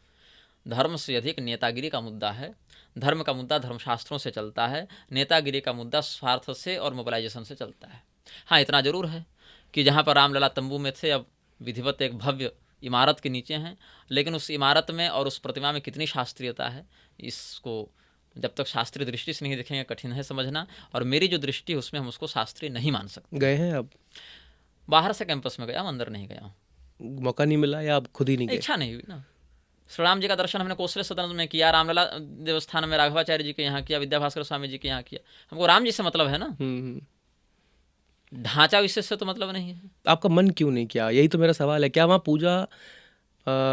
Speaker 1: धर्म से अधिक नेतागिरी का मुद्दा है। धर्म का मुद्दा धर्मशास्त्रों से चलता है, नेतागिरी का मुद्दा स्वार्थ से और मोबिलाइजेशन से चलता है। हाँ, इतना जरूर है कि जहाँ पर रामलला तंबू में थे, अब विधिवत एक भव्य इमारत के नीचे हैं, लेकिन उस इमारत में और उस प्रतिमा में कितनी शास्त्रीयता है, इसको जब तक शास्त्रीय दृष्टि से नहीं देखेंगे कठिन है समझना। और मेरी जो दृष्टि है उसमें हम उसको शास्त्रीय नहीं मान सकते।
Speaker 3: गए हैं आप?
Speaker 1: बाहर से कैंपस में गया हूँ, अंदर नहीं गया हूँ।
Speaker 3: मौका नहीं मिला या आप खुद ही नहीं गए?
Speaker 1: इच्छा नहीं हुई ना। श्री राम जी का दर्शन हमने कोसले सदन में किया, रामलला देवस्थान में राघवाचार्य जी के यहाँ किया, विद्याभास्कर स्वामी जी के यहाँ किया। हमको राम जी से मतलब है ना। ढांचा विशेष से तो मतलब नहीं है।
Speaker 3: आपका मन क्यों नहीं किया, यही तो मेरा सवाल है। क्या वहाँ पूजा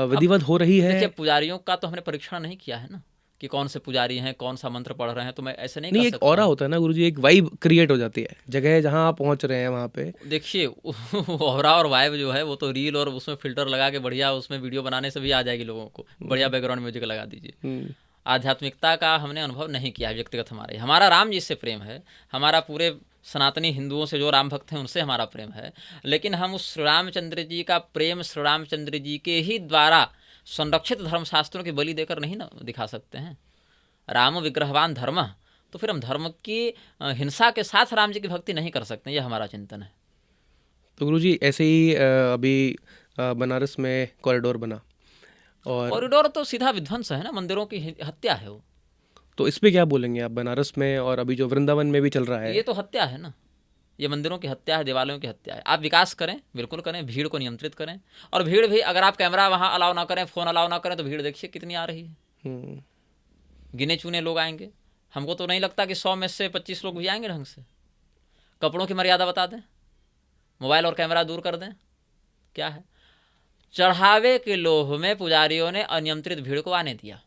Speaker 3: विधिवत हो रही है?
Speaker 1: देखिए, पुजारियों का तो हमने परीक्षण नहीं किया है ना कि कौन से पुजारी हैं, कौन सा मंत्र पढ़ रहे हैं, तो मैं ऐसे नहीं
Speaker 3: नहीं,
Speaker 1: कर
Speaker 3: एक
Speaker 1: सकता
Speaker 3: ऑरा
Speaker 1: हूं।
Speaker 3: होता है ना गुरुजी, एक वाइब क्रिएट हो जाती है जगह जहाँ आप पहुँच रहे हैं वहाँ पे।
Speaker 1: देखिए ऑरा और वाइब जो है वो तो रील और उसमें फिल्टर लगा के बढ़िया उसमें वीडियो बनाने से भी आ जाएगी लोगों को। बढ़िया बैकग्राउंड म्यूजिक लगा दीजिए।
Speaker 3: हम्म,
Speaker 1: आध्यात्मिकता का हमने अनुभव नहीं किया है व्यक्तिगत। हमारा राम जी से प्रेम है, हमारा पूरे सनातनी हिंदुओं से जो राम भक्त हैं उनसे हमारा प्रेम है, लेकिन हम उस श्री रामचंद्र जी का प्रेम श्री रामचंद्र जी के ही द्वारा संरक्षित धर्मशास्त्रों की बलि देकर नहीं ना दिखा सकते हैं। राम विग्रहवान धर्म, तो फिर हम धर्म की हिंसा के साथ राम जी की भक्ति नहीं कर सकते। ये हमारा चिंतन है।
Speaker 3: तो गुरुजी ऐसे ही अभी बनारस में कॉरिडोर बना, और
Speaker 1: कॉरिडोर तो सीधा विध्वंस है ना, मंदिरों की हत्या है वो।
Speaker 3: तो इस पे क्या बोलेंगे आप, बनारस में और अभी जो वृंदावन में भी चल रहा है?
Speaker 1: ये तो हत्या है ना, ये मंदिरों की हत्या है, देवालयों की हत्या है। आप विकास करें, बिल्कुल करें, भीड़ को नियंत्रित करें। और भीड़ भी अगर आप कैमरा वहाँ अलाउ ना करें, फ़ोन अलाउ ना करें, तो भीड़ देखिए कितनी आ रही है।
Speaker 3: हम्म,
Speaker 1: गिने चुने लोग आएंगे। हमको तो नहीं लगता कि 100 में से 25 लोग भी आएंगे ढंग से। कपड़ों की मर्यादा बता दें, मोबाइल और कैमरा दूर कर दें। क्या है, चढ़ावे के लोभ में पुजारियों ने अनियंत्रित भीड़ को आने दिया।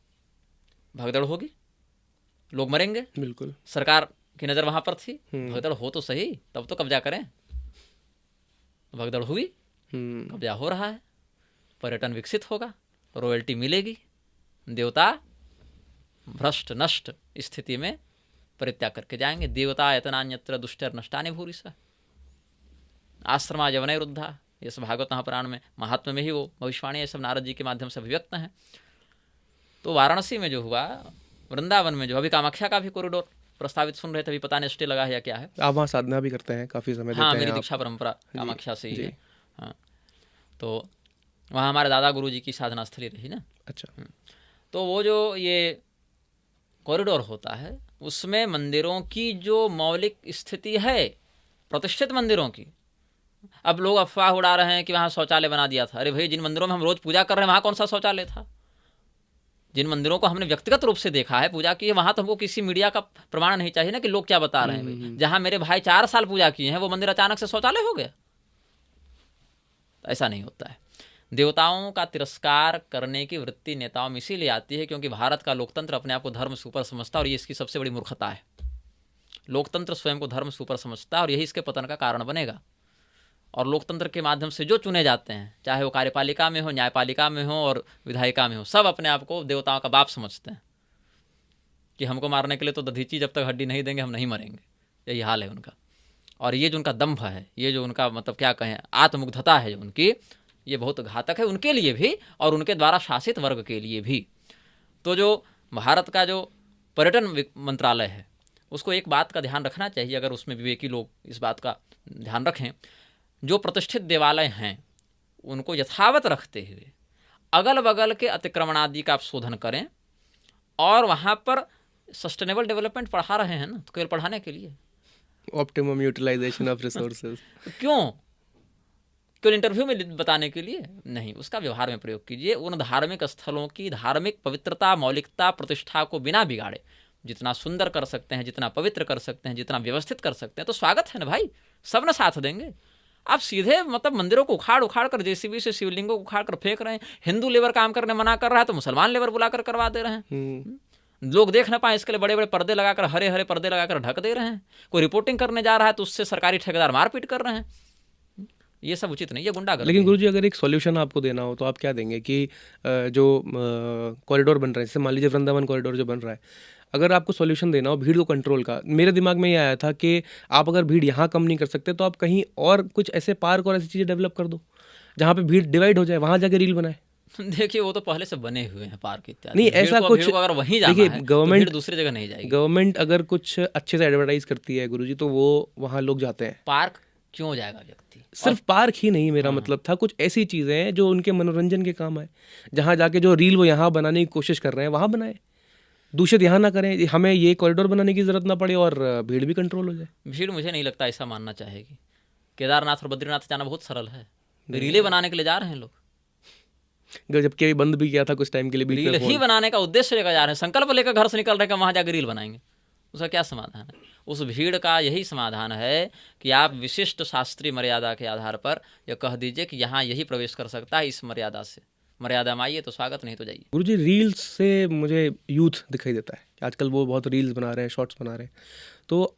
Speaker 1: भगदड़ होगी, लोग मरेंगे।
Speaker 3: बिल्कुल।
Speaker 1: सरकार की नज़र वहाँ पर थी, भगदड़ हो तो सही, तब तो कब्जा करें। भगदड़ हुई, कब्जा हो रहा है, पर्यटन विकसित होगा, रॉयल्टी मिलेगी, देवता भ्रष्ट नष्ट स्थिति में परित्याग करके जाएंगे। देवता यतनान्यत्र दुष्टर नष्टानि भूरिशः आश्रमा यवनैरुद्धा, ये सब भागवत महापुराण में महात्म्य में ही वो भविष्यवाणी ये सब नारद जी के माध्यम से अभिव्यक्त हैं। तो वाराणसी में जो हुआ, वृंदावन में जो, अभी कामाख्या का भी कॉरिडोर प्रस्तावित सुन रहे थे, अभी पता नहीं स्टे लगा है या क्या है।
Speaker 3: आप वहाँ साधना भी करते हैं, काफ़ी समय
Speaker 1: हाँ,
Speaker 3: देते हैं
Speaker 1: मेरी
Speaker 3: आप।
Speaker 1: दीक्षा परंपरा कामाख्या से ही
Speaker 3: जी।
Speaker 1: है। हाँ, तो वहाँ हमारे दादा गुरु जी की साधना स्थली रही ना।
Speaker 3: अच्छा।
Speaker 1: तो वो जो ये कॉरिडोर होता है, उसमें मंदिरों की जो मौलिक स्थिति है, प्रतिष्ठित मंदिरों की, अब लोग अफवाह उड़ा रहे हैं कि वहाँ शौचालय बना दिया था। अरे भाई, जिन मंदिरों में हम रोज पूजा कर रहे हैं वहाँ कौन सा शौचालय था? जिन मंदिरों को हमने व्यक्तिगत रूप से देखा है, पूजा की है, वहाँ तो हमको किसी मीडिया का प्रमाण नहीं चाहिए ना कि लोग क्या बता रहे हैं। भाई, जहाँ मेरे भाई 4 साल पूजा किए हैं, वो मंदिर अचानक से शौचालय हो गया? ऐसा नहीं होता है। देवताओं का तिरस्कार करने की वृत्ति नेताओं में इसीलिए आती है क्योंकि भारत का लोकतंत्र अपने आप को धर्म से ऊपर समझता है, और ये इसकी सबसे बड़ी मूर्खता है। लोकतंत्र स्वयं को धर्म से ऊपर समझता है और यही इसके पतन का कारण बनेगा। और लोकतंत्र के माध्यम से जो चुने जाते हैं, चाहे वो कार्यपालिका में हो, न्यायपालिका में हो और विधायिका में हो, सब अपने आप को देवताओं का बाप समझते हैं कि हमको मारने के लिए तो दधीची जब तक हड्डी नहीं देंगे हम नहीं मरेंगे। यही हाल है उनका। और ये जो उनका दंभ है, ये जो उनका मतलब क्या कहें, आत्ममुग्धता है जो उनकी, ये बहुत घातक है उनके लिए भी और उनके द्वारा शासित वर्ग के लिए भी। तो जो भारत का जो पर्यटन मंत्रालय है, उसको एक बात का ध्यान रखना चाहिए, अगर उसमें विवेकी लोग इस बात का ध्यान रखें, जो प्रतिष्ठित देवालय हैं उनको यथावत रखते हुए अगल बगल के अतिक्रमणादि का आप शोधन करें, और वहाँ पर सस्टेनेबल डेवलपमेंट पढ़ा रहे हैं ना, तो केवल पढ़ाने के लिए,
Speaker 3: ऑप्टिमम यूटिलाइजेशन ऑफ रिसोर्सेज,
Speaker 1: क्यों केवल इंटरव्यू में बताने के लिए नहीं, उसका व्यवहार में प्रयोग कीजिए। उन धार्मिक स्थलों की धार्मिक पवित्रता, मौलिकता, प्रतिष्ठा को बिना बिगाड़े जितना सुंदर कर सकते हैं, जितना पवित्र कर सकते हैं, जितना व्यवस्थित कर सकते हैं, तो स्वागत है ना भाई, सब ना साथ देंगे। आप सीधे मतलब मंदिरों को उखाड़ कर जेसीबी से शिवलिंगों को उखाड़ कर फेंक रहे हैं। हिंदू लेबर काम करने मना कर रहा है तो मुसलमान लेबर बुलाकर करवा दे रहे हैं। लोग देख ना पाए इसके लिए बड़े बड़े पर्दे लगाकर, हरे हरे पर्दे लगाकर ढक दे रहे हैं। कोई रिपोर्टिंग करने जा रहा है तो उससे सरकारी ठेकेदार मारपीट कर रहे हैं। ये सब उचित नहीं, ये गुंडागर्दी।
Speaker 3: लेकिन गुरुजी, अगर एक सॉल्यूशन आपको देना हो तो आप क्या देंगे कि जो कॉरिडोर बन रहा है, जैसे मान लीजिए वृंदावन कॉरिडोर जो बन रहा है, अगर आपको सॉल्यूशन देना हो भीड़ को कंट्रोल का, मेरे दिमाग में ये आया था कि आप अगर भीड़ यहाँ कम नहीं कर सकते तो आप कहीं और कुछ ऐसे पार्क और ऐसी चीज़ें डेवलप कर दो जहाँ पे भीड़ डिवाइड हो जाए, वहाँ जाके रील बनाए।
Speaker 1: देखिए, वो तो पहले से बने हुए हैं पार्क इत्यादि।
Speaker 3: नहीं, ऐसा कुछ,
Speaker 1: भीड़ को अगर वहीं जाना
Speaker 3: देखिए
Speaker 1: है,
Speaker 3: गवर्नमेंट,
Speaker 1: तो भीड़ दूसरी जगह नहीं जाएगी।
Speaker 3: गवर्नमेंट अगर कुछ अच्छे से एडवर्टाइज करती है गुरुजी, तो वो वहाँ लोग जाते हैं।
Speaker 1: पार्क क्यों जाएगा व्यक्ति?
Speaker 3: सिर्फ पार्क ही नहीं, मेरा मतलब था कुछ ऐसी चीज़ें हैं जो उनके मनोरंजन के काम आए, जहाँ जाके जो रील वो यहाँ बनाने की कोशिश कर रहे हैं वहाँ बनाए, दूषित यहाँ ना करें, हमें ये कॉरिडोर बनाने की जरूरत ना पड़े और भीड़ भी कंट्रोल हो जाए।
Speaker 1: भीड़ मुझे नहीं लगता ऐसा मानना चाहेगी। केदारनाथ और बद्रीनाथ जाना बहुत सरल है, रीलें बनाने के लिए जा रहे हैं लोग।
Speaker 3: जबकि अभी बंद भी किया था कुछ टाइम के लिए बीच
Speaker 1: रील
Speaker 3: में
Speaker 1: ही बनाने का उद्देश्य लेकर जा रहे हैं, संकल्प लेकर घर से निकल रहे हैं कि वहाँ जाकर रील बनाएंगे। उसका क्या समाधान है? उस भीड़ का यही समाधान है कि आप विशिष्ट शास्त्रीय मर्यादा के आधार पर यह कह दीजिए कि यहाँ यही प्रवेश कर सकता है इस मर्यादा से, मर्यादा में आइए तो स्वागत, नहीं तो जाइए।
Speaker 3: गुरुजी, रील्स से मुझे यूथ दिखाई देता है कि आजकल वो बहुत रील्स बना रहे हैं, शॉर्ट्स बना रहे हैं। तो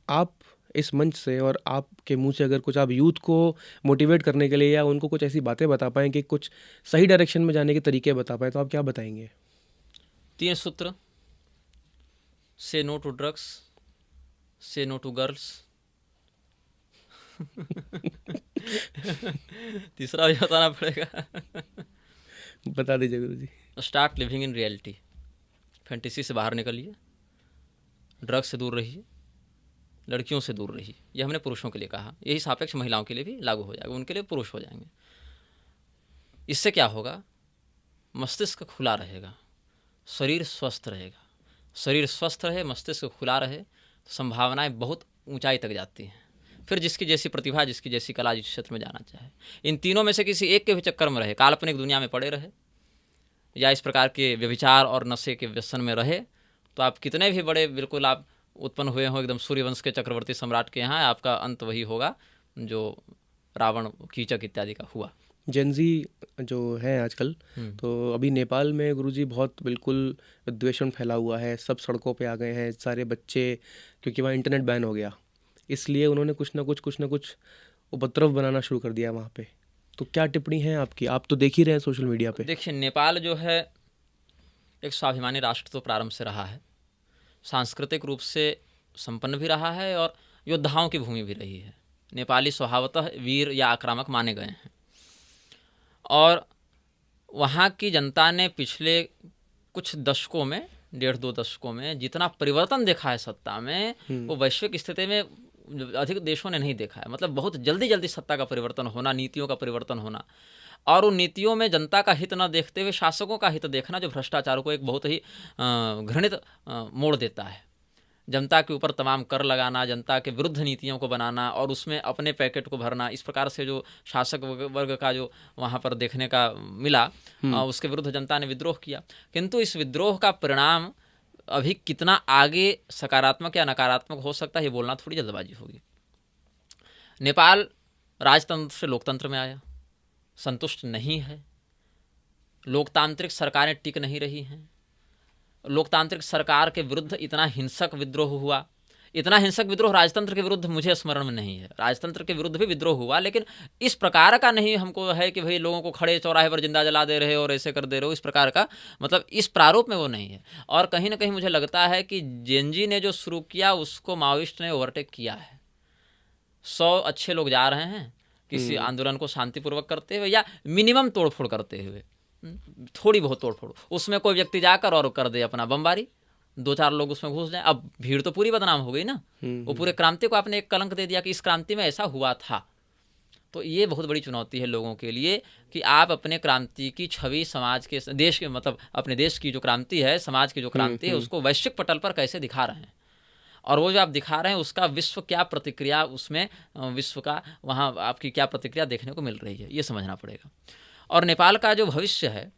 Speaker 3: आप इस मंच से और आपके मुंह से अगर कुछ आप यूथ को मोटिवेट करने के लिए या उनको कुछ ऐसी बातें बता पाएँ कि कुछ सही डायरेक्शन में जाने के तरीके बता पाएँ, तो आप क्या बताएंगे?
Speaker 1: 3 सूत्र: say no to drugs, say no to girls, तीसरा भी बताना पड़ेगा।
Speaker 3: बता दीजिए गुरुजी।
Speaker 1: Start living in reality, fantasy से बाहर निकलिए, ड्रग्स से दूर रहिए, लड़कियों से दूर रहिए। यह हमने पुरुषों के लिए कहा, यही सापेक्ष महिलाओं के लिए भी लागू हो जाएगा, उनके लिए पुरुष हो जाएंगे। इससे क्या होगा? मस्तिष्क खुला रहेगा, शरीर स्वस्थ रहेगा। शरीर स्वस्थ रहे, मस्तिष्क खुला रहे तो संभावनाएं बहुत ऊंचाई तक जाती हैं। फिर जिसकी जैसी प्रतिभा, जिसकी जैसी कला, जिस क्षेत्र में जाना चाहे, इन तीनों में से किसी एक के भी चक्कर में रहे, काल्पनिक दुनिया में पड़े रहे या इस प्रकार के व्यभिचार और नशे के व्यसन में रहे, तो आप कितने भी बड़े बिल्कुल आप उत्पन्न हुए हो एकदम सूर्यवंश के चक्रवर्ती सम्राट के यहाँ, आपका अंत वही होगा जो रावण, कीचक इत्यादि का हुआ।
Speaker 3: जेनजी जो है आजकल, तो अभी नेपाल में गुरुजी बहुत बिल्कुल द्वेषण फैला हुआ है, सब सड़कों पे आ गए हैं सारे बच्चे, क्योंकि वहाँ इंटरनेट बैन हो गया, इसलिए उन्होंने कुछ ना कुछ उपद्रव बनाना शुरू कर दिया वहाँ पे। तो क्या टिप्पणी है आपकी? आप तो देख ही रहे हैं सोशल मीडिया पे।
Speaker 1: देखिए, नेपाल जो है एक स्वाभिमानी राष्ट्र तो प्रारंभ से रहा है, सांस्कृतिक रूप से संपन्न भी रहा है और योद्धाओं की भूमि भी रही है। नेपाली स्वभावतः वीर या आक्रामक माने गए हैं और वहाँ की जनता ने पिछले कुछ दशकों में, 1.5-2 दशकों में जितना परिवर्तन देखा है सत्ता में, वो वैश्विक स्थिति में अधिक देशों ने नहीं देखा है। मतलब बहुत जल्दी जल्दी सत्ता का परिवर्तन होना, नीतियों का परिवर्तन होना, और उन नीतियों में जनता का हित न देखते हुए शासकों का हित देखना, जो भ्रष्टाचार को एक बहुत ही घृणित मोड़ देता है। जनता के ऊपर तमाम कर लगाना, जनता के विरुद्ध नीतियों को बनाना और उसमें अपने पैकेट को भरना, इस प्रकार से जो शासक वर्ग का जो वहाँ पर देखने का मिला, उसके विरुद्ध जनता ने विद्रोह किया। किंतु इस विद्रोह का परिणाम अभी कितना आगे सकारात्मक या नकारात्मक हो सकता है, ये बोलना थोड़ी जल्दबाजी होगी। नेपाल राजतंत्र से लोकतंत्र में आया, संतुष्ट नहीं है, लोकतांत्रिक सरकारें टिक नहीं रही हैं, लोकतांत्रिक सरकार के विरुद्ध इतना हिंसक विद्रोह हुआ। इतना हिंसक विद्रोह राजतंत्र के विरुद्ध मुझे स्मरण में नहीं है। राजतंत्र के विरुद्ध भी विद्रोह हुआ, लेकिन इस प्रकार का नहीं हमको है कि भाई लोगों को खड़े चौराहे पर जिंदा जला दे रहे हो और ऐसे कर दे रहे हो, इस प्रकार का, मतलब इस प्रारूप में वो नहीं है। और कहीं ना कहीं मुझे लगता है कि जेनजी ने जो शुरू किया उसको माओइस्ट ने ओवरटेक किया है। 100 अच्छे लोग जा रहे हैं किसी आंदोलन को शांतिपूर्वक करते हुए या मिनिमम तोड़फोड़ करते हुए, थोड़ी बहुत तोड़फोड़, उसमें कोई व्यक्ति जाकर और कर दे अपना बमबारी, 2-4 लोग उसमें घुस जाए, अब भीड़ तो पूरी बदनाम हो गई ना। वो पूरे क्रांति को आपने एक कलंक दे दिया कि इस क्रांति में ऐसा हुआ था। तो ये बहुत बड़ी चुनौती है लोगों के लिए कि आप अपने क्रांति की छवि समाज के, देश के, मतलब अपने देश की जो क्रांति है, समाज की जो क्रांति है, उसको वैश्विक पटल पर कैसे दिखा रहे हैं, और वो जो आप दिखा रहे हैं उसका विश्व क्या प्रतिक्रिया, उसमें विश्व का वहाँ आपकी क्या प्रतिक्रिया देखने को मिल रही है, ये समझना पड़ेगा। और नेपाल का जो भविष्य है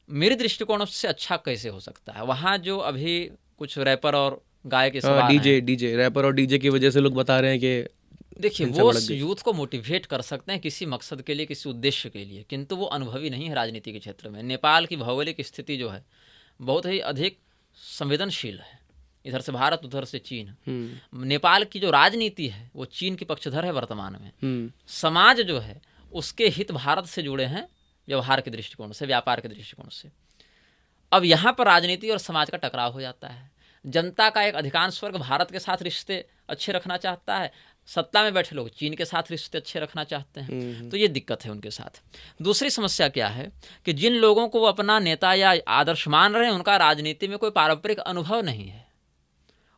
Speaker 1: मेरे दृष्टिकोण से अच्छा कैसे हो सकता है, वहाँ जो अभी कुछ रैपर और गायक के सवाल हैं,
Speaker 3: डीजे रैपर और डीजे की वजह से लोग बता रहे हैं कि
Speaker 1: देखिए वो यूथ को मोटिवेट कर सकते हैं किसी मकसद के लिए, किसी उद्देश्य के लिए, किंतु वो अनुभवी नहीं है राजनीति के क्षेत्र में। नेपाल की भौगोलिक स्थिति जो है बहुत ही अधिक संवेदनशील है, इधर से भारत उधर से चीन। नेपाल की जो राजनीति है वो चीन की पक्षधर है वर्तमान में। समाज जो है उसके हित भारत से जुड़े हैं व्यवहार के दृष्टिकोण से, व्यापार के दृष्टिकोण से। अब यहाँ पर राजनीति और समाज का टकराव हो जाता है। जनता का एक अधिकांश वर्ग भारत के साथ रिश्ते अच्छे रखना चाहता है, सत्ता में बैठे लोग चीन के साथ रिश्ते अच्छे रखना चाहते हैं, तो ये दिक्कत है उनके साथ। दूसरी समस्या क्या है कि जिन लोगों को वो अपना नेता या आदर्श मान रहे हैं उनका राजनीति में कोई पारंपरिक अनुभव नहीं है,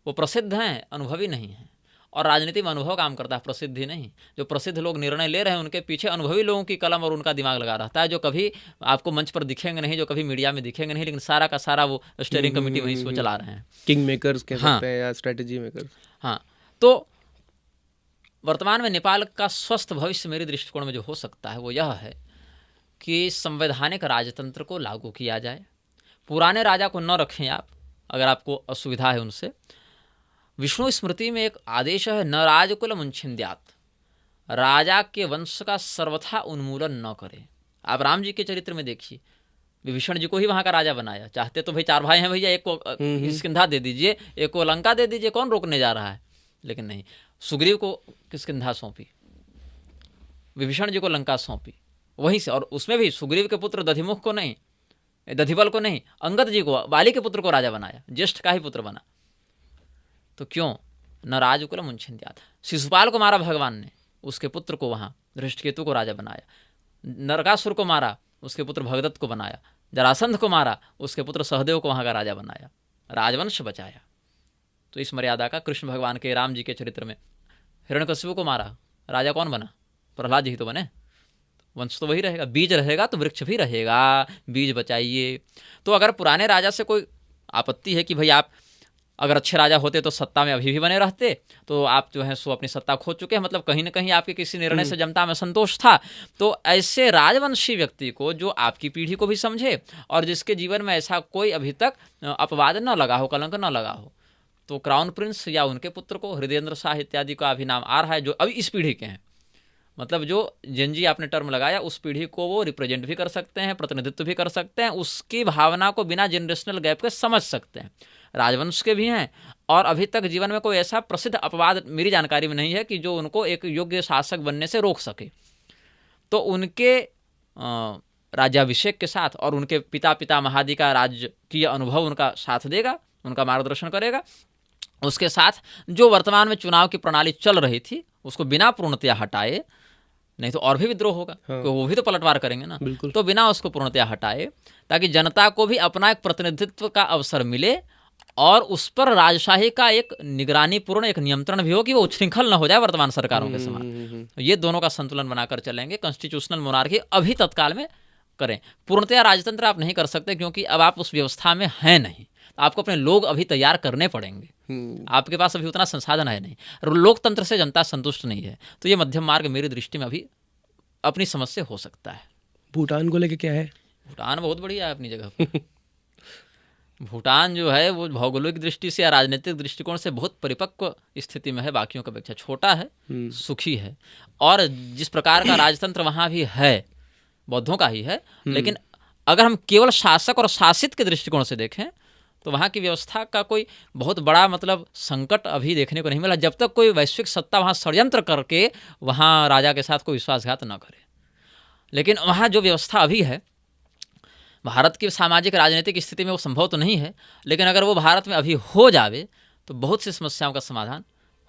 Speaker 1: वो प्रसिद्ध हैं, अनुभवी नहीं हैं। और राजनीति में अनुभव काम करता है, प्रसिद्धि नहीं। जो प्रसिद्ध लोग निर्णय ले रहे हैं उनके पीछे अनुभवी लोगों की कलम और उनका दिमाग लगा रहता है, जो कभी आपको मंच पर दिखेंगे नहीं, जो कभी मीडिया में दिखेंगे नहीं, लेकिन सारा का सारा वो स्टीयरिंग कमेटी वहीं से चला रहे हैं,
Speaker 3: किंग मेकर्स कह सकते हैं या स्ट्रेटेजी मेकर्स।
Speaker 1: हाँ, तो वर्तमान में नेपाल का स्वस्थ भविष्य मेरे दृष्टिकोण में जो हो सकता है वो यह है कि संवैधानिक राजतंत्र को लागू किया जाए। पुराने राजा को न रखें आप, अगर आपको असुविधा है उनसे। विष्णु स्मृति में एक आदेश है, न राजकुल मुंछिंद्यात, राजा के वंश का सर्वथा उन्मूलन न करे। आप राम जी के चरित्र में देखिए, विभीषण जी को ही वहां का राजा बनाया। चाहते तो भाई 4 भाई हैं भैया, एक को किष्किंधा दे दीजिए, एक को लंका दे दीजिए, कौन रोकने जा रहा है, लेकिन नहीं, सुग्रीव को किष्किंधा सौंपी, विभीषण जी को लंका सौंपी, वहीं से, और उसमें भी सुग्रीव के पुत्र दधिमुख को नहीं, दधिबल को नहीं, अंगद जी को, बाली के पुत्र को राजा बनाया, ज्येष्ठ का ही पुत्र बना। तो क्यों? न राजकुल मुंछिंद्यात। शिशुपाल को मारा भगवान ने, उसके पुत्र को वहां धृष्टकेतु को राजा बनाया। नरकासुर को मारा, उसके पुत्र भगदत्त को बनाया। जरासंध को मारा, उसके पुत्र सहदेव को वहां का राजा बनाया, राजवंश बचाया। तो इस मर्यादा का कृष्ण भगवान के, राम जी के चरित्र में हिरण्यकशिपु को मारा, राजा कौन बना? प्रहलाद जी ही तो बने। वंश तो वही रहेगा, बीज रहेगा तो वृक्ष भी रहेगा, बीज बचाइए। तो अगर पुराने राजा से कोई आपत्ति है कि भाई आप अगर अच्छे राजा होते तो सत्ता में अभी भी बने रहते, तो आप जो है सो अपनी सत्ता खो चुके हैं, मतलब कहीं ना कहीं आपके किसी निर्णय से जनता में संतोष था। तो ऐसे राजवंशी व्यक्ति को, जो आपकी पीढ़ी को भी समझे और जिसके जीवन में ऐसा कोई अभी तक अपवाद न लगा हो, कलंक न लगा हो, तो क्राउन प्रिंस या उनके पुत्र को, हृदयेंद्र शाह इत्यादि का अभी नाम आ रहा है, जो अभी इस पीढ़ी के हैं, मतलब जो जेनजी आपने टर्म लगाया, उस पीढ़ी को वो रिप्रेजेंट भी कर सकते हैं, प्रतिनिधित्व भी कर सकते हैं, उसकी भावना को बिना जनरेशनल गैप के समझ सकते हैं। राजवंश के भी हैं, और अभी तक जीवन में कोई ऐसा प्रसिद्ध अपवाद मेरी जानकारी में नहीं है कि जो उनको एक योग्य शासक बनने से रोक सके। तो उनके राज्याभिषेक के साथ और उनके पिता पितामहादि का राजकीय अनुभव उनका साथ देगा, उनका मार्गदर्शन करेगा। उसके साथ जो वर्तमान में चुनाव की प्रणाली चल रही थी, उसको बिना पूर्णतया हटाए, नहीं तो और भी विद्रोह होगा,
Speaker 3: हाँ।
Speaker 1: वो भी तो पलटवार करेंगे ना,
Speaker 3: बिल्कुल।
Speaker 1: तो बिना उसको पूर्णतया हटाए, ताकि जनता को भी अपना एक प्रतिनिधित्व का अवसर मिले और उस पर राजशाही का एक निगरानी पूर्ण, एक नियंत्रण भी हो कि वो उच्छृंखल न हो जाए वर्तमान सरकारों के समान। ये दोनों का संतुलन बनाकर चलेंगे। कॉन्स्टिट्यूशनल मोनार्की अभी तत्काल में करें। पूर्णतया राजतंत्र आप नहीं कर सकते, क्योंकि अब आप उस व्यवस्था में हैं नहीं। आपको अपने लोग अभी तैयार करने पड़ेंगे, आपके पास अभी उतना संसाधन है नहीं, लोकतंत्र से जनता संतुष्ट नहीं है। तो ये मध्यम मार्ग मेरी दृष्टि में अभी अपनी समझ से हो सकता है।
Speaker 3: भूटान को लेके क्या है?
Speaker 1: भूटान बहुत बढ़िया है अपनी जगह पर। भूटान जो है वो भौगोलिक दृष्टि से या राजनीतिक दृष्टिकोण से बहुत परिपक्व स्थिति में है, बाकियों की अपेक्षा छोटा है, सुखी है, और जिस प्रकार का राजतंत्र वहाँ भी है, बौद्धों का ही है, लेकिन अगर हम केवल शासक और शासित के दृष्टिकोण से देखें तो वहाँ की व्यवस्था का कोई बहुत बड़ा मतलब संकट अभी देखने को नहीं मिला, जब तक कोई वैश्विक सत्ता वहाँ षड्यंत्र करके वहाँ राजा के साथ कोई विश्वासघात न करे। लेकिन वहाँ जो व्यवस्था अभी है, भारत की सामाजिक राजनीतिक स्थिति में वो संभव तो नहीं है, लेकिन अगर वो भारत में अभी हो जावे तो बहुत सी समस्याओं का समाधान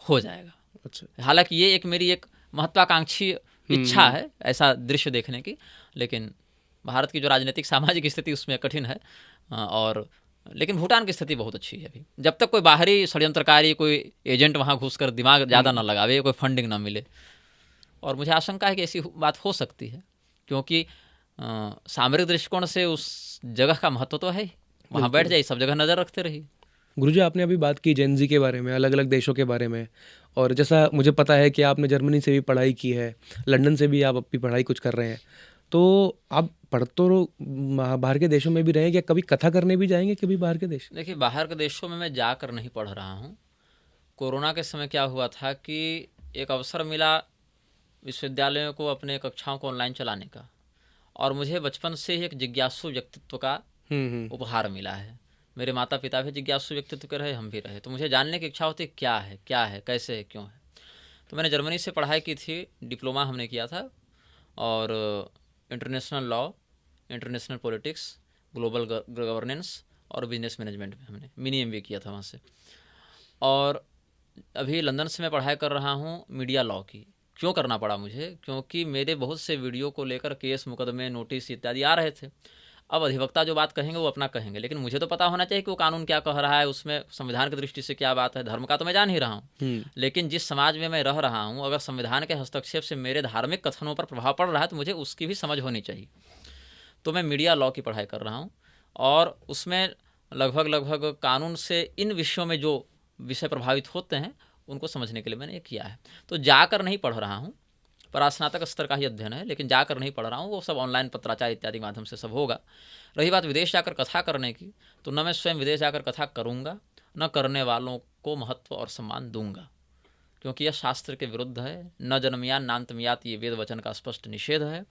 Speaker 1: हो जाएगा।
Speaker 3: अच्छा।
Speaker 1: हालांकि ये एक मेरी एक महत्वाकांक्षी इच्छा है ऐसा दृश्य देखने की, लेकिन भारत की जो राजनीतिक सामाजिक स्थिति उसमें कठिन है, और लेकिन भूटान की स्थिति बहुत अच्छी है अभी। जब तक कोई बाहरी षड्यंत्रकारी, कोई एजेंट वहाँ घुसकर दिमाग ज़्यादा ना लगावे, कोई फंडिंग ना मिले, और मुझे आशंका है कि ऐसी बात हो सकती है, क्योंकि सामरिक दृष्टिकोण से उस जगह का महत्व तो है, वहाँ बैठ जाइए, सब जगह नज़र रखते रहिए।
Speaker 3: गुरुजी, आपने अभी बात की जेनजी के बारे में, अलग अलग देशों के बारे में, और जैसा मुझे पता है कि आपने जर्मनी से भी पढ़ाई की है, लंदन से भी आप अपनी पढ़ाई कुछ कर रहे हैं, तो आप पढ़ तो बाहर के देशों में भी रहे, क्या कभी कथा करने भी जाएंगे कभी बाहर के देश?
Speaker 1: देखिए, बाहर के देशों में मैं जाकर नहीं पढ़ रहा हूँ। कोरोना के समय क्या हुआ था कि एक अवसर मिला विश्वविद्यालयों को अपने कक्षाओं को ऑनलाइन चलाने का, और मुझे बचपन से ही एक जिज्ञासु व्यक्तित्व का उपहार मिला है। मेरे माता पिता भी जिज्ञासु व्यक्तित्व के रहे, हम भी रहे, तो मुझे जानने की इच्छा होती क्या है, कैसे है, क्यों है। तो मैंने जर्मनी से पढ़ाई की थी, डिप्लोमा हमने किया था, और international law, international politics, global governance और बिजनेस मैनेजमेंट में हमने मिनी MBA किया था वहाँ से। और अभी लंदन से मैं पढ़ाई कर रहा हूँ मीडिया लॉ की। क्यों करना पड़ा मुझे? क्योंकि मेरे बहुत से वीडियो को लेकर केस, मुकदमे, नोटिस इत्यादि आ रहे थे। अब अधिवक्ता जो बात कहेंगे वो अपना कहेंगे, लेकिन मुझे तो पता होना चाहिए कि वो कानून क्या कह रहा है, उसमें संविधान की दृष्टि से क्या बात है। धर्म का तो मैं जान ही रहा हूँ, लेकिन जिस समाज में मैं रह रहा हूँ, अगर संविधान के हस्तक्षेप से मेरे धार्मिक कथनों पर प्रभाव पड़ रहा है तो मुझे उसकी भी समझ होनी चाहिए। तो मैं मीडिया लॉ की पढ़ाई कर रहा हूँ, और उसमें लगभग कानून से इन विषयों में जो विषय प्रभावित होते हैं उनको समझने के लिए मैंने ये किया है। तो जाकर नहीं पढ़ रहा हूँ, परास्नातक स्तर का ही अध्ययन है, लेकिन जाकर नहीं पढ़ रहा हूँ, वो सब ऑनलाइन पत्राचार इत्यादि माध्यम से सब होगा। रही बात विदेश जाकर कथा करने की, तो न मैं स्वयं विदेश जाकर कथा करूँगा न करने वालों को महत्व और सम्मान दूंगा, क्योंकि यह शास्त्र के विरुद्ध है। न जन्मयान नान्तमयात, ये वेद वचन का स्पष्ट निषेध है।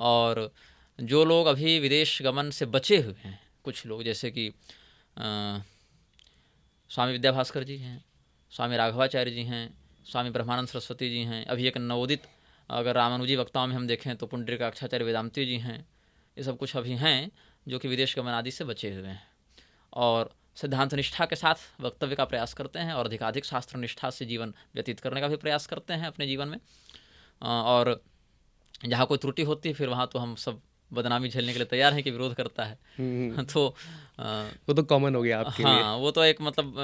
Speaker 1: और जो लोग अभी विदेश गमन से बचे हुए हैं, कुछ लोग जैसे कि स्वामी विद्याभास्कर जी हैं, स्वामी राघवाचार्य जी हैं, स्वामी ब्रह्मानंद सरस्वती जी हैं, अभी एक नवोदित अगर रामानुजी वक्ताओं में हम देखें तो पुंडरीकाक्षाचार्य वेदांती जी हैं, ये सब कुछ अभी हैं जो कि विदेश गमन आदि से बचे हुए हैं और सिद्धांत निष्ठा के साथ वक्तव्य का प्रयास करते हैं और अधिकाधिक शास्त्र निष्ठा से जीवन व्यतीत करने का भी प्रयास करते हैं अपने जीवन में। और जहाँ कोई त्रुटि होती है फिर वहाँ तो हम सब बदनामी झेलने के लिए तैयार हैं कि विरोध करता है। तो
Speaker 3: वो तो कॉमन हो गया आपके लिए।
Speaker 1: हाँ, वो तो एक मतलब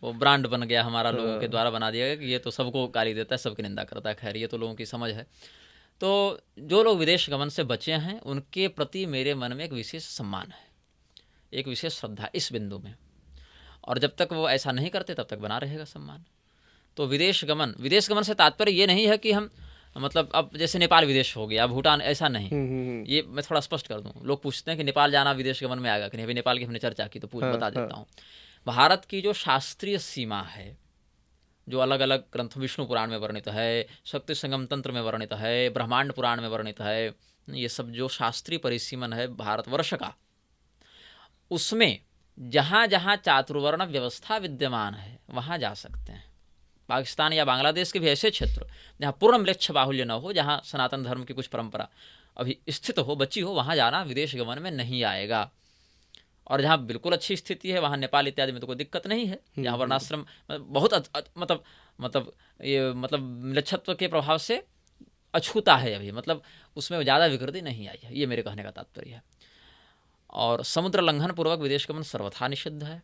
Speaker 1: वो ब्रांड बन गया हमारा, लोगों के द्वारा बना दिया गया कि ये तो सबको गाली देता है, सबकी निंदा करता है। खैर, ये तो लोगों की समझ है। तो जो लोग विदेश गमन से बचे हैं उनके प्रति मेरे मन में एक विशेष सम्मान है, एक विशेष श्रद्धा इस बिंदु में, और जब तक वो ऐसा नहीं करते तब तक बना रहेगा सम्मान। तो विदेश गमन से तात्पर्य ये नहीं है कि हम मतलब अब जैसे नेपाल विदेश हो गया, भूटान, ऐसा नहीं। ये मैं थोड़ा स्पष्ट कर दूं। लोग पूछते हैं कि नेपाल जाना विदेश गमन में आएगा कि नहीं। अभी नेपाल की हमने चर्चा की तो बता देता हूँ। भारत की जो शास्त्रीय सीमा है, जो अलग अलग ग्रंथों, विष्णु पुराण में वर्णित है, शक्ति संगम तंत्र में वर्णित है, ब्रह्मांड पुराण में वर्णित है, ये सब जो शास्त्रीय परिसीमन है भारतवर्ष का, उसमें जहाँ जहाँ चातुर्वर्ण व्यवस्था विद्यमान है वहाँ जा सकते हैं। पाकिस्तान या बांग्लादेश के भी ऐसे क्षेत्र जहाँ पूर्ण म्लेच्छ बाहुल्य न हो, जहाँ सनातन धर्म की कुछ परंपरा अभी स्थित हो, बची हो, वहाँ जाना विदेश गमन में नहीं आएगा। और जहाँ बिल्कुल अच्छी स्थिति है वहाँ नेपाल इत्यादि में तो कोई दिक्कत नहीं है, जहाँ वर्णाश्रम बहुत मतलब म्लेच्छत्व के प्रभाव से अछूता है अभी, मतलब उसमें ज़्यादा विकृति नहीं आई है, ये मेरे कहने का तात्पर्य है। और समुद्र लंघन पूर्वक विदेश गमन सर्वथा निषिद्ध है।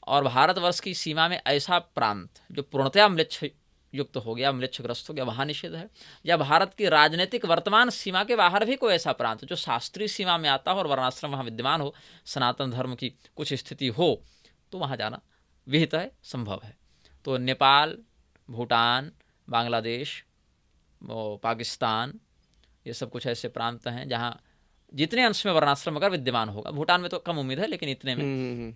Speaker 1: और भारतवर्ष की सीमा में ऐसा प्रांत जो पूर्णतया म्लेच्छ युक्त हो गया, म्लेच्छग्रस्त हो गया, वहाँ निषेध है। या भारत की राजनीतिक वर्तमान सीमा के बाहर भी कोई ऐसा प्रांत जो शास्त्रीय सीमा में आता हो और वर्णाश्रम वहाँ विद्यमान हो, सनातन धर्म की कुछ स्थिति हो, तो वहाँ जाना विहित है, संभव है। तो नेपाल, भूटान, बांग्लादेश, पाकिस्तान, ये सब कुछ ऐसे प्रांत हैं जहाँ जितने अंश में वर्णाश्रम अगर विद्यमान होगा, भूटान में तो कम उम्मीद है लेकिन इतने में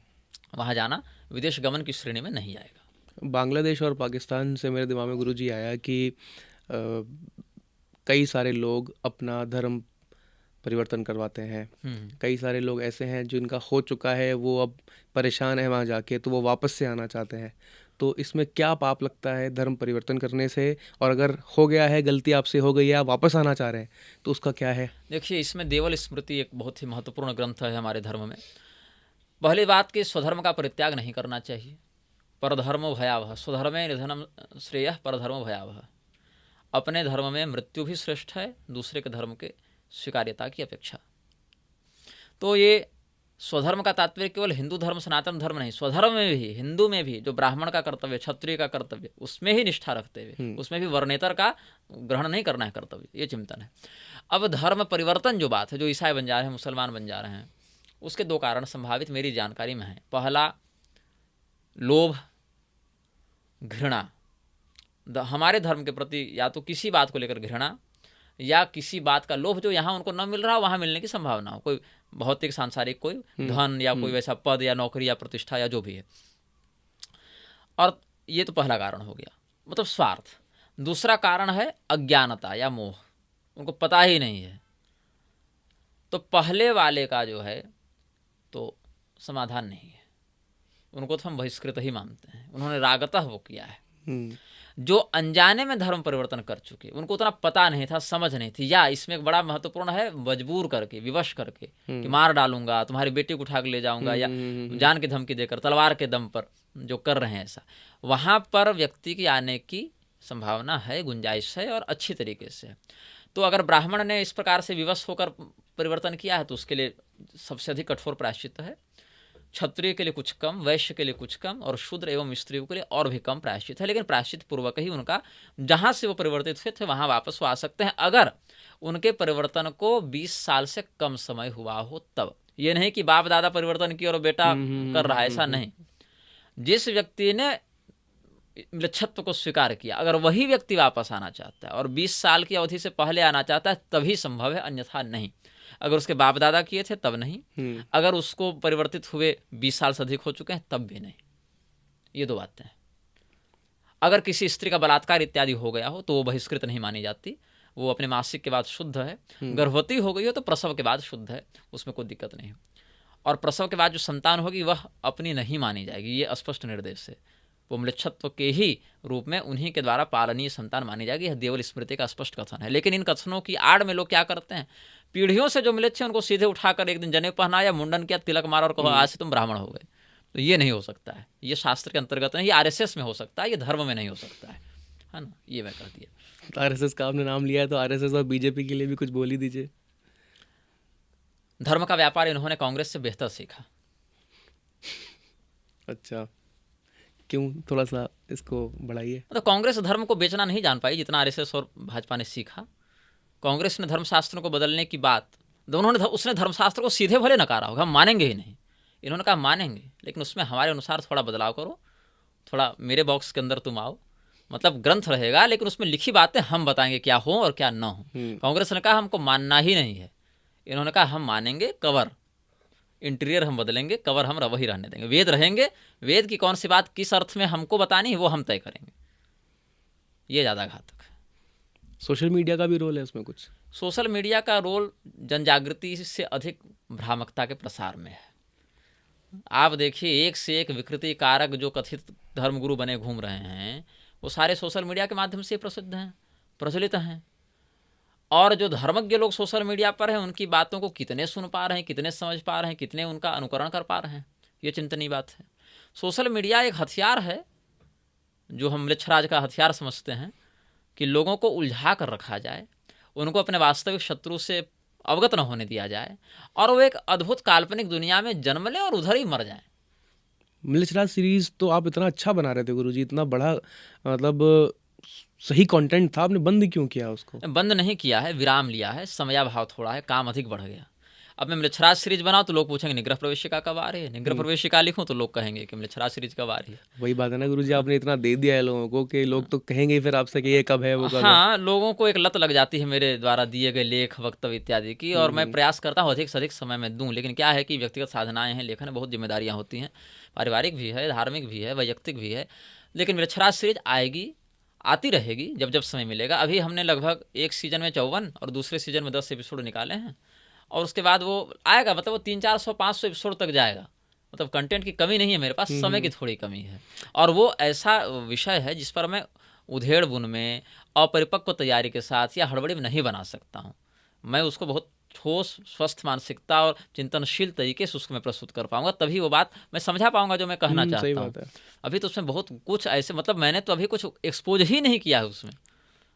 Speaker 1: वहाँ जाना विदेश गमन की श्रेणी में नहीं आएगा।
Speaker 3: बांग्लादेश और पाकिस्तान से मेरे दिमाग में गुरुजी आया कि कई सारे लोग अपना धर्म परिवर्तन करवाते हैं। कई सारे लोग ऐसे हैं जिनका हो चुका है, वो अब परेशान है वहाँ जाके, तो वो वापस से आना चाहते हैं। तो इसमें क्या पाप लगता है धर्म परिवर्तन करने से? और अगर हो गया है, गलती आपसे हो गई है, आप वापस आना चाह रहे हैं, तो उसका क्या है?
Speaker 1: देखिए, इसमें देवल स्मृति एक बहुत ही महत्वपूर्ण ग्रंथ है हमारे धर्म में। पहली बात कि स्वधर्म का परित्याग नहीं करना चाहिए। परधर्मो भयावह, स्वधर्मे निधनम श्रेयः परधर्मो भयावह। अपने धर्म में मृत्यु भी श्रेष्ठ है दूसरे के धर्म के स्वीकार्यता की अपेक्षा। तो ये स्वधर्म का तात्पर्य केवल हिंदू धर्म, सनातन धर्म नहीं, स्वधर्म में भी, हिंदू में भी जो ब्राह्मण का कर्तव्य, क्षत्रिय का कर्तव्य, उसमें ही निष्ठा रखते हुए उसमें भी वर्णेतर का ग्रहण नहीं करना है कर्तव्य, ये चिंतन है। अब धर्म परिवर्तन जो बात है, जो ईसाई बन जा रहे हैं, मुसलमान बन जा रहे हैं, उसके दो कारण संभावित मेरी जानकारी में है। पहला, लोभ, घृणा। हमारे धर्म के प्रति या तो किसी बात को लेकर घृणा या किसी बात का लोभ जो यहाँ उनको न मिल रहा हो वहाँ मिलने की संभावना हो, कोई भौतिक सांसारिक कोई धन या कोई वैसा पद या नौकरी या प्रतिष्ठा या जो भी है। और ये तो पहला कारण हो गया, मतलब स्वार्थ। दूसरा कारण है अज्ञानता या मोह, उनको पता ही नहीं है। तो पहले वाले का जो है तो समाधान नहीं है, उनको तो हम बहिष्कृत ही मानते हैं। उन्होंने रागतः वो किया है। जो अनजाने में धर्म परिवर्तन कर चुके, उनको उतना पता नहीं था, समझ नहीं थी, या इसमें एक बड़ा महत्वपूर्ण है मजबूर करके, विवश करके कि मार डालूंगा, तुम्हारी बेटी को उठा के ले जाऊंगा, या जान की धमकी देकर, तलवार के दम पर जो कर रहे हैं ऐसा, वहाँ पर व्यक्ति की आने की संभावना है, गुंजाइश है और अच्छी तरीके से। तो अगर ब्राह्मण ने इस प्रकार से विवश होकर परिवर्तन किया है तो उसके लिए सबसे अधिक कठोर प्रायश्चित है। क्षत्रिय के लिए कुछ कम, वैश्य के लिए कुछ कम और शूद्र एवं स्त्रियों के लिए और भी कम प्रायश्चित है। लेकिन प्रायश्चित पूर्वक ही उनका जहाँ से वो परिवर्तित हुए थे वहाँ वापस वो आ सकते हैं, अगर उनके परिवर्तन को 20 साल से कम समय हुआ हो तब। ये नहीं कि बाप दादा परिवर्तन किया और बेटा कर रहा है, ऐसा नहीं। जिस व्यक्ति ने म्लेच्छत्व को स्वीकार किया, अगर वही व्यक्ति वापस आना चाहता है और 20 साल की अवधि से पहले आना चाहता है तभी संभव है, अन्यथा नहीं। अगर उसके बाप दादा किए थे तब नहीं, अगर उसको परिवर्तित हुए 20 साल से अधिक हो चुके हैं तब भी नहीं। ये दो बातें हैं। अगर किसी स्त्री का बलात्कार इत्यादि हो गया हो तो वो बहिष्कृत नहीं मानी जाती, वो अपने मासिक के बाद शुद्ध है। गर्भवती हो गई हो तो प्रसव के बाद शुद्ध है, उसमें कोई दिक्कत नहीं है। और प्रसव के बाद जो संतान होगी वह अपनी नहीं मानी जाएगी, ये स्पष्ट निर्देश है। वो म्लेच्छत्व के ही रूप में उन्हीं के द्वारा पालनीय संतान मानी जाएगी, यह देवल स्मृति का स्पष्ट कथन है। लेकिन इन कथनों की आड़ में लोग क्या करते हैं, पीढ़ियों से जो म्लेच्छ हैं उनको सीधे उठाकर एक दिन जनेऊ पहनाया, मुंडन किया, तिलक मारा और कहा आज से तुम ब्राह्मण हो गए। तो ये नहीं हो सकता है, ये शास्त्र के अंतर्गत नहीं, ये आरएसएस में हो सकता है, ये धर्म में नहीं हो सकता है ना। ये मैं कह दिया।
Speaker 3: आरएसएस का आपने नाम लिया है तो आरएसएस और बीजेपी के लिए भी कुछ बोल ही दीजिए।
Speaker 1: धर्म का व्यापार इन्होंने कांग्रेस से बेहतर सीखा।
Speaker 3: अच्छा, क्यों, थोड़ा सा इसको बढ़ाइए।
Speaker 1: मतलब कांग्रेस धर्म को बेचना नहीं जान पाई जितना आरएसएस और भाजपा ने सीखा। कांग्रेस ने धर्मशास्त्रों को बदलने की बात, दोनों ने उसने धर्मशास्त्र को सीधे भले नकारा होगा, हम मानेंगे ही नहीं। इन्होंने कहा मानेंगे, लेकिन उसमें हमारे अनुसार थोड़ा बदलाव करो, थोड़ा मेरे बॉक्स के अंदर तुम आओ। मतलब ग्रंथ रहेगा लेकिन उसमें लिखी बातें हम बताएंगे क्या हो और क्या ना हो। कांग्रेस ने कहा हमको मानना ही नहीं है, इन्होंने कहा हम मानेंगे, कवर इंटीरियर हम बदलेंगे, कवर हम वही रहने देंगे, वेद रहेंगे, वेद की कौन सी बात किस अर्थ में हमको बतानी है वो हम तय करेंगे। ये ज़्यादा घातक है।
Speaker 3: सोशल मीडिया का भी रोल है इसमें कुछ?
Speaker 1: सोशल मीडिया का रोल जन जागृति से अधिक भ्रामकता के प्रसार में है। आप देखिए एक से एक विकृति कारक जो कथित धर्मगुरु बने घूम रहे हैं वो सारे सोशल मीडिया के माध्यम से प्रसिद्ध हैं, प्रचलित हैं। और जो धर्मज्ञ लोग सोशल मीडिया पर हैं उनकी बातों को कितने सुन पा रहे हैं, कितने समझ पा रहे हैं, कितने उनका अनुकरण कर पा रहे हैं, ये चिंतनीय बात है। सोशल मीडिया एक हथियार है जो हम म्लेच्छराज का हथियार समझते हैं कि लोगों को उलझा कर रखा जाए, उनको अपने वास्तविक शत्रु से अवगत न होने दिया जाए और वो एक अद्भुत काल्पनिक दुनिया में जन्म लें और उधर ही मर जाएं।
Speaker 3: म्लेच्छराज सीरीज तो आप इतना अच्छा बना रहे थे गुरुजी, इतना बड़ा मतलब सही कंटेंट था, आपने बंद क्यों किया उसको?
Speaker 1: बंद नहीं किया है, विराम लिया है, समयाभाव थोड़ा है, काम अधिक बढ़ गया। अब मैं म्लेच्छराज सीरीज बनाऊं तो लोग पूछेंगे निग्रह प्रवेशिका कब आ रही है, निग्रह प्रवेशिका लिखूं तो लोग कहेंगे कि म्लेच्छराज सीरीज कब आ रही है।
Speaker 3: वही बात है ना गुरुजी, आपने इतना दे दिया है लोगों को कि लोग तो कहेंगे फिर आपसे कि ये कब है वो कब है।
Speaker 1: हाँ, लोगों को एक लत लग जाती है मेरे द्वारा दिए गए लेख वक्तव्य इत्यादि की, और मैं प्रयास करता हूँ अधिक से अधिक समय में दूं। लेकिन क्या है कि व्यक्तिगत साधनाएं हैं, लेखन में बहुत जिम्मेदारियां होती हैं, पारिवारिक भी है, धार्मिक भी है, वैयक्तिक भी है। लेकिन म्लेच्छराज सीरीज आएगी, आती रहेगी जब जब समय मिलेगा। अभी हमने लगभग एक सीजन में 54 और दूसरे सीजन में 10 एपिसोड निकाले हैं, और उसके बाद वो आएगा, मतलब वो 300-400-500 एपिसोड तक जाएगा। मतलब कंटेंट की कमी नहीं है मेरे पास, समय की थोड़ी कमी है। और वो ऐसा विषय है जिस पर मैं उधेड़ बुन में, अपरिपक्व तैयारी के साथ या हड़बड़ी में नहीं बना सकता हूँ। मैं उसको बहुत ठोस, स्वस्थ मानसिकता और चिंतनशील तरीके से उसको मैं प्रस्तुत कर पाऊंगा, तभी वो बात मैं समझा पाऊंगा जो मैं कहना चाहता हूँ। अभी तो उसमें बहुत कुछ ऐसे, मतलब मैंने तो अभी कुछ एक्सपोज ही नहीं किया है उसमें,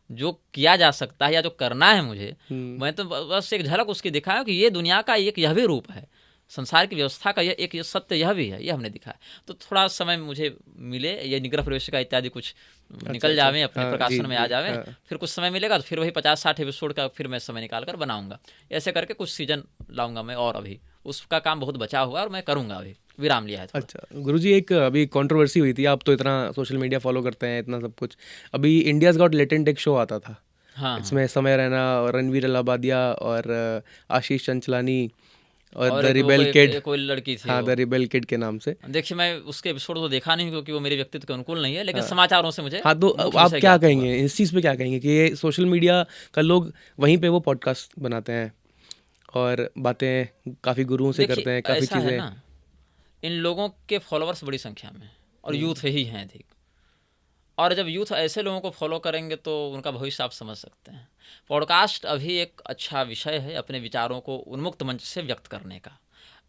Speaker 1: जो किया जा सकता है या जो करना है मुझे। मैं तो बस एक झलक उसकी दिखाया कि ये दुनिया का एक यह भी रूप है, संसार की व्यवस्था का यह एक सत्य यह भी है, ये हमने दिखाया। तो थोड़ा समय मुझे मिले, ये निग्रह प्रवेशिका इत्यादि कुछ निकल जावे, अपने प्रकाशन में आ जावे, फिर कुछ समय मिलेगा तो फिर वही 50-60 एपिसोड का फिर मैं समय निकाल कर बनाऊंगा। ऐसे करके कुछ सीजन लाऊंगा मैं, और अभी उसका काम बहुत बचा हुआ है और मैं करूंगा, अभी विराम लिया है।
Speaker 3: अच्छा गुरुजी, एक अभी कंट्रोवर्सी हुई थी, आप तो इतना सोशल मीडिया फॉलो करते हैं, इतना सब कुछ। अभी इंडियाज़ गॉट टैलेंट एक शो आता था,
Speaker 1: हाँ,
Speaker 3: इसमें समय रैना, रणवीर अलाहाबादिया और आशीष चंचलानी और द रिबेल किड,
Speaker 1: कोई लड़की थी,
Speaker 3: हाँ, द रिबेल किड के नाम से।
Speaker 1: देखिए मैं उसके एपिसोड तो देखा नहीं क्योंकि वो मेरे व्यक्तित्व के अनुकूल नहीं है, लेकिन समाचारों से मुझे।
Speaker 3: हाँ, तो आप क्या कहेंगे इस चीज़ पे, क्या कहेंगे कि ये सोशल मीडिया का लोग वहीं पे वो पॉडकास्ट बनाते हैं और बातें काफ़ी गुरुओं से करते हैं, काफ़ी चीज़ें।
Speaker 1: इन लोगों के फॉलोअर्स बड़ी संख्या में और यूथ ही हैं अधिक, और जब यूथ ऐसे लोगों को फॉलो करेंगे तो उनका भविष्य आप समझ सकते हैं। पॉडकास्ट अभी एक अच्छा विषय है अपने विचारों को उन्मुक्त मंच से व्यक्त करने का।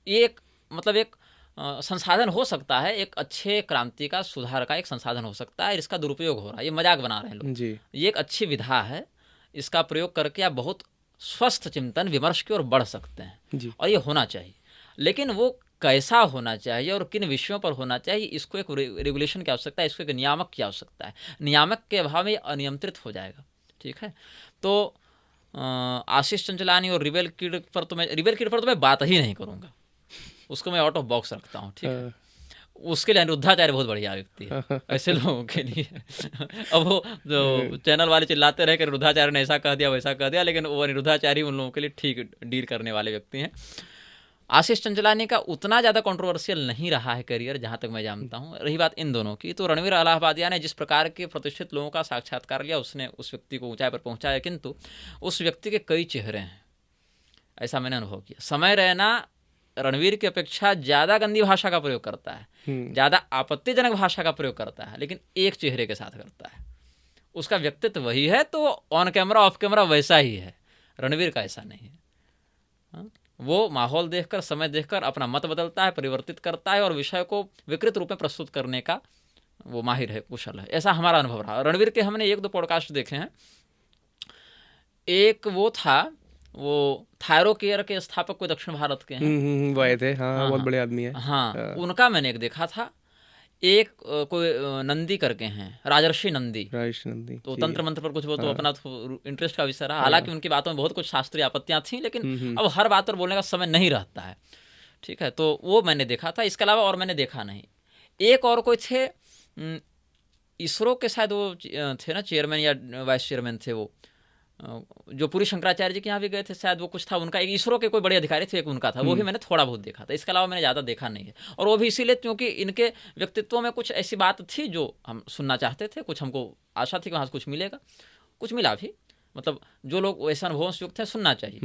Speaker 1: ये एक मतलब एक संसाधन हो सकता है, एक अच्छे क्रांति का, सुधार का एक संसाधन हो सकता है। इसका दुरुपयोग हो रहा है, ये मजाक बना रहे हैं लोग
Speaker 3: जी।
Speaker 1: ये एक अच्छी विधा है, इसका प्रयोग करके आप बहुत स्वस्थ चिंतन विमर्श की ओर बढ़ सकते हैं
Speaker 3: जी।
Speaker 1: और ये होना चाहिए। लेकिन वो कैसा होना चाहिए और किन विषयों पर होना चाहिए, इसको एक रेगुलेशन की आवश्यकता है, इसको एक नियामक की आवश्यकता है। नियामक के अभाव में ये अनियंत्रित हो जाएगा। ठीक है, तो आशीष चंचलानी और रिबेल किड पर तो मैं बात ही नहीं करूँगा, उसको मैं आउट ऑफ बॉक्स रखता हूँ। ठीक है, उसके लिए अनिरुद्धाचार्य बहुत बढ़िया व्यक्ति है ऐसे लोगों के लिए। अब वो जो चैनल वाले चिल्लाते रहे कि अनिरुद्धाचार्य ने ऐसा कह दिया वैसा कह दिया, लेकिन वो अनिरुद्धाचार्य उन लोगों के लिए ठीक डील करने वाले व्यक्ति हैं। आशीष चंचलानी का उतना ज़्यादा कंट्रोवर्शियल नहीं रहा है करियर, जहाँ तक मैं जानता हूँ। रही बात इन दोनों की, तो रणवीर अलाहाबादिया ने जिस प्रकार के प्रतिष्ठित लोगों का साक्षात्कार लिया, उसने उस व्यक्ति को ऊंचाई पर पहुंचाया, किंतु उस व्यक्ति के कई चेहरे हैं, ऐसा मैंने अनुभव किया। समय रैना रणवीर की अपेक्षा ज़्यादा गंदी भाषा का प्रयोग करता है, ज़्यादा आपत्तिजनक भाषा का प्रयोग करता है, लेकिन एक चेहरे के साथ करता है। उसका व्यक्तित्व वही है, तो ऑन कैमरा ऑफ कैमरा वैसा ही है। रणवीर का ऐसा नहीं है। वो माहौल देखकर, समय देखकर अपना मत बदलता है, परिवर्तित करता है और विषय को विकृत रूप में प्रस्तुत करने का वो माहिर है, कुशल है। ऐसा हमारा अनुभव रहा। रणवीर के हमने 1-2 पॉडकास्ट देखे हैं। एक वो था, वो थायरो केयर के स्थापक कोई दक्षिण भारत के हैं,
Speaker 3: वो आए थे, हाँ, बहुत बड़े आदमी है।
Speaker 1: हाँ, उनका मैंने एक देखा था। एक कोई नंदी करके हैं, राजर्षि नंदी, तो तंत्र मंत्र पर कुछ वो तो अपना इंटरेस्ट का विषय रहा। हालांकि उनकी बातों में बहुत कुछ शास्त्रीय आपत्तियां थी, लेकिन अब हर बात पर बोलने का समय नहीं रहता है, ठीक है। तो वो मैंने देखा था, इसके अलावा और मैंने देखा नहीं। एक और कोई थे, इसरो के शायद वो थे ना, चेयरमैन या वाइस चेयरमैन थे वो, जो पूरी शंकराचार्य जी के यहाँ भी गए थे शायद, वो कुछ था उनका। एक इसरो के कोई बड़े अधिकारी थे, एक उनका था, वो भी मैंने थोड़ा बहुत देखा था। इसके अलावा मैंने ज़्यादा देखा नहीं है, और वो भी इसीलिए क्योंकि इनके व्यक्तित्व में कुछ ऐसी बात थी जो हम सुनना चाहते थे, कुछ हमको आशा थी कि वहाँ से कुछ मिलेगा, कुछ मिला भी। मतलब जो लोग वैसे अनुभवों से युक्त हैं, सुनना चाहिए,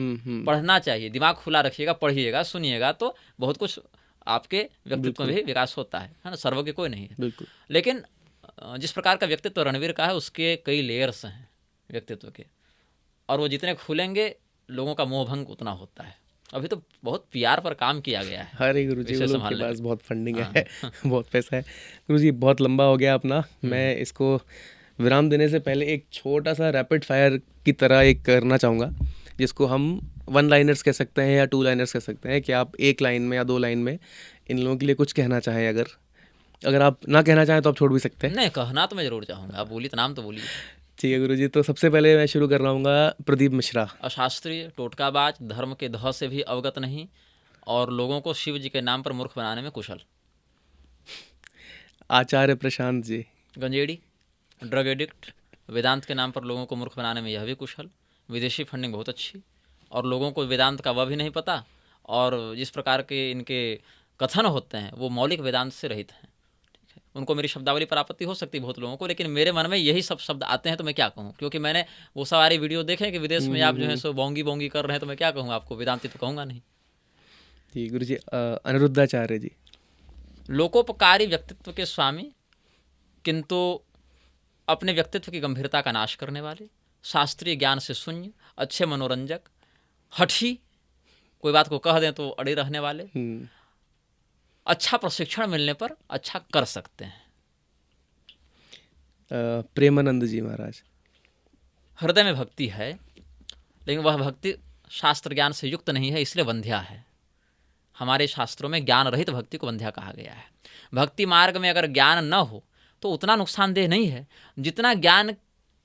Speaker 1: पढ़ना चाहिए, दिमाग खुला रखिएगा, पढ़िएगा, सुनिएगा, तो बहुत कुछ आपके व्यक्तित्व में भी विकास होता है ना। सर्वज्ञ कोई नहीं है, लेकिन जिस प्रकार का व्यक्तित्व रणवीर का है, उसके कई लेयर्स हैं व्यक्तित्व के, और वो जितने खुलेंगे लोगों का मोह भंग उतना होता है। अभी तो बहुत पीआर पर काम किया गया है।
Speaker 3: हरे गुरुजी, वो लोग के पास बहुत फंडिंग है, बहुत पैसा है। गुरुजी बहुत लंबा हो गया अपना, मैं इसको विराम देने से पहले एक छोटा सा रैपिड फायर की तरह एक करना चाहूँगा, जिसको हम 1 लाइनर्स कह सकते हैं या 2 लाइनर्स कह सकते हैं, कि आप 1 लाइन में या 2 लाइन में इन लोगों के लिए कुछ कहना चाहें। अगर आप ना कहना चाहें तो आप छोड़ भी सकते हैं।
Speaker 1: नहीं, कहना तो मैं जरूर चाहूँगा, आप बोलिए तो, नाम तो बोलिए।
Speaker 3: ठीक है गुरुजी, तो सबसे पहले मैं शुरू कर रहा हूँ प्रदीप मिश्रा।
Speaker 1: अशास्त्रीय, टोटकाबाज, धर्म के ध से भी अवगत नहीं, और लोगों को शिव जी के नाम पर मूर्ख बनाने में कुशल।
Speaker 3: आचार्य प्रशांत जी।
Speaker 1: गंजेड़ी, ड्रग एडिक्ट, वेदांत के नाम पर लोगों को मूर्ख बनाने में यह भी कुशल। विदेशी फंडिंग बहुत अच्छी, और लोगों को वेदांत का वह भी नहीं पता, और जिस प्रकार के इनके कथन होते हैं वो मौलिक वेदांत से रहित हैं। उनको मेरी शब्दावली पर आपत्ति हो सकती है बहुत लोगों को, लेकिन मेरे मन में यही सब शब्द आते हैं, तो मैं क्या कहूँ, क्योंकि मैंने वो सारी वीडियो देखे कि विदेश में आप जो है सो बोंगी बोंगी कर रहे हैं, तो मैं क्या कहूँ आपको, वेदांती तो कहूँगा नहीं।
Speaker 3: जी गुरुजी। अनिरुद्धाचार्य जी।
Speaker 1: लोकोपकारी व्यक्तित्व के स्वामी, किंतु अपने व्यक्तित्व की गंभीरता का नाश करने वाले, शास्त्रीय ज्ञान से शून्य, अच्छे मनोरंजक, हठी, कोई बात को कह दें तो अड़े रहने वाले, अच्छा प्रशिक्षण मिलने पर अच्छा कर सकते हैं।
Speaker 3: प्रेमानंद जी महाराज।
Speaker 1: हृदय में भक्ति है, लेकिन वह भक्ति शास्त्र ज्ञान से युक्त नहीं है, इसलिए वंध्या है। हमारे शास्त्रों में ज्ञान रहित भक्ति को वंध्या कहा गया है। भक्ति मार्ग में अगर ज्ञान न हो तो उतना नुकसानदेह नहीं है जितना ज्ञान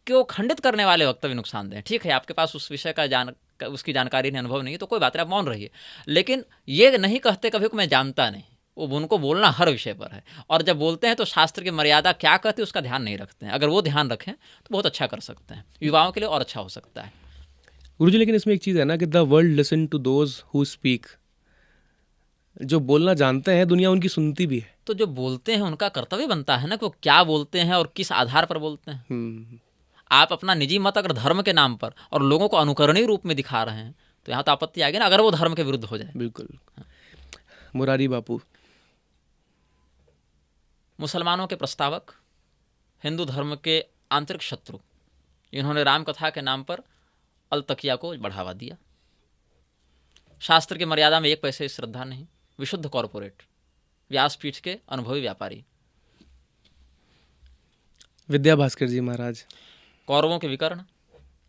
Speaker 1: को खंडित करने वाले वक्तव्य नुकसानदेह। ठीक है, आपके पास उस विषय का उसकी जानकारी नहीं, अनुभव नहीं है, तो कोई बात नहीं, आप मौन रहिए, लेकिन ये नहीं कहते कभी को मैं जानता नहीं। वो उनको बोलना हर विषय पर है, और जब बोलते हैं तो शास्त्र की मर्यादा क्या कहती है उसका ध्यान नहीं रखते हैं। अगर वो ध्यान रखें तो बहुत अच्छा कर सकते हैं, युवाओं के लिए और अच्छा हो सकता है।
Speaker 3: गुरुजी, लेकिन इसमें एक चीज़ है ना कि the world listen to those who speak. जो बोलना जानते हैं दुनिया उनकी सुनती भी है।
Speaker 1: तो जो बोलते हैं उनका कर्तव्य बनता है ना कि वो क्या बोलते हैं और किस आधार पर बोलते हैं। आप अपना निजी मत अगर धर्म के नाम पर और लोगों को अनुकरणीय रूप में दिखा रहे हैं तो यहाँ तो आपत्ति आएगी ना, अगर वो धर्म के विरुद्ध हो जाए।
Speaker 3: बिल्कुल। मुरारी बापू।
Speaker 1: मुसलमानों के प्रस्तावक, हिंदू धर्म के आंतरिक शत्रु, इन्होंने राम कथा के नाम पर अलतकिया को बढ़ावा दिया। शास्त्र की मर्यादा में 1 पैसे की श्रद्धा नहीं, विशुद्ध कॉरपोरेट, व्यासपीठ के अनुभवी व्यापारी।
Speaker 3: विद्या भास्कर जी महाराज।
Speaker 1: कौरवों के विकर्ण,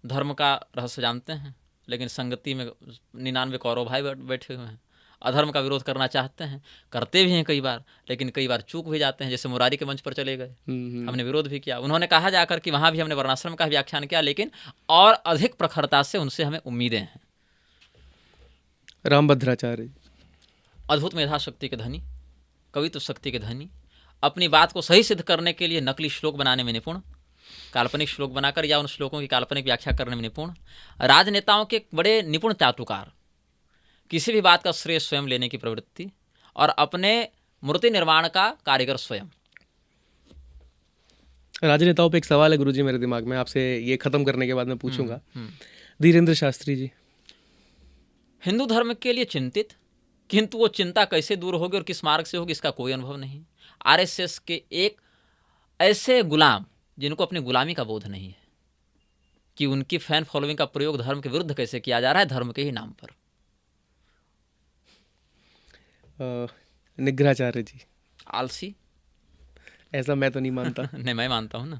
Speaker 1: धर्म का रहस्य जानते हैं, लेकिन संगति में 99 कौरव भाई बैठे हुए हैं। अधर्म का विरोध करना चाहते हैं, करते भी हैं कई बार, लेकिन कई बार चूक भी जाते हैं। जैसे मुरारी के मंच पर चले गए, हमने विरोध भी किया, उन्होंने कहा जाकर कि वहाँ भी हमने वर्णाश्रम का व्याख्यान किया, लेकिन और अधिक प्रखरता से उनसे हमें उम्मीदें हैं।
Speaker 3: रामभद्राचार्य।
Speaker 1: अद्भुत मेधा शक्ति के धनी, कवित्व शक्ति के धनी, अपनी बात को सही सिद्ध करने के लिए नकली श्लोक बनाने में निपुण, काल्पनिक श्लोक बनाकर या उन श्लोकों की काल्पनिक व्याख्या करने में निपुण, राजनेताओं के बड़े निपुण चाटुकार, किसी भी बात का श्रेय स्वयं लेने की प्रवृत्ति और अपने मूर्ति निर्माण का कारीगर स्वयं।
Speaker 3: राजनेताओं पे एक सवाल है गुरुजी मेरे दिमाग में, आपसे ये खत्म करने के बाद मैं पूछूंगा। धीरेन्द्र शास्त्री जी
Speaker 1: हिंदू धर्म के लिए चिंतित, किंतु वो चिंता कैसे दूर होगी और किस मार्ग से होगी इसका कोई अनुभव नहीं। आरएसएस के एक ऐसे गुलाम जिनको अपनी गुलामी का बोध नहीं है कि उनकी फैन फॉलोइंग का प्रयोग धर्म के विरुद्ध कैसे किया जा रहा है, धर्म के ही नाम पर।
Speaker 3: निग्रहाचार्य जी
Speaker 1: आलसी,
Speaker 3: ऐसा मैं तो नहीं मानता।
Speaker 1: नहीं मैं मानता हूँ ना।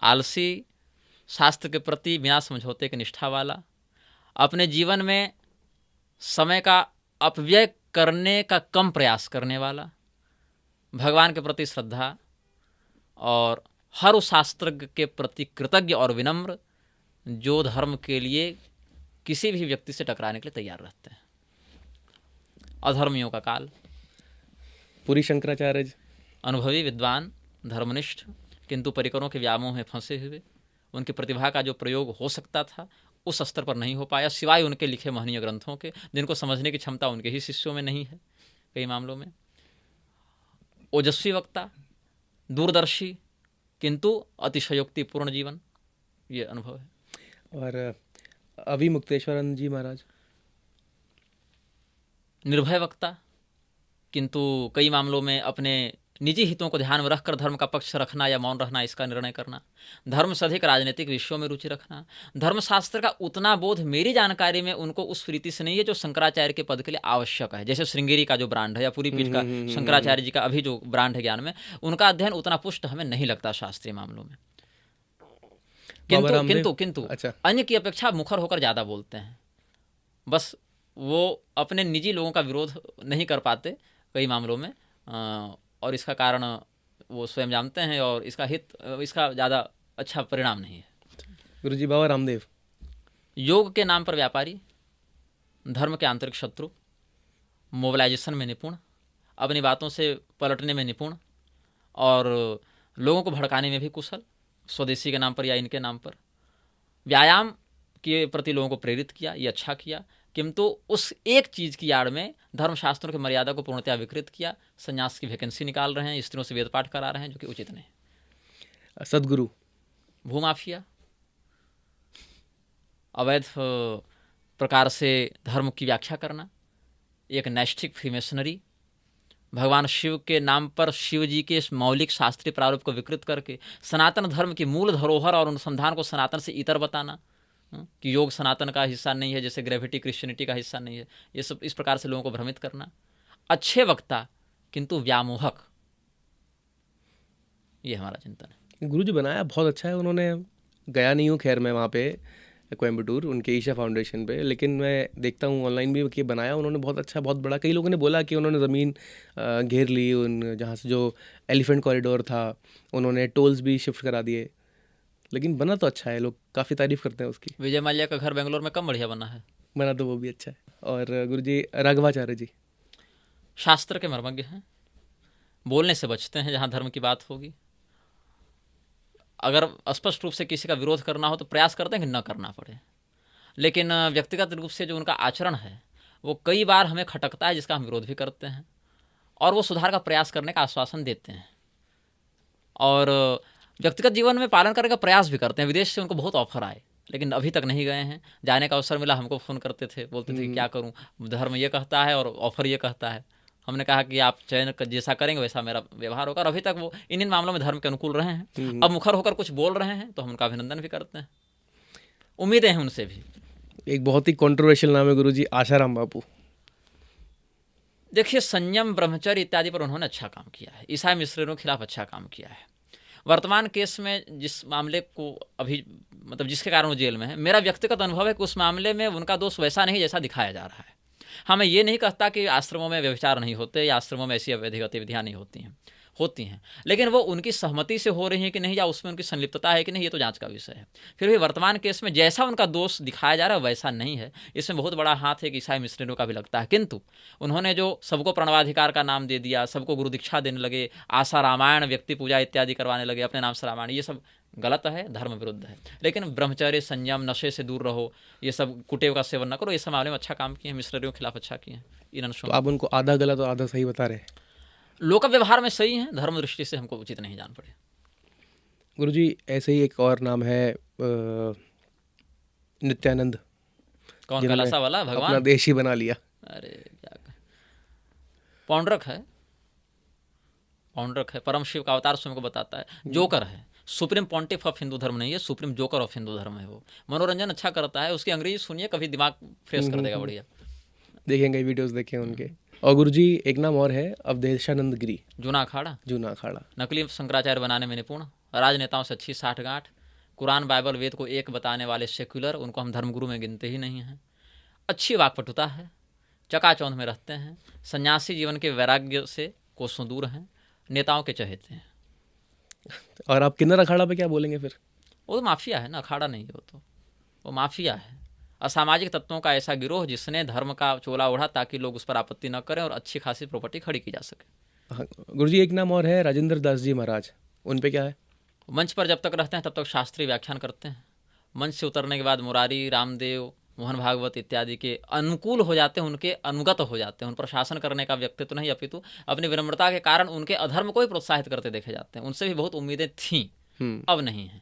Speaker 1: आलसी, शास्त्र के प्रति बिना समझौते की निष्ठा वाला, अपने जीवन में समय का अपव्यय करने का कम प्रयास करने वाला, भगवान के प्रति श्रद्धा और हर उस शास्त्रज्ञ के प्रति कृतज्ञ और विनम्र जो धर्म के लिए किसी भी व्यक्ति से टकराने के लिए तैयार रहते हैं। अधर्मियों का काल।
Speaker 3: पुरी शंकराचार्य जी
Speaker 1: अनुभवी, विद्वान, धर्मनिष्ठ, किंतु परिकरों के व्यामोह में फंसे हुए। उनकी प्रतिभा का जो प्रयोग हो सकता था उस स्तर पर नहीं हो पाया, सिवाय उनके लिखे महनीय ग्रंथों के, जिनको समझने की क्षमता उनके ही शिष्यों में नहीं है कई मामलों में। ओजस्वी वक्ता, दूरदर्शी, किंतु अतिशयोक्तिपूर्ण जीवन, ये अनुभव है।
Speaker 3: और अभी मुक्तेश्वरानंद जी महाराज
Speaker 1: निर्भय वक्ता, किंतु कई मामलों में अपने निजी हितों को ध्यान में रखकर धर्म का पक्ष रखना या मौन रहना इसका निर्णय करना। धर्म से अधिक राजनीतिक विषयों में रुचि रखना। धर्मशास्त्र का उतना बोध मेरी जानकारी में उनको उस प्रीति से नहीं है जो शंकराचार्य के पद के लिए आवश्यक है। जैसे श्रृंगेरी का जो ब्रांड है या पूरी पीठ का शंकराचार्य जी का अभी जो ब्रांड है ज्ञान में, उनका अध्ययन उतना पुष्ट हमें नहीं लगता शास्त्रीय मामलों में। किंतु
Speaker 3: अच्छा।
Speaker 1: अन्य की अपेक्षा मुखर होकर ज़्यादा बोलते हैं। बस वो अपने निजी लोगों का विरोध नहीं कर पाते कई मामलों में, और इसका कारण वो स्वयं जानते हैं और इसका ज़्यादा अच्छा परिणाम नहीं है।
Speaker 3: गुरुजी बाबा रामदेव
Speaker 1: योग के नाम पर व्यापारी, धर्म के आंतरिक शत्रु, मोबिलाइजेशन में निपुण, अपनी बातों से पलटने में निपुण और लोगों को भड़काने में भी कुशल, स्वदेशी के नाम पर या इनके नाम पर। व्यायाम के प्रति लोगों को प्रेरित किया, ये अच्छा किया, किंतु उस एक चीज़ की आड़ में धर्मशास्त्रों की मर्यादा को पूर्णतया विकृत किया। संन्यास की वैकेंसी निकाल रहे हैं, स्त्रियों से वेद पाठ करा रहे हैं, जो कि उचित नहीं।
Speaker 3: सदगुरु
Speaker 1: भूमाफिया, अवैध प्रकार से धर्म की व्याख्या करना, एक नैष्ठिक फ्रीमेसनरी, भगवान शिव के नाम पर शिव जी के मौलिक शास्त्रीय प्रारूप को विकृत करके सनातन धर्म की मूल धरोहर और अनुसंधान को सनातन से इतर बताना कि योग सनातन का हिस्सा नहीं है, जैसे ग्रेविटी क्रिश्चियनिटी का हिस्सा नहीं है। ये सब इस प्रकार से लोगों को भ्रमित करना। अच्छे वक्ता किंतु व्यामोहक, ये हमारा चिंतन है।
Speaker 3: गुरुजी बनाया बहुत अच्छा है उन्होंने। गया नहीं हूँ खैर मैं वहाँ पे कोयम्बटूर उनके ईशा फाउंडेशन पे, लेकिन मैं देखता हूँ ऑनलाइन भी कि बनाया उन्होंने बहुत अच्छा, बहुत बड़ा। कई लोगों ने बोला कि उन्होंने ज़मीन घेर ली, उन जहाँ से जो एलिफेंट कॉरिडोर था उन्होंने टोल्स भी शिफ्ट करा दिए, लेकिन बना तो अच्छा है, लोग काफ़ी तारीफ़ करते हैं उसकी।
Speaker 1: विजय माल्या का घर बेंगलोर में कम बढ़िया बना है।
Speaker 3: बना तो वो भी अच्छा है। और गुरुजी राघवाचार्य जी
Speaker 1: शास्त्र के मर्मज्ञ हैं, बोलने से बचते हैं जहाँ धर्म की बात होगी। अगर स्पष्ट रूप से किसी का विरोध करना हो तो प्रयास करते हैं कि न करना पड़े, लेकिन व्यक्तिगत रूप से जो उनका आचरण है वो कई बार हमें खटकता है, जिसका हम विरोध भी करते हैं और वो सुधार का प्रयास करने का आश्वासन देते हैं और व्यक्तिगत जीवन में पालन करने का प्रयास भी करते हैं। विदेश से उनको बहुत ऑफर आए लेकिन अभी तक नहीं गए हैं। जाने का अवसर मिला, हमको फ़ोन करते थे, बोलते थे कि क्या करूं, धर्म ये कहता है और ऑफर ये कहता है। हमने कहा कि आप चयन जैसा करेंगे वैसा मेरा व्यवहार होगा, और अभी तक वो इन मामलों में धर्म के अनुकूल रहे हैं। अब मुखर होकर कुछ बोल रहे हैं तो हम उनका अभिनंदन भी करते हैं, उम्मीदें हैं उनसे भी।
Speaker 3: एक बहुत ही कंट्रोवर्शियल नाम है गुरुजी, आशाराम बापू।
Speaker 1: देखिए, संयम, ब्रह्मचर्य इत्यादि पर उन्होंने अच्छा काम किया है, ईसाई मिशनरियों के खिलाफ अच्छा काम किया है। वर्तमान केस में जिस मामले को अभी जिसके कारण वो जेल में है, मेरा व्यक्तिगत अनुभव है कि उस मामले में उनका दोष वैसा नहीं जैसा दिखाया जा रहा है। हाँ, मैं ये नहीं कहता कि आश्रमों में व्यभिचार नहीं होते या आश्रमों में ऐसी अवैध गतिविधियाँ नहीं होती हैं, लेकिन वो उनकी सहमति से हो रही हैं कि नहीं या उसमें उनकी संलिप्तता है कि नहीं, ये तो जांच का विषय है। फिर भी वर्तमान केस में जैसा उनका दोष दिखाया जा रहा है वैसा नहीं है। इसमें बहुत बड़ा हाथ है कि ईसाई मिशनरियों का भी लगता है, किंतु उन्होंने जो सबको प्रणवाधिकार का नाम दे दिया, सबको गुरु दीक्षा देने लगे, आशा रामायण, व्यक्ति पूजा इत्यादि करवाने लगे, अपने नाम से रामायण, ये सब गलत है, धर्म विरुद्ध है। लेकिन ब्रह्मचर्य, संयम, नशे से दूर रहो, ये सब कुटेव का सेवन न करो, ये सब मामले में अच्छा काम किए हैं, मिशनरियों के खिलाफ अच्छा किए हैं इन अंशों
Speaker 3: तो
Speaker 1: में।
Speaker 3: आप उनको आधा गलत और आधा सही बता रहे हैं।
Speaker 1: लोक व्यवहार में सही है, धर्म दृष्टि से हमको उचित नहीं जान पड़े।
Speaker 3: गुरुजी ऐसे ही एक और नाम है नित्यानंद,
Speaker 1: कौन,
Speaker 3: जिन्होंने
Speaker 1: कैलासा वाला
Speaker 3: अपना
Speaker 1: भगवान?
Speaker 3: देश ही बना लिया।
Speaker 1: अरे क्या कहें। पौंड्रक है, पौंड्रक है, परम शिव का अवतार स्वयं को बताता है। जोकर है, सुप्रीम पॉन्टिफ ऑफ हिंदू धर्म नहीं है, सुप्रीम जोकर ऑफ हिंदू धर्म है। वो मनोरंजन अच्छा करता है, उसकी अंग्रेजी सुनिए, कभी दिमाग फ्रेश कर देगा, बढ़िया।
Speaker 3: देखेंगे, वीडियोस देखे उनके। और गुरुजी एक नाम और है अवधेशानंद गिरी,
Speaker 1: जूना अखाड़ा,
Speaker 3: जूना अखाड़ा।
Speaker 1: नकली शंकराचार्य बनाने में निपुण, राजनेताओं से अच्छी साठगांठ, कुरान बाइबल वेद को एक बताने वाले सेक्युलर, उनको हम धर्मगुरु में गिनते ही नहीं हैं। अच्छी वाकपटुता है, चकाचौंध में रहते हैं, सन्यासी जीवन के वैराग्य से कोसों दूर हैं, नेताओं के चहेते हैं।
Speaker 3: और आप किन्नर अखाड़ा पे क्या बोलेंगे फिर?
Speaker 1: वो तो माफिया है ना, अखाड़ा नहीं है वो तो, वो माफिया है। असामाजिक तत्वों का ऐसा गिरोह जिसने धर्म का चोला ओढ़ा ताकि लोग उस पर आपत्ति न करें और अच्छी खासी प्रॉपर्टी खड़ी की जा सके।
Speaker 3: हाँ, गुरुजी एक नाम और है राजेंद्र दास जी महाराज, उन पे क्या है?
Speaker 1: मंच पर जब तक रहते हैं तब तक शास्त्रीय व्याख्यान करते हैं, मंच से उतरने के बाद मुरारी, रामदेव, मोहन भागवत इत्यादि के अनुकूल हो जाते हैं, उनके अनुगत हो जाते हैं। उन पर शासन करने का व्यक्तित्व नहीं, अपितु अपनी विनम्रता के कारण उनके अधर्म को ही प्रोत्साहित करते देखे जाते हैं। उनसे भी बहुत उम्मीदें थीं, अब नहीं हैं।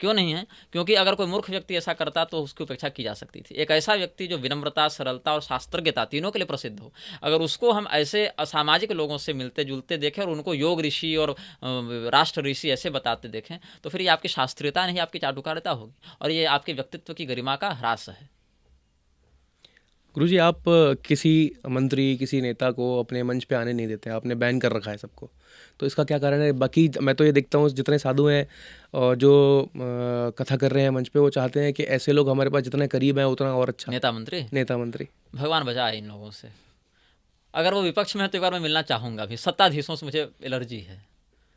Speaker 1: क्यों नहीं है? क्योंकि अगर कोई मूर्ख व्यक्ति ऐसा करता तो उसकी उपेक्षा की जा सकती थी। एक ऐसा व्यक्ति जो विनम्रता, सरलता और शास्त्रज्ञता तीनों के लिए प्रसिद्ध हो, अगर उसको हम ऐसे असामाजिक लोगों से मिलते जुलते देखें और उनको योग ऋषि और राष्ट्र ऋषि ऐसे बताते देखें, तो फिर ये आपकी शास्त्रीयता नहीं, आपकी चाटुकारिता होगी और ये आपके व्यक्तित्व की गरिमा का ह्रास है।
Speaker 3: गुरुजी आप किसी मंत्री, किसी नेता को अपने मंच पे आने नहीं देते, आपने बैन कर रखा है सबको, तो इसका क्या कारण है? बाकी मैं तो ये देखता हूँ जितने साधु हैं और जो कथा कर रहे हैं मंच पे, वो चाहते हैं कि ऐसे लोग हमारे पास जितने करीब हैं उतना और अच्छा।
Speaker 1: नेता मंत्री भगवान बचाए इन लोगों से। अगर वो विपक्ष में है तो एक बार मैं मिलना चाहूँगा भी। सत्ताधीशों से मुझे एलर्जी है।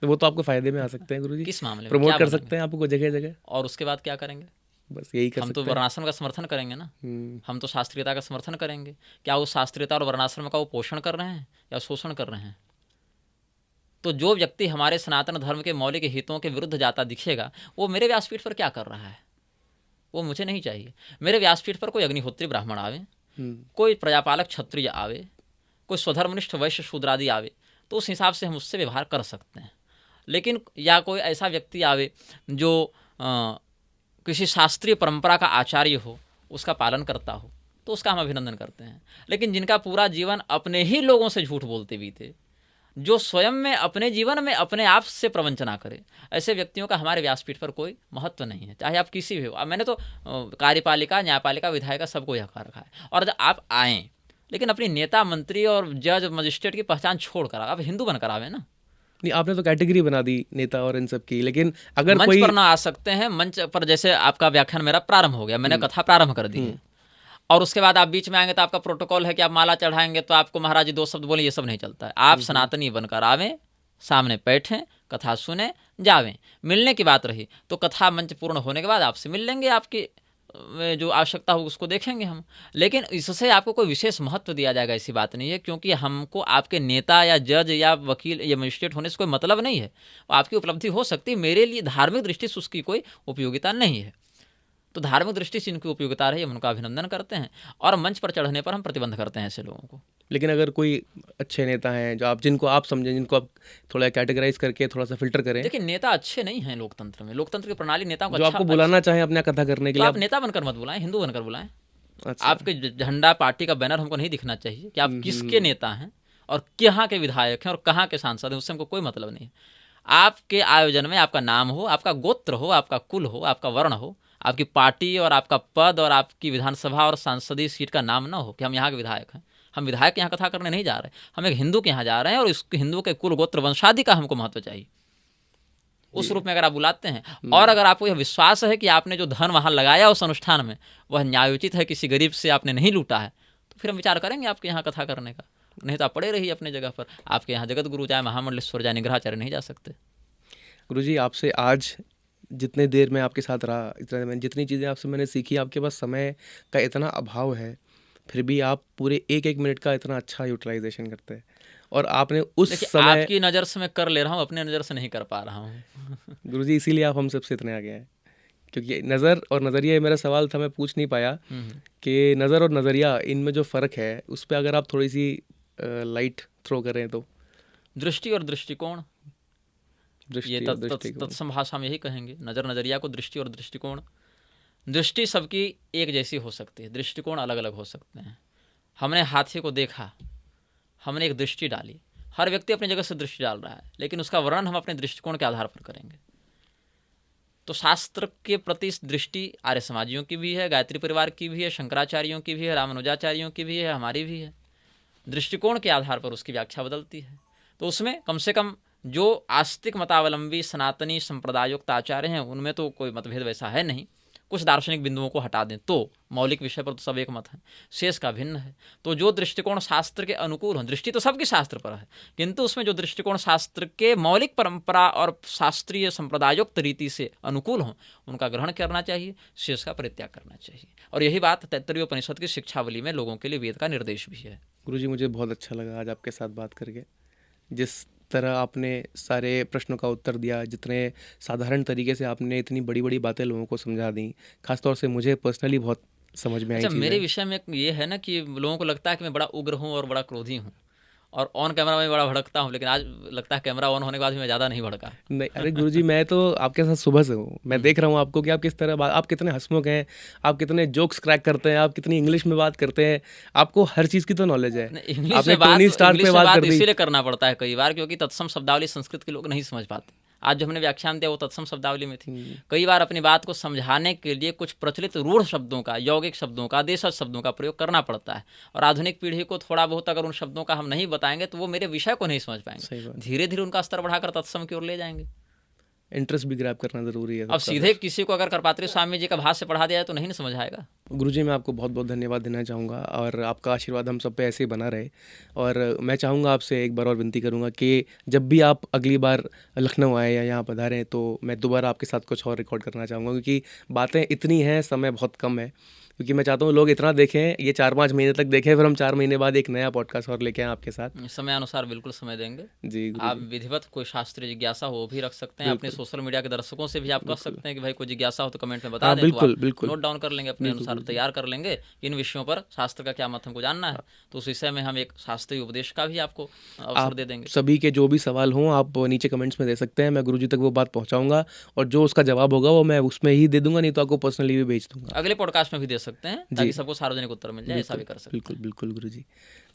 Speaker 3: तो वो तो आपको फायदे में आ सकते हैं गुरुजी,
Speaker 1: किस मामले में?
Speaker 3: प्रमोट
Speaker 1: क्या
Speaker 3: कर
Speaker 1: बोलेंगे?
Speaker 3: सकते हैं आपको जगह जगह,
Speaker 1: और उसके बाद क्या करेंगे?
Speaker 3: बस यही कर
Speaker 1: हम तो
Speaker 3: सकते हैं।
Speaker 1: वर्णाश्रम का समर्थन करेंगे ना, हम तो शास्त्रीयता का समर्थन करेंगे। क्या उस शास्त्रीयता और वर्णाश्रम का वो पोषण कर रहे हैं या शोषण कर रहे हैं? तो जो व्यक्ति हमारे सनातन धर्म के मौलिक हितों के विरुद्ध जाता दिखेगा, वो मेरे व्यासपीठ पर क्या कर रहा है, वो मुझे नहीं चाहिए। मेरे व्यासपीठ पर कोई अग्निहोत्री ब्राह्मण आवे, कोई प्रजापालक क्षत्रिय आवे, कोई स्वधर्मनिष्ठ वैश्य शूद्रादि आवे, तो उस हिसाब से हम उससे व्यवहार कर सकते हैं। लेकिन या कोई ऐसा व्यक्ति आवे जो किसी शास्त्रीय परंपरा का आचार्य हो, उसका पालन करता हो, तो उसका हम अभिनंदन करते हैं। लेकिन जिनका पूरा जीवन अपने ही लोगों से झूठ बोलते बीते, जो स्वयं में अपने जीवन में अपने आप से प्रवंचना करे, ऐसे व्यक्तियों का हमारे व्यासपीठ पर कोई महत्व नहीं है, चाहे आप किसी भी हो। अब मैंने तो कार्यपालिका, न्यायपालिका, विधायिका सबको यह कर रखा है। और जब आप आएँ, लेकिन अपनी नेता, मंत्री और जज, मजिस्ट्रेट की पहचान छोड़कर आप हिंदू बनकर आवे ना।
Speaker 3: नहीं, आपने तो कैटेगरी बना दी नेता और इन सब की, लेकिन अगर
Speaker 1: मंच
Speaker 3: कोई
Speaker 1: पर ना आ सकते हैं, मंच पर जैसे आपका व्याख्यान मेरा प्रारंभ हो गया, मैंने कथा प्रारंभ कर दी है, और उसके बाद आप बीच में आएंगे तो आपका प्रोटोकॉल है कि आप माला चढ़ाएंगे तो आपको महाराज जी 2 शब्द बोले, ये सब नहीं चलता है। आप सनातनी बनकर आवें, सामने बैठें, कथा सुने, जावें। मिलने की बात रही तो कथा मंच पूर्ण होने के बाद आपसे मिल लेंगे, आपकी जो आवश्यकता हो उसको देखेंगे हम। लेकिन इससे आपको कोई विशेष महत्व दिया जाएगा ऐसी बात नहीं है, क्योंकि हमको आपके नेता या जज या वकील या मजिस्ट्रेट होने से कोई मतलब नहीं है। आपकी उपलब्धि हो सकती है, मेरे लिए धार्मिक दृष्टि से उसकी कोई उपयोगिता नहीं है। तो धार्मिक दृष्टि से इनकी उपयोगिता रही, हम उनका अभिनंदन करते हैं और मंच पर चढ़ने पर हम प्रतिबंध करते हैं ऐसे लोगों को।
Speaker 3: लेकिन अगर कोई अच्छे नेता हैं जो आप, जिनको आप समझें, जिनको आप थोड़ा कैटेगराइज करके थोड़ा सा फिल्टर करें,
Speaker 1: देखिए नेता अच्छे नहीं हैं लोकतंत्र में। लोकतंत्र की प्रणाली नेताओं को
Speaker 3: जो आपको बुलाना चाहें अपना कथा करने के
Speaker 1: तो
Speaker 3: लिए,
Speaker 1: आप नेता बनकर मत बुलाएं, हिंदू बनकर बुलाएं।
Speaker 3: अच्छा।
Speaker 1: आपके झंडा, पार्टी का बैनर हमको नहीं दिखना चाहिए कि आप किसके नेता हैं और कहाँ के विधायक हैं और कहाँ के सांसद हैं, उससे हमको कोई मतलब नहीं है। आपके आयोजन में आपका नाम हो, आपका गोत्र हो, आपका कुल हो, आपका वर्ण हो, आपकी पार्टी और आपका पद और आपकी विधानसभा और सांसदीय सीट का नाम ना हो कि हम यहाँ के विधायक हैं। हम विधायक के यहाँ कथा करने नहीं जा रहे, हम एक हिंदू के यहाँ जा रहे हैं और इस हिंदू के कुल गोत्र वंशादि का हमको महत्व चाहिए। उस रूप में अगर आप बुलाते हैं और अगर आपको यह विश्वास है कि आपने जो धन वहाँ लगाया उस अनुष्ठान में वह न्यायोचित है, किसी गरीब से आपने नहीं लूटा है, तो फिर हम विचार करेंगे आपके यहाँ कथा करने का। नहीं तो आप पड़े रहिए अपने जगह पर। आपके यहाँ जगत गुरु जाए, महामंडलेश्वर जाए, निग्रहाचार्य नहीं जा सकते।
Speaker 3: गुरुजी आपसे आज जितने देर में आपके साथ रहा, जितनी चीज़ें आपसे मैंने सीखी, आपके पास समय का इतना अभाव है, फिर भी आप पूरे एक एक मिनट का इतना अच्छा यूटिलाइजेशन करते हैं और आपने उस
Speaker 1: देखिए
Speaker 3: समय
Speaker 1: आपकी नज़र से मैं कर ले रहा हूँ, अपने नज़र से नहीं कर पा रहा हूँ।
Speaker 3: गुरुजी इसीलिए आप हम सबसे इतने आगे हैं, क्योंकि नज़र और नज़रिया, ये मेरा सवाल था, मैं पूछ नहीं पाया कि नज़र और नज़रिया इनमें जो फ़र्क है उस पर अगर आप थोड़ी सी लाइट थ्रो करें तो।
Speaker 1: दृष्टि और दृष्टिकोण, ये
Speaker 3: दृष्टि और दृष्टिकोण।
Speaker 1: तत्सम भाषा में यही कहेंगे, नज़र नज़रिया को दृष्टि और दृष्टिकोण। दृष्टि सबकी एक जैसी हो सकती है, दृष्टिकोण अलग अलग हो सकते हैं। हमने हाथी को देखा, हमने एक दृष्टि डाली, हर व्यक्ति अपनी जगह से दृष्टि डाल रहा है, लेकिन उसका वर्णन हम अपने दृष्टिकोण के आधार पर करेंगे। तो शास्त्र के प्रति दृष्टि आर्य समाजियों की भी है, गायत्री परिवार की भी है, शंकराचार्यों की भी है, रामानुजाचार्यों की भी है, हमारी भी है। दृष्टिकोण के आधार पर उसकी व्याख्या बदलती है। तो उसमें कम से कम जो आस्तिक मतावलंबी सनातनी संप्रदायोक्त आचार्य हैं उनमें तो कोई मतभेद वैसा है नहीं। कुछ दार्शनिक बिंदुओं को हटा दें तो मौलिक विषय पर तो सब एक मत है, शेष का भिन्न है। तो जो दृष्टिकोण शास्त्र के अनुकूल हो, दृष्टि तो सबकी शास्त्र पर है, किंतु उसमें जो दृष्टिकोण शास्त्र के मौलिक परंपरा और शास्त्रीय संप्रदायोक्त रीति से अनुकूल हों उनका ग्रहण करना चाहिए, शेष का परित्याग करना चाहिए। और यही बात तैत्तरीय उपनिषद की शिक्षावली में लोगों के लिए वेद का निर्देश भी है।
Speaker 3: गुरुजी मुझे बहुत अच्छा लगा आज आपके साथ बात करके। जिस तरह आपने सारे प्रश्नों का उत्तर दिया, जितने साधारण तरीके से आपने इतनी बड़ी बड़ी बातें लोगों को समझा दी, खासतौर से मुझे पर्सनली बहुत समझ में आई
Speaker 1: अच्छा, मेरे
Speaker 3: चीज़ें।
Speaker 1: विषय में ये है ना कि लोगों को लगता है कि मैं बड़ा उग्र हूँ और बड़ा क्रोधी हूँ और ऑन कैमरा में बड़ा भड़कता हूँ, लेकिन आज लगता है कैमरा ऑन होने के बाद भी मैं ज़्यादा नहीं भड़का।
Speaker 3: नहीं, अरे गुरुजी मैं तो आपके साथ सुबह से हूँ, मैं देख रहा हूँ आपको कि आप किस तरह आप कितने हंसमुख हैं, आप कितने जोक्स क्रैक करते हैं, आप कितनी इंग्लिश में बात करते हैं, आपको हर चीज़ की तो नॉलेज है।
Speaker 1: इंग्लिश
Speaker 3: आपने
Speaker 1: में बात
Speaker 3: टोनी स्टार्क पे बात कर दी।
Speaker 1: इसीलिए करना पड़ता है कई बार, क्योंकि तत्सम शब्दावली संस्कृत के लोग नहीं समझ पाते। आज जो हमने व्याख्यान दिया वो तत्सम शब्दावली में थी। कई बार अपनी बात को समझाने के लिए कुछ प्रचलित रूढ़ शब्दों का, यौगिक शब्दों का, देशज शब्दों का प्रयोग करना पड़ता है। और आधुनिक पीढ़ी को थोड़ा बहुत अगर उन शब्दों का हम नहीं बताएंगे तो वो मेरे विषय को नहीं समझ
Speaker 3: सही
Speaker 1: पाएंगे।
Speaker 3: बात।
Speaker 1: धीरे धीरे उनका स्तर बढ़ाकर तत्सम की ओर ले जाएंगे।
Speaker 3: इंटरेस्ट भी ग्रैब करना ज़रूरी है
Speaker 1: अब
Speaker 3: सबका।
Speaker 1: सीधे किसी को अगर करपात्री स्वामी जी का भाष्य पढ़ा दिया जाए तो नहीं ना समझ आएगा।
Speaker 3: गुरुजी मैं आपको बहुत बहुत धन्यवाद देना चाहूँगा और आपका आशीर्वाद हम सब पे ऐसे ही बना रहे। और मैं चाहूँगा आपसे एक बार और विनती करूँगा कि जब भी आप अगली बार लखनऊ आए या यहाँ पधारें तो मैं दोबारा आपके साथ कुछ और रिकॉर्ड करना चाहूँगा, क्योंकि बातें इतनी हैं, समय बहुत कम है। क्योंकि मैं चाहता हूँ लोग इतना देखें, ये 4-5 महीने तक देखें, फिर हम 4 महीने बाद एक नया पॉडकास्ट और लेके आएँ आपके साथ।
Speaker 1: समय अनुसार बिल्कुल समय देंगे।
Speaker 3: जी
Speaker 1: आप
Speaker 3: गुरुजी।
Speaker 1: विधिवत कोई शास्त्रीय जिज्ञासा हो वो भी रख सकते हैं। अपने सोशल मीडिया के दर्शकों से भी आप कह सकते हैं कि भाई कोई जिज्ञासा हो तो कमेंट में बता
Speaker 3: हाँ
Speaker 1: दें, तो
Speaker 3: बिल्कुल
Speaker 1: आप
Speaker 3: बिल्कुल
Speaker 1: नोट डाउन कर लेंगे, अपने
Speaker 3: बिल्कुल,
Speaker 1: अनुसार
Speaker 3: बिल्कुल।
Speaker 1: तैयार कर लेंगे कि इन विषयों पर शास्त्र का क्या मत हमको जानना है, तो उस विषय में हम एक शास्त्रीय उपदेश का भी आपको अवसर
Speaker 3: आप
Speaker 1: दे देंगे।
Speaker 3: सभी के जो भी सवाल हों आप नीचे कमेंट्स में दे सकते हैं, मैं गुरुजी तक वो बात पहुंचाऊंगा और जो उसका जवाब होगा वो मैं उसमें ही दे दूंगा, नहीं तो आपको पर्सनली भी भेज दूंगा।
Speaker 1: अगले पॉडकास्ट में भी दे सकते हैं ताकि सबको सार्वजनिक उत्तर मिल जाए, ऐसा भी कर सकते
Speaker 3: बिल्कुल बिल्कुल गुरुजी।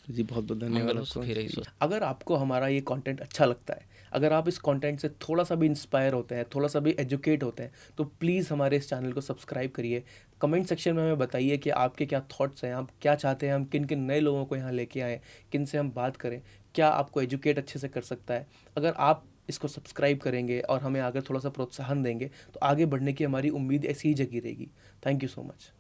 Speaker 3: जी बहुत बहुत धन्यवाद
Speaker 1: मंगल हो,
Speaker 3: आपको।
Speaker 1: सुखी रही स्वस्थ।
Speaker 3: अगर आपको हमारा ये कंटेंट अच्छा लगता है, अगर आप इस कंटेंट से थोड़ा सा भी इंस्पायर होते हैं, थोड़ा सा भी एजुकेट होते हैं, तो प्लीज़ हमारे इस चैनल को सब्सक्राइब करिए। कमेंट सेक्शन में हमें बताइए कि आपके क्या थॉट्स हैं, आप क्या चाहते हैं हम किन किन नए लोगों को यहाँ लेके आएँ, किन से हम बात करें, क्या आपको एजुकेट अच्छे से कर सकता है। अगर आप इसको सब्सक्राइब करेंगे और हमें आगे थोड़ा सा प्रोत्साहन देंगे तो आगे बढ़ने की हमारी उम्मीद ऐसी ही जगी रहेगी। Thank you so much.